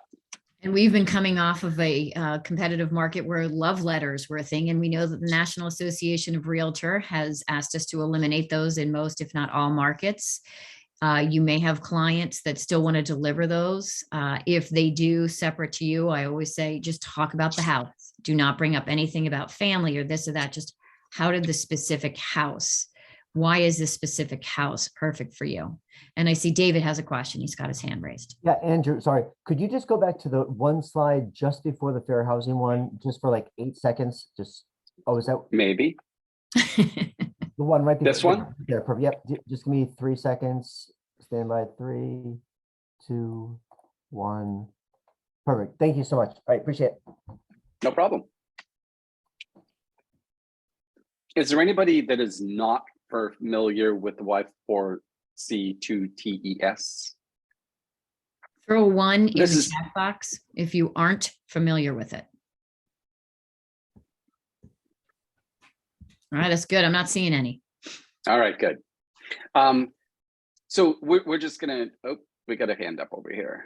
And we've been coming off of a competitive market where love letters were a thing. And we know that the National Association of Realtor has asked us to eliminate those in most, if not all, markets. You may have clients that still want to deliver those. If they do, separate to you, I always say, just talk about the house. Do not bring up anything about family or this or that. Just how did the specific house, why is this specific house perfect for you? And I see David has a question. He's got his hand raised. Yeah, Andrew, sorry. Could you just go back to the one slide just before the fair housing one, just for like 8 seconds? Just, oh, is that maybe the one right before? This one? Yeah, perfect. Yep. Just give me 3 seconds. Stand by. 3, 2, 1. Perfect. Thank you so much. All right. Appreciate it. No problem. Is there anybody that is not familiar with the Y4C2TES? Throw one in This the is- chat box if you aren't familiar with it. All right, that's good. I'm not seeing any. All right, good. So we're just gonna, oh, we got a hand up over here.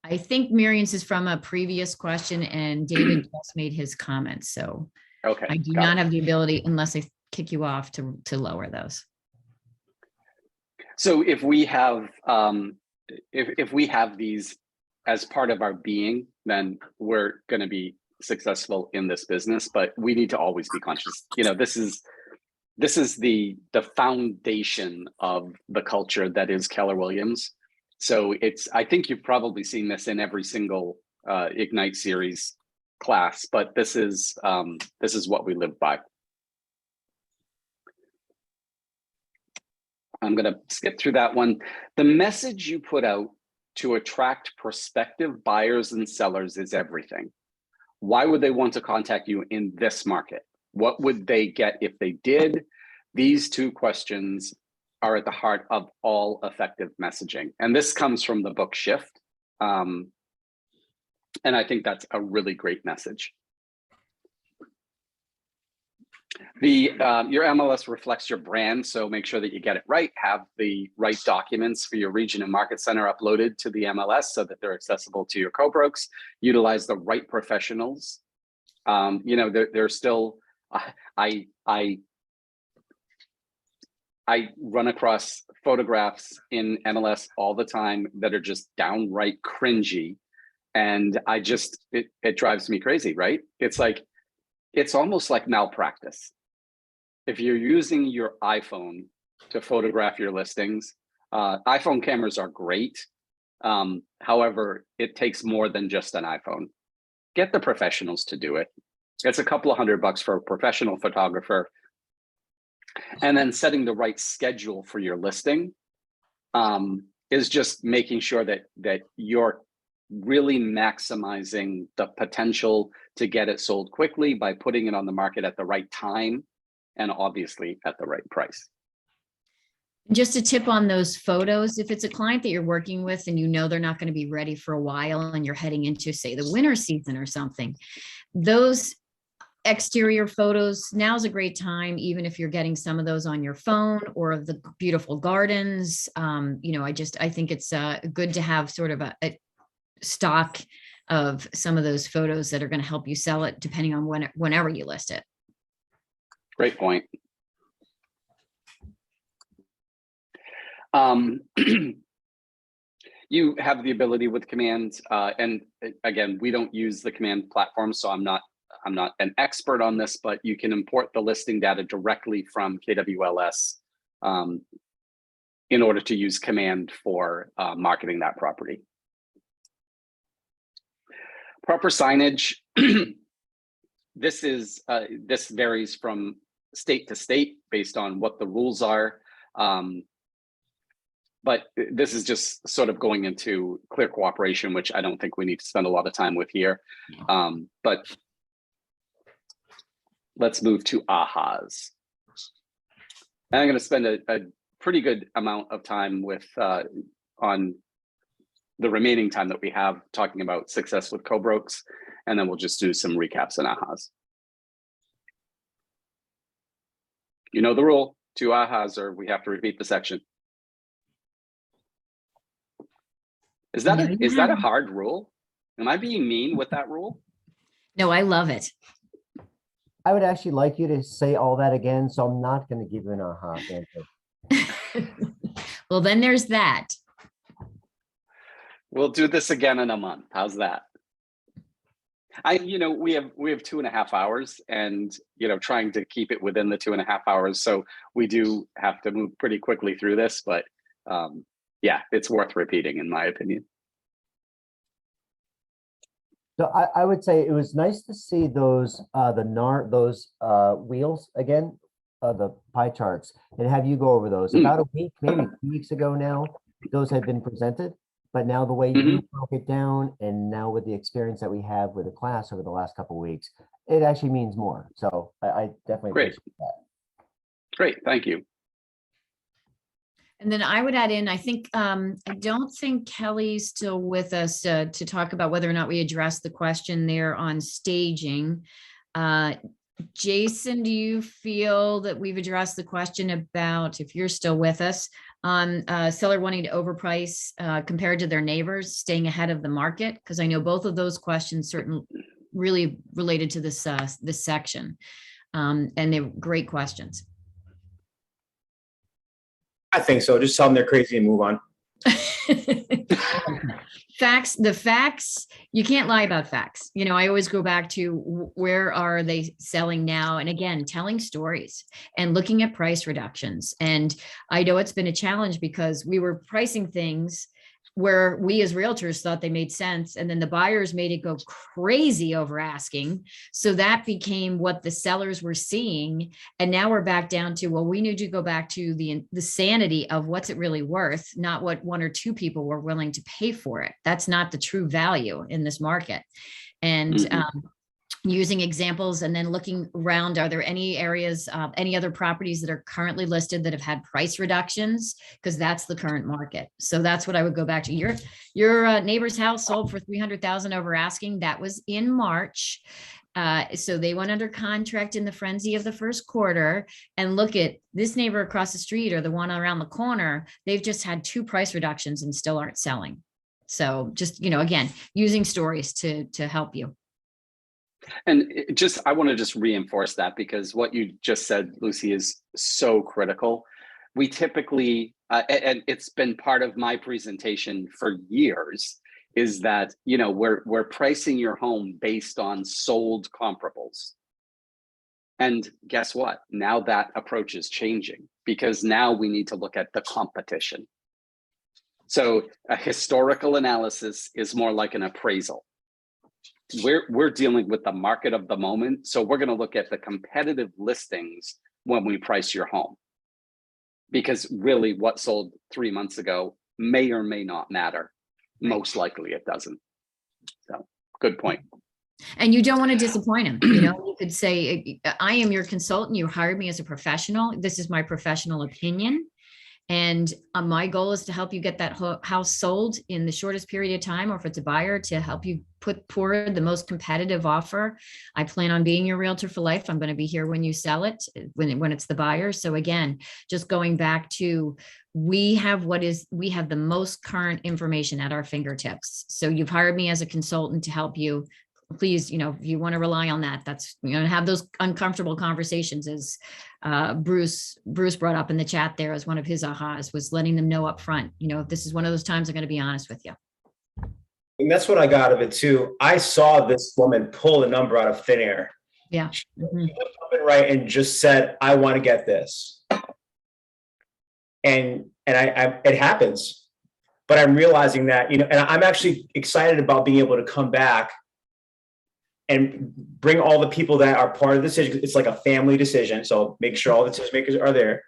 I think Marion's is from a previous question and David just made his comments. So Okay. I do got not it. have the ability, unless I kick you off, to lower those. So if we have if we have these as part of our being, then we're going to be successful in this business. But we need to always be conscious. You know, this is the foundation of the culture that is Keller Williams. So I think you've probably seen this in every single Ignite series class, but this is what we live by. I'm going to skip through that one. The message you put out to attract prospective buyers and sellers is everything. Why would they want to contact you in this market? What would they get if they did? These two questions are at the heart of all effective messaging. And this comes from the book Shift. And I think that's a really great message. Your MLS reflects your brand, so make sure that you get it right. Have the right documents for your region and market center uploaded to the MLS so that they're accessible to your co-brokes. Utilize the right professionals. You know, there's still, I run across photographs in MLS all the time that are just downright cringy. And it drives me crazy, right? It's like, it's almost like malpractice. If you're using your iPhone to photograph your listings, iPhone cameras are great. However, it takes more than just an iPhone. Get the professionals to do it. It's a couple of $100 for a professional photographer. And then setting the right schedule for your listing is just making sure that you're really maximizing the potential to get it sold quickly by putting it on the market at the right time and obviously at the right price. Just a tip on those photos, if it's a client that you're working with and you know they're not going to be ready for a while and you're heading into, say, the winter season or something, those exterior photos, now's a great time, even if you're getting some of those on your phone or of the beautiful gardens. You know, I think it's good to have sort of a stock of some of those photos that are going to help you sell it depending on whenever you list it. Great point. You have the ability with Command, and again, we don't use the Command platform, so I'm not an expert on this, but you can import the listing data directly from KWLS in order to use Command for marketing that property. Proper signage. This varies from state to state based on what the rules are. But this is just sort of going into clear cooperation, which I don't think we need to spend a lot of time with here. But let's move to AHAs. And I'm going to spend a pretty good amount of time with on the remaining time that we have talking about success with co-brokes, and then we'll just do some recaps on AHAs. You know the rule, 2 AHAs or we have to repeat the section. Is that a hard rule? Am I being mean with that rule? No, I love it. I would actually like you to say all that again, so I'm not going to give you an aha answer. Well, then there's that. We'll do this again in a month. How's that? We have 2.5 hours, and trying to keep it within the 2.5 hours. So we do have to move pretty quickly through this, but yeah, it's worth repeating in my opinion. So I would say it was nice to see those wheels again, the pie charts, and have you go over those. About a week, maybe 2 weeks ago now, those had been presented, but now the way you broke it down, and now with the experience that we have with the class over the last couple of weeks, it actually means more. So I definitely appreciate that. Great, thank you. And then I would add in, I think, I don't think Kelly's still with us to talk about whether or not we addressed the question there on staging. Jason, do you feel that we've addressed the question about, if you're still with us, on seller wanting to overprice compared to their neighbors, staying ahead of the market? Because I know both of those questions certainly really related to this section, and they're great questions. I think so. Just tell them they're crazy and move on. The facts, you can't lie about facts. I always go back to where are they selling now? And again, telling stories and looking at price reductions. And I know it's been a challenge because we were pricing things where we as realtors thought they made sense. And then the buyers made it go crazy over asking. So that became what the sellers were seeing. And now we're back down to, well, we need to go back to the sanity of what's it really worth, not what 1 or 2 people were willing to pay for it. That's not the true value in this market. And using examples and then looking around, are there any areas, any other properties that are currently listed that have had price reductions? Because that's the current market. So that's what I would go back to. Your neighbor's house sold for $300,000 over asking. That was in March. So they went under contract in the frenzy of the first quarter, and look at this neighbor across the street or the one around the corner. They've just had 2 price reductions and still aren't selling. So just, again, using stories to help you. And I want to just reinforce that, because what you just said, Lucy, is so critical. We typically, and it's been part of my presentation for years, is that, we're pricing your home based on sold comparables. And guess what? Now that approach is changing, because now we need to look at the competition. So a historical analysis is more like an appraisal. We're dealing with the market of the moment. So we're going to look at the competitive listings when we price your home. Because really what sold 3 months ago may or may not matter. Most likely it doesn't. So good point. And you don't want to disappoint him. You know, you could say, I am your consultant. You hired me as a professional. This is my professional opinion. And my goal is to help you get that house sold in the shortest period of time, or if it's a buyer, to help you put forward the most competitive offer. I plan on being your realtor for life. I'm going to be here when you sell it, when it's the buyer. So again, just going back to, we have the most current information at our fingertips. So you've hired me as a consultant to help you. Please, you know, if you want to rely on that, that's, you know, have those uncomfortable conversations, as Bruce brought up in the chat there as one of his ahas, was letting them know up front, you know, this is one of those times I'm going to be honest with you. And that's what I got out of it too. I saw this woman pull a number out of thin air. Yeah. Mhm. She looked up and right and just said, I want to get this. And I it happens. But I'm realizing that, you know, and I'm actually excited about being able to come back and bring all the people that are part of the decision. It's like a family decision. So make sure all the decision makers are there,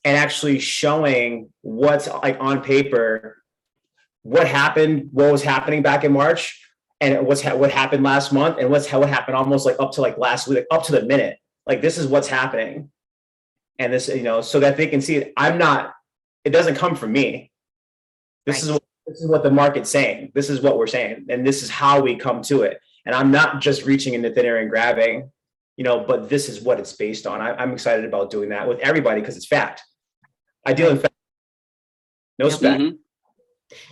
and actually showing what's like on paper, what happened, what was happening back in March, and what happened last month, and what happened almost like up to like last week, up to the minute. Like, this is what's happening. And this, you know, so that they can see it. It doesn't come from me. This is what the market's saying. This is what we're saying. And this is how we come to it. And I'm not just reaching into thin air and grabbing, you know, but this is what it's based on. I'm excited about doing that with everybody because it's fact. I deal in fact, no spec. Mhm.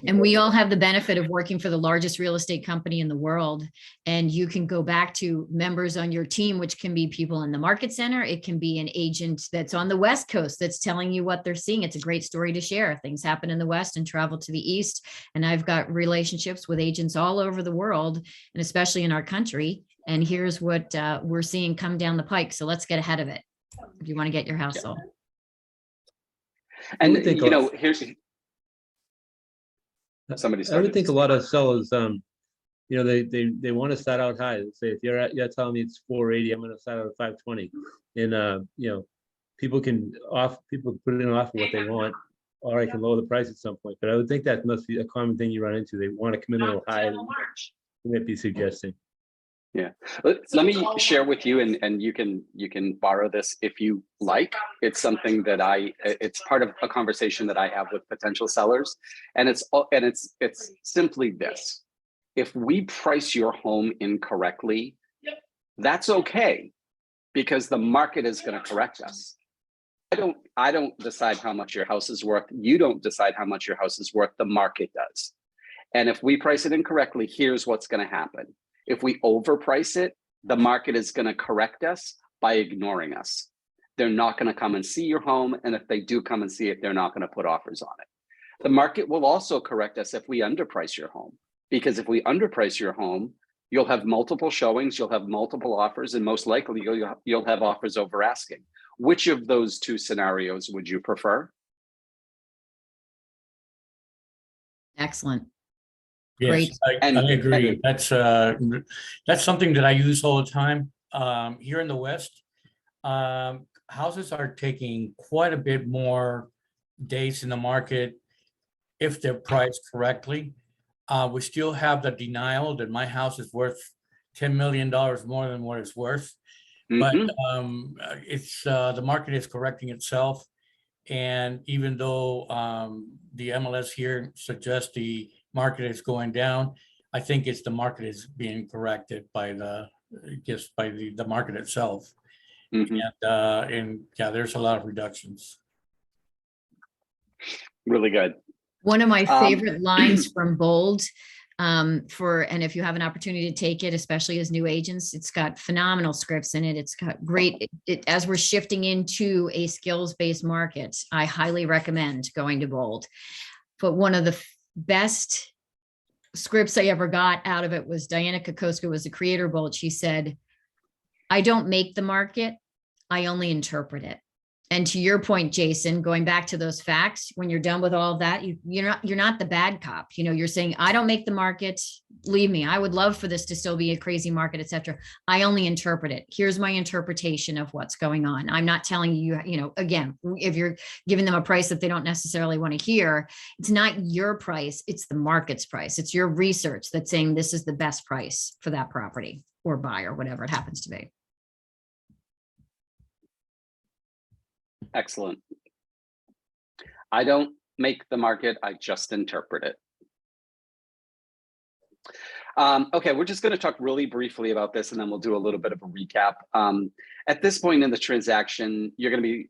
And we all have the benefit of working for the largest real estate company in the world. And you can go back to members on your team, which can be people in the market center. It can be an agent that's on the West Coast that's telling you what they're seeing. It's a great story to share. Things happen in the West and travel to the East. And I've got relationships with agents all over the world, and especially in our country. And here's what we're seeing come down the pike. So let's get ahead of it if you want to get your house sold. And, think you know, here's, somebody I started. would think a lot of sellers, you know, they want to start out high. They say, if you're telling me it's 480, I'm going to start out at 520. And, you know, people can put in an offer what they want, or I can lower the price at some point. But I would think that must be a common thing you run into. They want to come in a little higher than you might be suggesting. Yeah, let me share with you, and you can borrow this if you like. It's something that it's part of a conversation that I have with potential sellers, and it's simply this: if we price your home incorrectly, that's okay, because the market is going to correct us. I don't decide how much your house is worth. You don't decide how much your house is worth. The market does. And if we price it incorrectly, here's what's going to happen. If we overprice it, the market is going to correct us by ignoring us. They're not going to come and see your home. And if they do come and see it, they're not going to put offers on it. The market will also correct us if we underprice your home, because if we underprice your home, you'll have multiple showings, you'll have multiple offers, and most likely you'll have offers over asking. Which of those two scenarios would you prefer? Excellent. Yes, Great. I agree. That's something that I use all the time. Here in the West, houses are taking quite a bit more days in the market if they're priced correctly. We still have the denial that my house is worth $10 million more than what it's worth. But it's the market is correcting itself. And even though the MLS here suggests the market is going down, I think it's the market is being corrected by the market itself. And yeah, there's a lot of reductions. Really good. One of my favorite lines from Bold, and if you have an opportunity to take it, especially as new agents, it's got phenomenal scripts in it. It's got great, as we're shifting into a skills-based market, I highly recommend going to Bold. But one of the best scripts I ever got out of it was Diana Kokoska was the creator of Bold. She said, I don't make the market, I only interpret it. And to your point, Jason, going back to those facts, when you're done with all of that, you're not the bad cop. You know, you're saying, I don't make the market. Believe me, I would love for this to still be a crazy market, et cetera. I only interpret it. Here's my interpretation of what's going on. I'm not telling you, you know, again, if you're giving them a price that they don't necessarily want to hear, it's not your price, it's the market's price. It's your research that's saying this is the best price for that property or buyer, whatever it happens to be. Excellent. I don't make the market, I just interpret it. Okay, we're just going to talk really briefly about this, and then we'll do a little bit of a recap. At this point in the transaction, you're going to be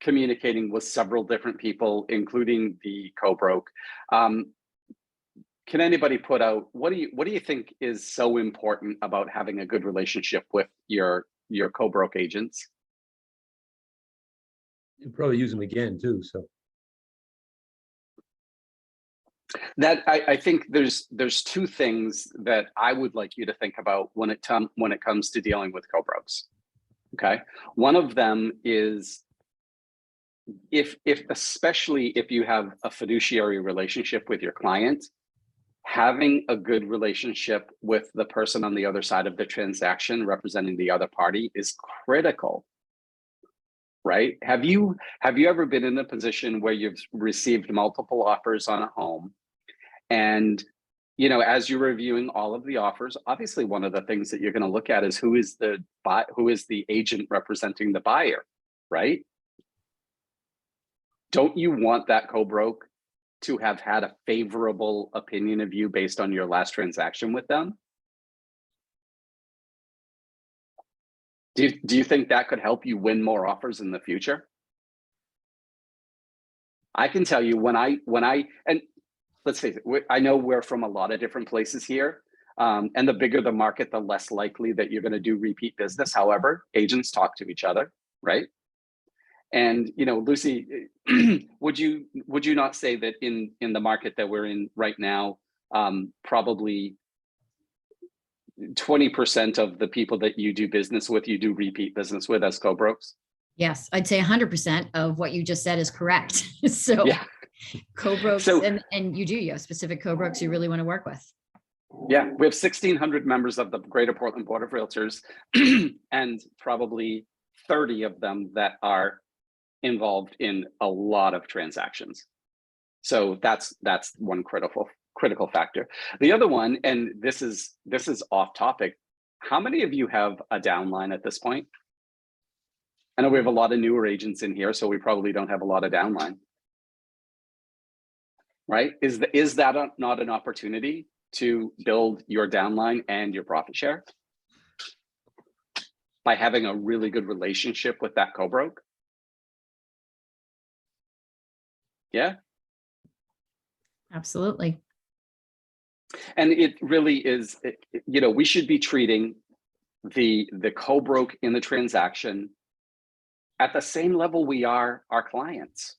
communicating with several different people, including the co-broke. Can anybody put out, what do you think is so important about having a good relationship with your co-broke agents? You probably use them again too, so. That I think there's two things that I would like you to think about when it comes to dealing with co-brokes. Okay, one of them is especially if you have a fiduciary relationship with your client, having a good relationship with the person on the other side of the transaction representing the other party is critical. Right? Have you ever been in a position where you've received multiple offers on a home, and you know, as you're reviewing all of the offers, obviously one of the things that you're going to look at is who is the agent representing the buyer, right? Don't you want that co-broke to have had a favorable opinion of you based on your last transaction with them? Do you think that could help you win more offers in the future? I can tell you and let's face it, I know we're from a lot of different places here. And the bigger the market, the less likely that you're going to do repeat business. However, agents talk to each other, right? And, you know, Lucy, would you not say that in the market that we're in right now, probably 20% of the people that you do business with, you do repeat business with as co-brokes? Yes, I'd say 100% of what you just said is correct. So yeah. co-brokes, and you have specific co-brokes you really want to work with. Yeah, we have 1,600 members of the Greater Portland Board of Realtors and probably 30 of them that are involved in a lot of transactions. So that's one critical factor. The other one, and this is off topic, how many of you have a downline at this point? I know we have a lot of newer agents in here, so we probably don't have a lot of downline. Right? Is that not an opportunity to build your downline and your profit share by having a really good relationship with that co-broke? Yeah. Absolutely. And it really is, you know, we should be treating the co-broke in the transaction at the same level we are our clients,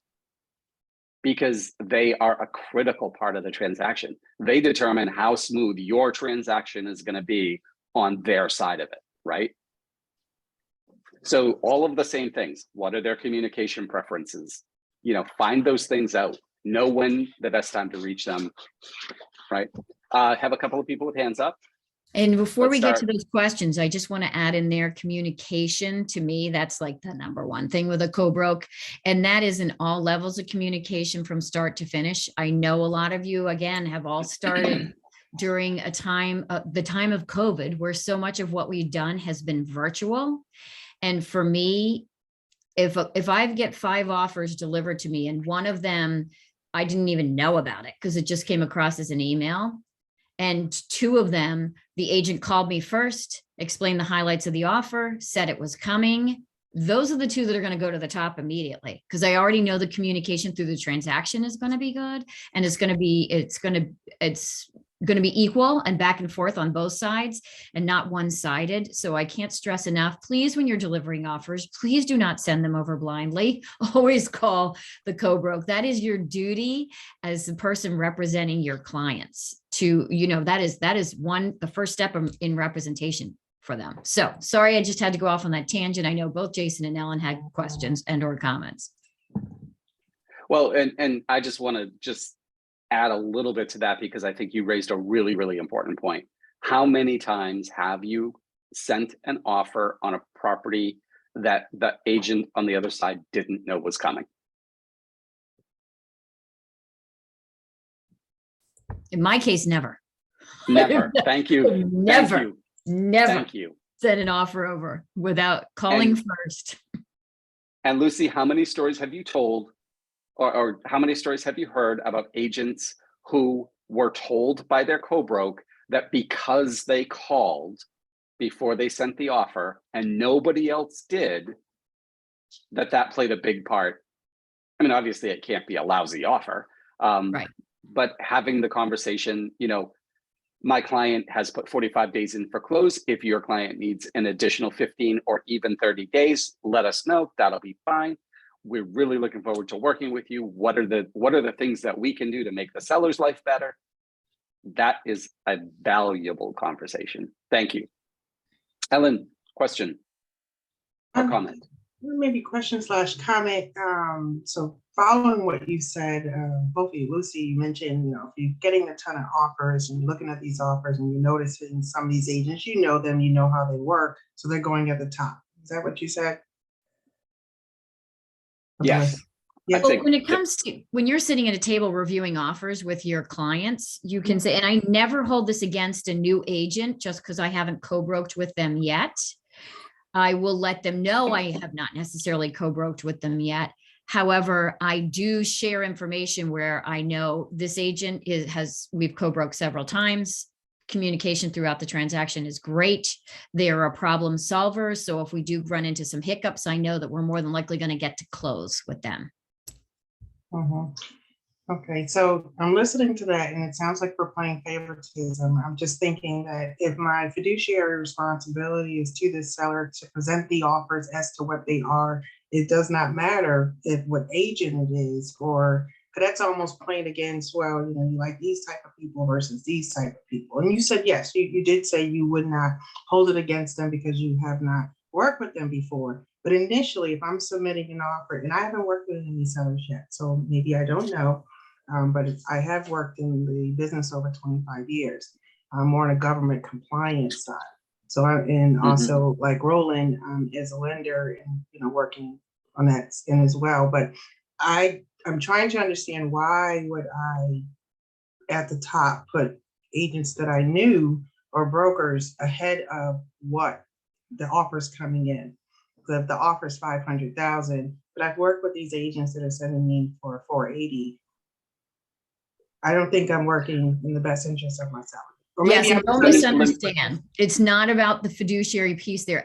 because they are a critical part of the transaction. They determine how smooth your transaction is going to be on their side of it, right? So all of the same things. What are their communication preferences? You know, find those things out. Know when the best time to reach them, right? Have a couple of people with hands up. And before we get to those questions, I just want to add in there communication. To me, that's like the number one thing with a co-broke. And that is in all levels of communication from start to finish. I know a lot of you, again, have all started during a time, the time of COVID, where so much of what we've done has been virtual. And for me, if I get 5 offers delivered to me and one of them, I didn't even know about it because it just came across as an email. And 2 of them, the agent called me first, explained the highlights of the offer, said it was coming. Those are the 2 that are going to go to the top immediately, because I already know the communication through the transaction is going to be good, and it's going to be equal and back and forth on both sides and not one-sided. So I can't stress enough, please, when you're delivering offers, please do not send them over blindly. Always call the co-broke. That is your duty as the person representing your clients to, you know, that is the first step in representation. for them. So sorry, I just had to go off on that tangent. I know both Jason and Ellen had questions and or comments. Well, and I just want to just add a little bit to that because I think you raised a really, really important point. How many times have you sent an offer on a property that the agent on the other side didn't know was coming? In my case, never. Never. Thank you. Never. Thank you. Never Thank you. send an offer over without calling And- first. And Lucy, how many stories have you told or how many stories have you heard about agents who were told by their co-broke that because they called before they sent the offer and nobody else did, that played a big part? I mean, obviously it can't be a lousy offer, Right. but having the conversation, you know, my client has put 45 days in for close. If your client needs an additional 15 or even 30 days, let us know. That'll be fine. We're really looking forward to working with you. What are the things that we can do to make the seller's life better? That is a valuable conversation. Thank you. Ellen, question or comment? Maybe question / comment. So following what you said, both of you, Lucy, you mentioned, you know, if you're getting a ton of offers and you're looking at these offers and you're noticing some of these agents, you know them, you know how they work, so they're going at the top. Is that what you said? Yes. Yeah. I Well, think when it comes to when you're sitting at a table reviewing offers with your clients, you can say, and I never hold this against a new agent just because I haven't co-broked with them yet. I will let them know I have not necessarily co-broked with them yet. However, I do share information where I know this agent we've co-broke several times. Communication throughout the transaction is great. They are a problem solver. So if we do run into some hiccups, I know that we're more than likely going to get to close with them. Okay, so I'm listening to that and it sounds like we're playing favoritism. I'm just thinking that if my fiduciary responsibility is to the seller to present the offers as to what they are, it does not matter what agent it is, or that's almost playing against, well, you know, you like these type of people versus these type of people. And you said, yes, you did say you would not hold it against them because you have not worked with them before. But initially, if I'm submitting an offer, and I haven't worked with any sellers yet, so maybe I don't know, but I have worked in the business over 25 years. I'm more on a government compliance side. So also like Roland as a lender and, you know, working on that end as well. But I'm trying to understand why would I at the top put agents that I knew or brokers ahead of what the offers coming in. If the offer is 500,000, but I've worked with these agents that are sending me for 480. I don't think I'm working in the best interest of myself. Or Yes, maybe and don't misunderstand. It's not about the fiduciary piece there.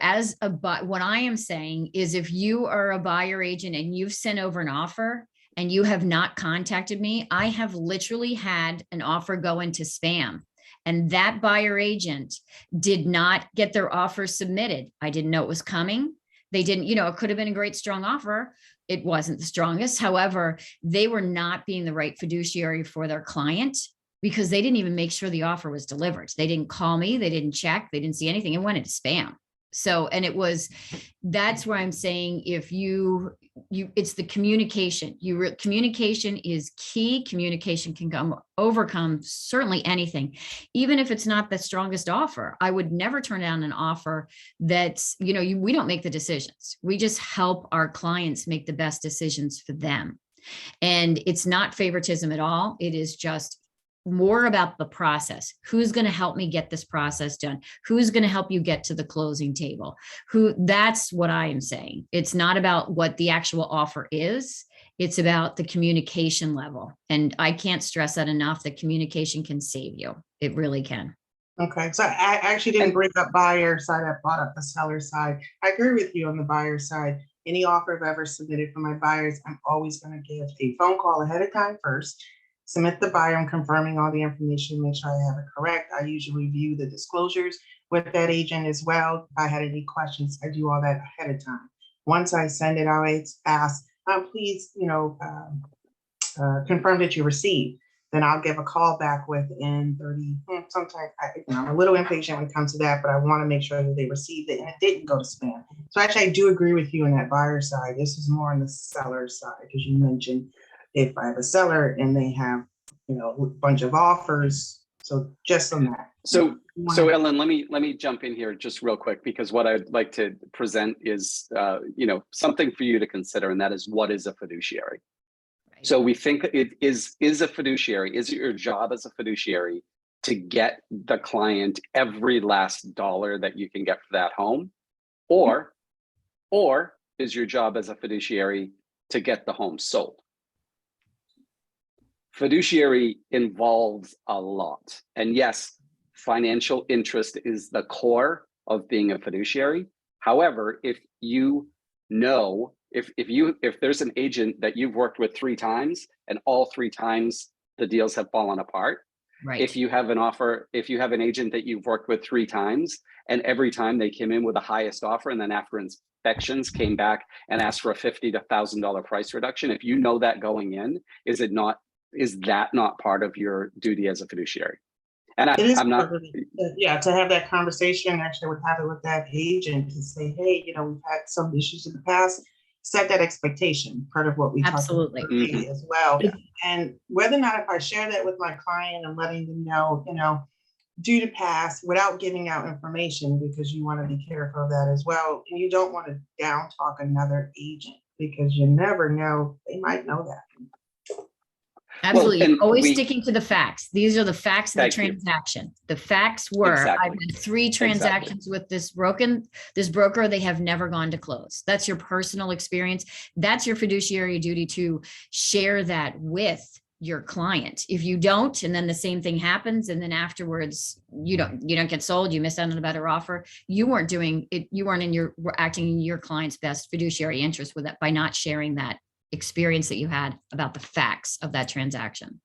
What I am saying is if you are a buyer agent and you've sent over an offer and you have not contacted me, I have literally had an offer go into spam. And that buyer agent did not get their offer submitted. I didn't know it was coming. They didn't, you know, it could have been a great strong offer. It wasn't the strongest. However, they were not being the right fiduciary for their client because they didn't even make sure the offer was delivered. They didn't call me. They didn't check. They didn't see anything. It went into spam. So, and that's where I'm saying if it's the communication. Communication is key. Communication can overcome certainly anything, even if it's not the strongest offer. I would never turn down an offer that's, you know, we don't make the decisions. We just help our clients make the best decisions for them. And it's not favoritism at all. It is just more about the process. Who's going to help me get this process done? Who's going to help you get to the closing table? That's what I am saying. It's not about what the actual offer is. It's about the communication level. And I can't stress that enough, that communication can save you. It really can. Okay, so I actually didn't bring up buyer side, I brought up the seller side. I agree with you on the buyer side. Any offer I've ever submitted for my buyers, I'm always going to give a phone call ahead of time first. Submit the buyer, I'm confirming all the information, make sure I have it correct. I usually review the disclosures with that agent as well. If I had any questions, I do all that ahead of time. Once I send it, I ask, please, you know, confirm that you received. then I'll give a call back within 30, sometimes I'm a little impatient when it comes to that, but I want to make sure that they received it and it didn't go to spam. So actually, I do agree with you on that buyer side. This is more on the seller side, because you mentioned if I have a seller and they have, a bunch of offers. So just on that. So Ellen, let me jump in here just real quick, because what I'd like to present is, something for you to consider, and that is, what is a fiduciary? So we think it is a fiduciary, is it your job as a fiduciary to get the client every last dollar that you can get for that home? Or is your job as a fiduciary to get the home sold? Fiduciary involves a lot. And yes, financial interest is the core of being a fiduciary. However, if there's an agent that you've worked with 3 times and all 3 times the deals have fallen apart, Right. if you have an agent that you've worked with 3 times and every time they came in with the highest offer, and then after inspections came back and asked for a $50 to $1,000 price reduction, if you know that going in, is that not part of your duty as a fiduciary? And I'm not. Yeah, to have that conversation, actually, I would have it with that agent to say, hey, we've had some issues in the past. Set that expectation, part of what we talked about earlier as well. Yeah. And whether or not, if I share that with my client and letting them know, due to pass, without giving out information, because you want to be careful of that as well. And you don't want to down talk another agent, because you never know, they might know that. Absolutely. and Always sticking to the facts. These are the facts of the Thank you. transaction. The facts were, Exactly. I've had 3 transactions with this broker. They have never gone to close. That's your personal experience. That's your fiduciary duty to share that with your client. If you don't, and then the same thing happens, and then afterwards you don't get sold, you miss out on a better offer, you weren't doing it. You weren't acting in your client's best fiduciary interest with that by not sharing that experience that you had about the facts of that transaction.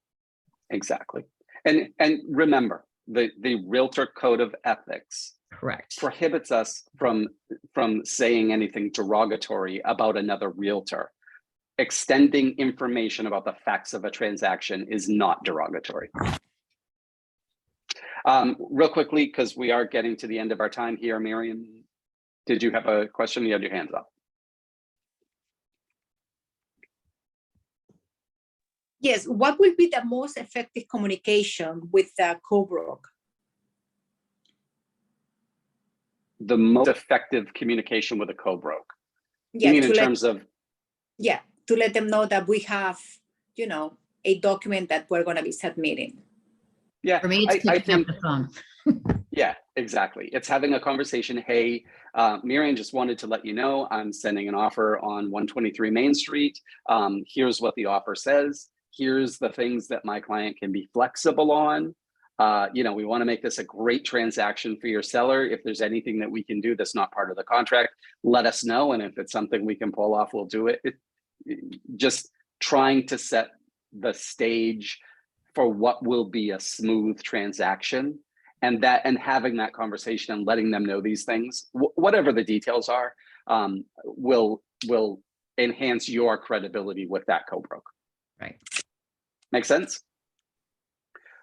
Exactly. And remember, the Realtor Code of Ethics Correct. prohibits us from saying anything derogatory about another realtor. Extending information about the facts of a transaction is not derogatory. Real quickly, because we are getting to the end of our time here, Miriam, did you have a question? You had your hands up. Yes, what will be the most effective communication with the co-broke? The most effective communication with a co-broke? Yeah, you mean in terms of? Yeah, to let them know that we have, a document that we're going to be submitting. Yeah, For me, it's picking up the phone. Yeah, exactly. It's having a conversation. Hey, Miriam, just wanted to let you know, I'm sending an offer on 123 Main Street. Here's what the offer says. Here's the things that my client can be flexible on. We want to make this a great transaction for your seller. If there's anything that we can do that's not part of the contract, let us know. And if it's something we can pull off, we'll do it. Just trying to set the stage for what will be a smooth transaction, and having that conversation and letting them know these things, whatever the details are, will enhance your credibility with that co-broke. Right. Make sense?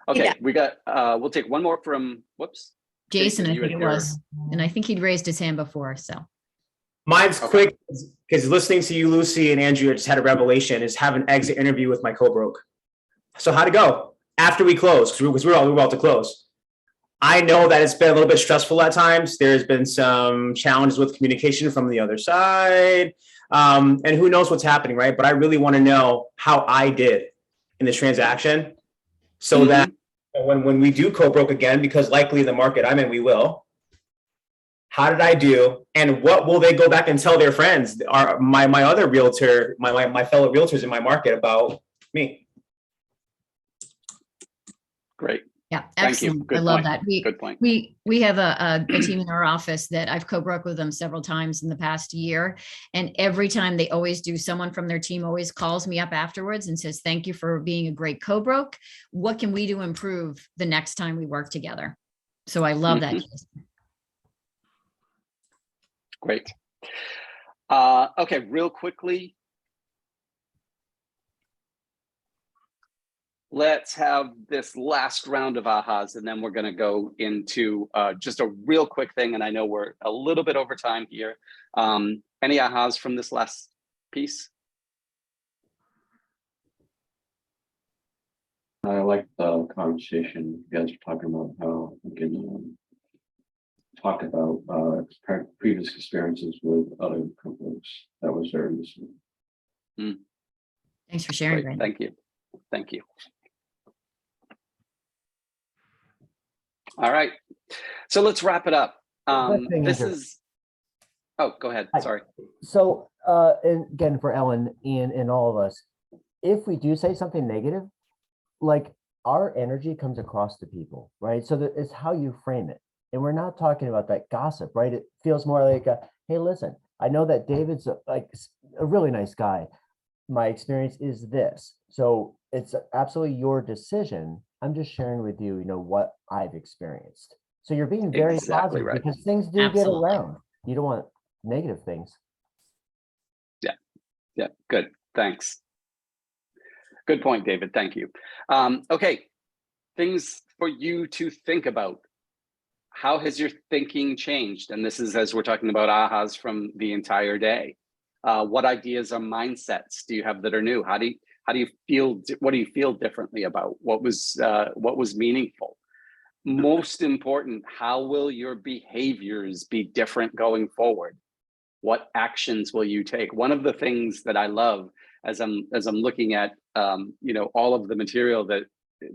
Okay, Yeah. we got, we'll take one more from, whoops. Jason, I you think had it your- was. And I think he'd raised his hand before, so. Mine's quick, because listening to you, Lucy and Andrew, I just had a revelation, is have an exit interview with my co-broke. So how'd it go? After we closed, because we were about to close. I know that it's been a little bit stressful at times. There's been some challenges with communication from the other side. And who knows what's happening, right? But I really want to know how I did in this transaction, so that when we do co-broke again, because likely in the market I'm in, we will. How did I do? And what will they go back and tell their friends, my other realtor, my fellow realtors in my market about me? Great. Yeah, Thank you. excellent. Good I love point. that. Good point. We have a team in our office that I've co-broke with them several times in the past year. And every time they always do, someone from their team always calls me up afterwards and says, thank you for being a great co-broke. What can we do to improve the next time we work together? So I love that. Great. Okay, real quickly. let's have this last round of ahas, and then we're going to go into just a real quick thing. And I know we're a little bit over time here. Any ahas from this last piece? I like the conversation you guys were talking about how we can talk about previous experiences with other companies. That was very useful. Thanks for sharing, Great, Brandon. thank you. Thank you. All right, so let's wrap it up. Quick thing, This Andrew. is, oh, go ahead, Hi. sorry. So, and again, for Ellen and all of us, if we do say something negative, like our energy comes across to people, right? So that it's how you frame it. And we're not talking about that gossip, right? It feels more like, hey, listen, I know that David's a really nice guy. My experience is this. So it's absolutely your decision. I'm just sharing with you, what I've experienced. So you're being very Exactly positive right. because things do get Absolutely. around. You don't want negative things. Yeah, good, thanks. Good point, David, thank you. Okay, things for you to think about. How has your thinking changed? And this is as we're talking about ahas from the entire day. What ideas or mindsets do you have that are new? How do you feel? What do you feel differently about? What was meaningful? Most important, how will your behaviors be different going forward? What actions will you take? One of the things that I love as I'm looking at all of the material that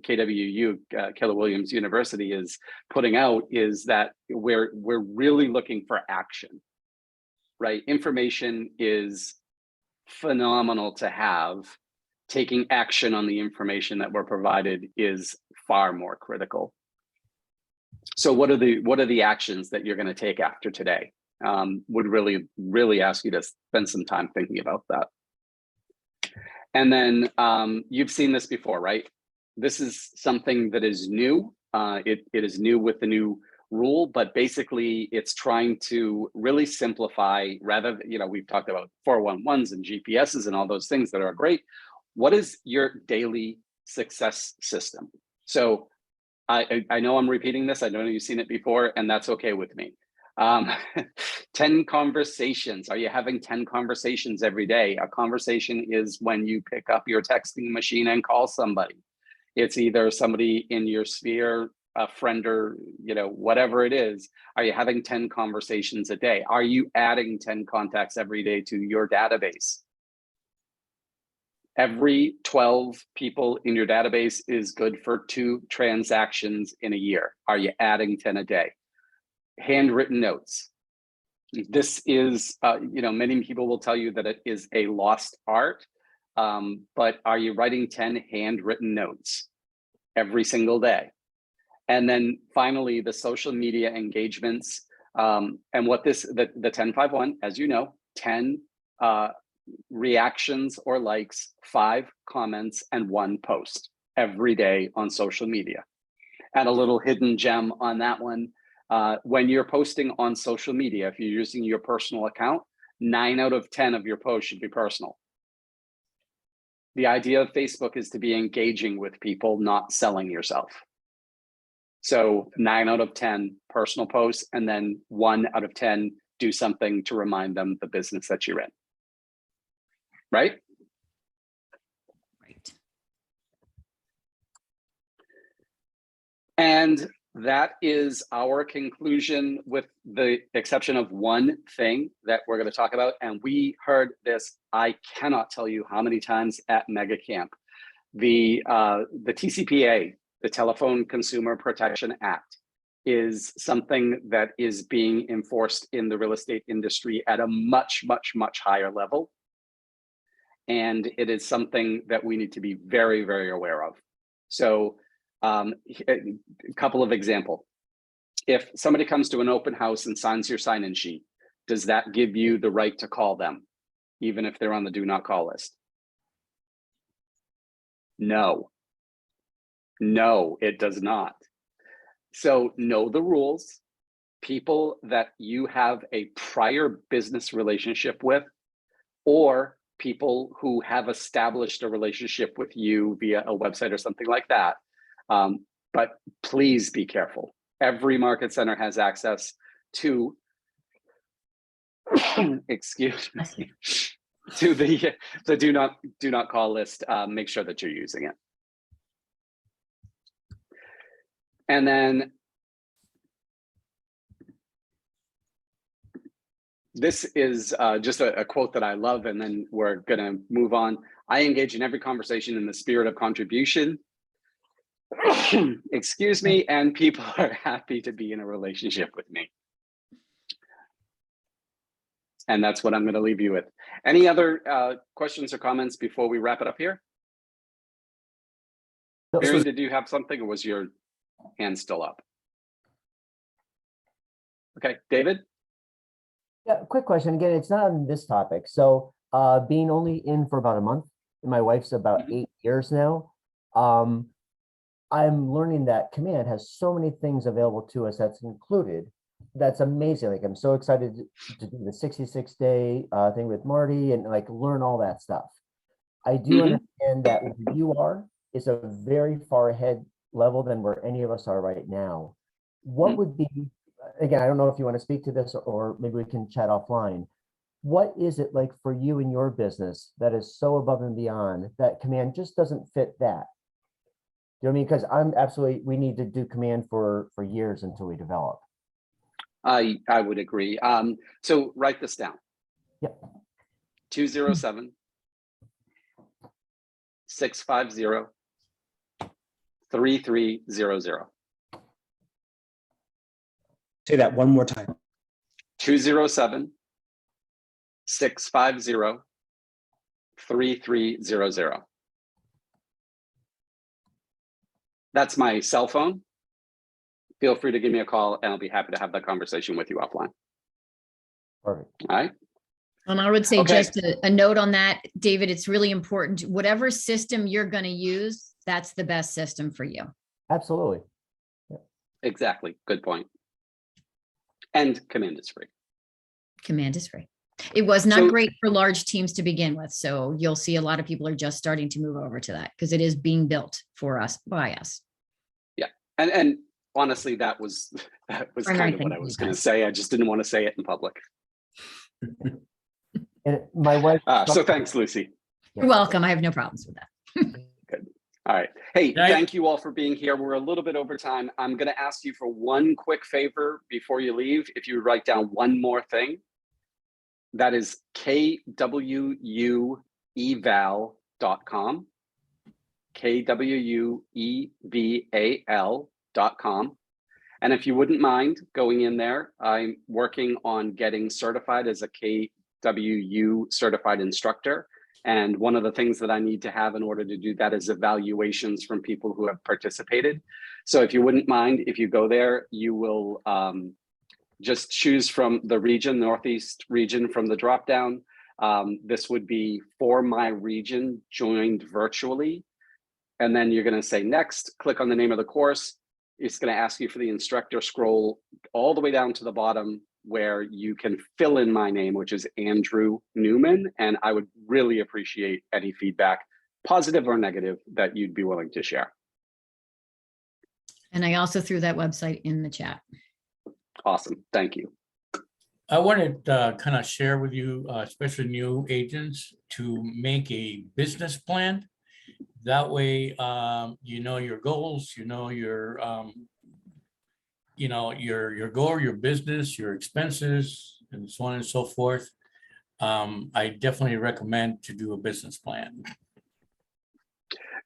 KWU, Keller Williams University, is putting out is that we're really looking for action, right? Information is phenomenal to have. Taking action on the information that we're provided is far more critical. So what are the actions that you're going to take after today? Would really ask you to spend some time thinking about that. And then you've seen this before, right? This is something that is new. It is new with the new rule, but basically it's trying to really simplify rather, we've talked about 411s and GPSs and all those things that are great. What is your daily success system? So I know I'm repeating this. I know you've seen it before, and that's okay with me. 10 conversations. Are you having 10 conversations every day? A conversation is when you pick up your texting machine and call somebody. It's either somebody in your sphere, a friend, or whatever it is. Are you having 10 conversations a day? Are you adding 10 contacts every day to your database? Every 12 people in your database is good for 2 transactions in a year. Are you adding 10 a day? Handwritten notes. This is, many people will tell you that it is a lost art, but are you writing 10 handwritten notes every single day? And then finally, the social media engagements, and what the 10-5-1, as you know, 10 reactions or likes, 5 comments, and 1 post every day on social media. And a little hidden gem on that one, when you're posting on social media, if you're using your personal account, 9 out of 10 of your posts should be personal. The idea of Facebook is to be engaging with people, not selling yourself. So 9 out of 10 personal posts, and then 1 out of 10 do something to remind them the business that you're in. Right? Right. And that is our conclusion, with the exception of one thing that we're going to talk about. And we heard this, I cannot tell you how many times at Mega Camp. The TCPA, the Telephone Consumer Protection Act, is something that is being enforced in the real estate industry at a much, much, much higher level. And it is something that we need to be very, very aware of. So a couple of examples. If somebody comes to an open house and signs your sign-in sheet, does that give you the right to call them, even if they're on the do not call list? No. No, it does not. So know the rules. People that you have a prior business relationship with, or people who have established a relationship with you via a website or something like that. But please be careful. Every market center has access to, excuse me, to the do not call list. Make sure that you're using it. And then this is just a quote that I love, and then we're going to move on. I engage in every conversation in the spirit of contribution. Excuse me, and people are happy to be in a relationship with me. And that's what I'm going to leave you with. Any other questions or comments before we wrap it up here? Mary, did you have something, or was your hand still up? Okay, David? Yeah, quick question. Again, it's not on this topic. So being only in for about a month, and my wife's about 8 years now. I'm learning that Command has so many things available to us that's included. That's amazing. Like, I'm so excited to do the 66-day thing with Marty and like learn all that stuff. I do understand that where you are is a very far ahead level than where any of us are right now. What would be, again, I don't know if you want to speak to this or maybe we can chat offline. What is it like for you in your business that is so above and beyond that Command just doesn't fit that? You know what I mean? Because I'm absolutely, we need to do Command for years until we develop. I would agree. So write this down. Yep. 207 650 3300. Say that one more time. 207 650 3300. That's my cell phone. Feel free to give me a call and I'll be happy to have that conversation with you offline. Perfect. All right. And I would say Okay. just a note on that, David, it's really important. Whatever system you're going to use, that's the best system for you. Absolutely. Exactly. Good point. And Command is free. Command is free. It was not So- great for large teams to begin with. So you'll see a lot of people are just starting to move over to that because it is being built for us, by us. Yeah. And honestly, that was Primary kind of thing what I to was do going that. to say. I just didn't want to say it in public. And my wife. So thanks, Lucy. You're welcome. I have no problems with that. All right. Hey, Right. thank you all for being here. We're a little bit over time. I'm going to ask you for one quick favor before you leave. If you would write down one more thing, that is kwueval.com. kwueval.com. And if you wouldn't mind going in there, I'm working on getting certified as a KWU certified instructor. And one of the things that I need to have in order to do that is evaluations from people who have participated. So if you wouldn't mind, if you go there, you will just choose from the region, Northeast region from the dropdown. This would be for my region joined virtually. And then you're going to say next, click on the name of the course. It's going to ask you for the instructor, scroll all the way down to the bottom where you can fill in my name, which is Andrew Newman. And I would really appreciate any feedback, positive or negative, that you'd be willing to share. And I also threw that website in the chat. Awesome. Thank you. I wanted to kind of share with you, especially new agents, to make a business plan. That way, you know your goals, you know your goal, your business, your expenses, and so on and so forth. I definitely recommend to do a business plan.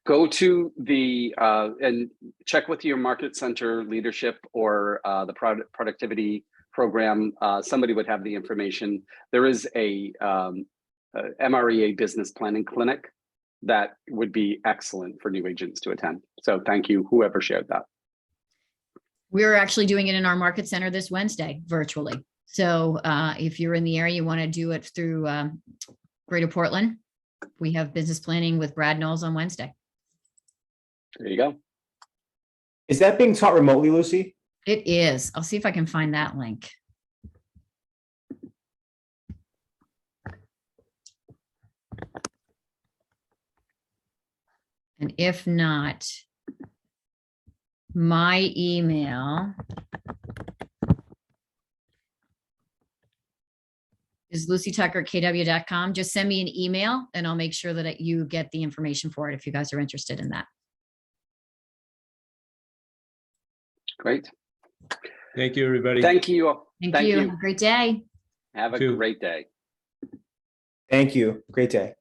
Go to the and check with your market center leadership or the productivity program. Somebody would have the information. There is a MREA business planning clinic that would be excellent for new agents to attend. So thank you, whoever shared that. We're actually doing it in our market center this Wednesday virtually. So if you're in the area, you want to do it through Greater Portland, we have business planning with Brad Knowles on Wednesday. There you go. Is that being taught remotely, Lucy? It is. I'll see if I can find that link. And if not, my email is lucytucker@kw.com. Just send me an email and I'll make sure that you get the information for it if you guys are interested in that. Great. Thank you, everybody. Thank you. Thank you. Have a great day. Have a Too. great day. Thank you. Great day.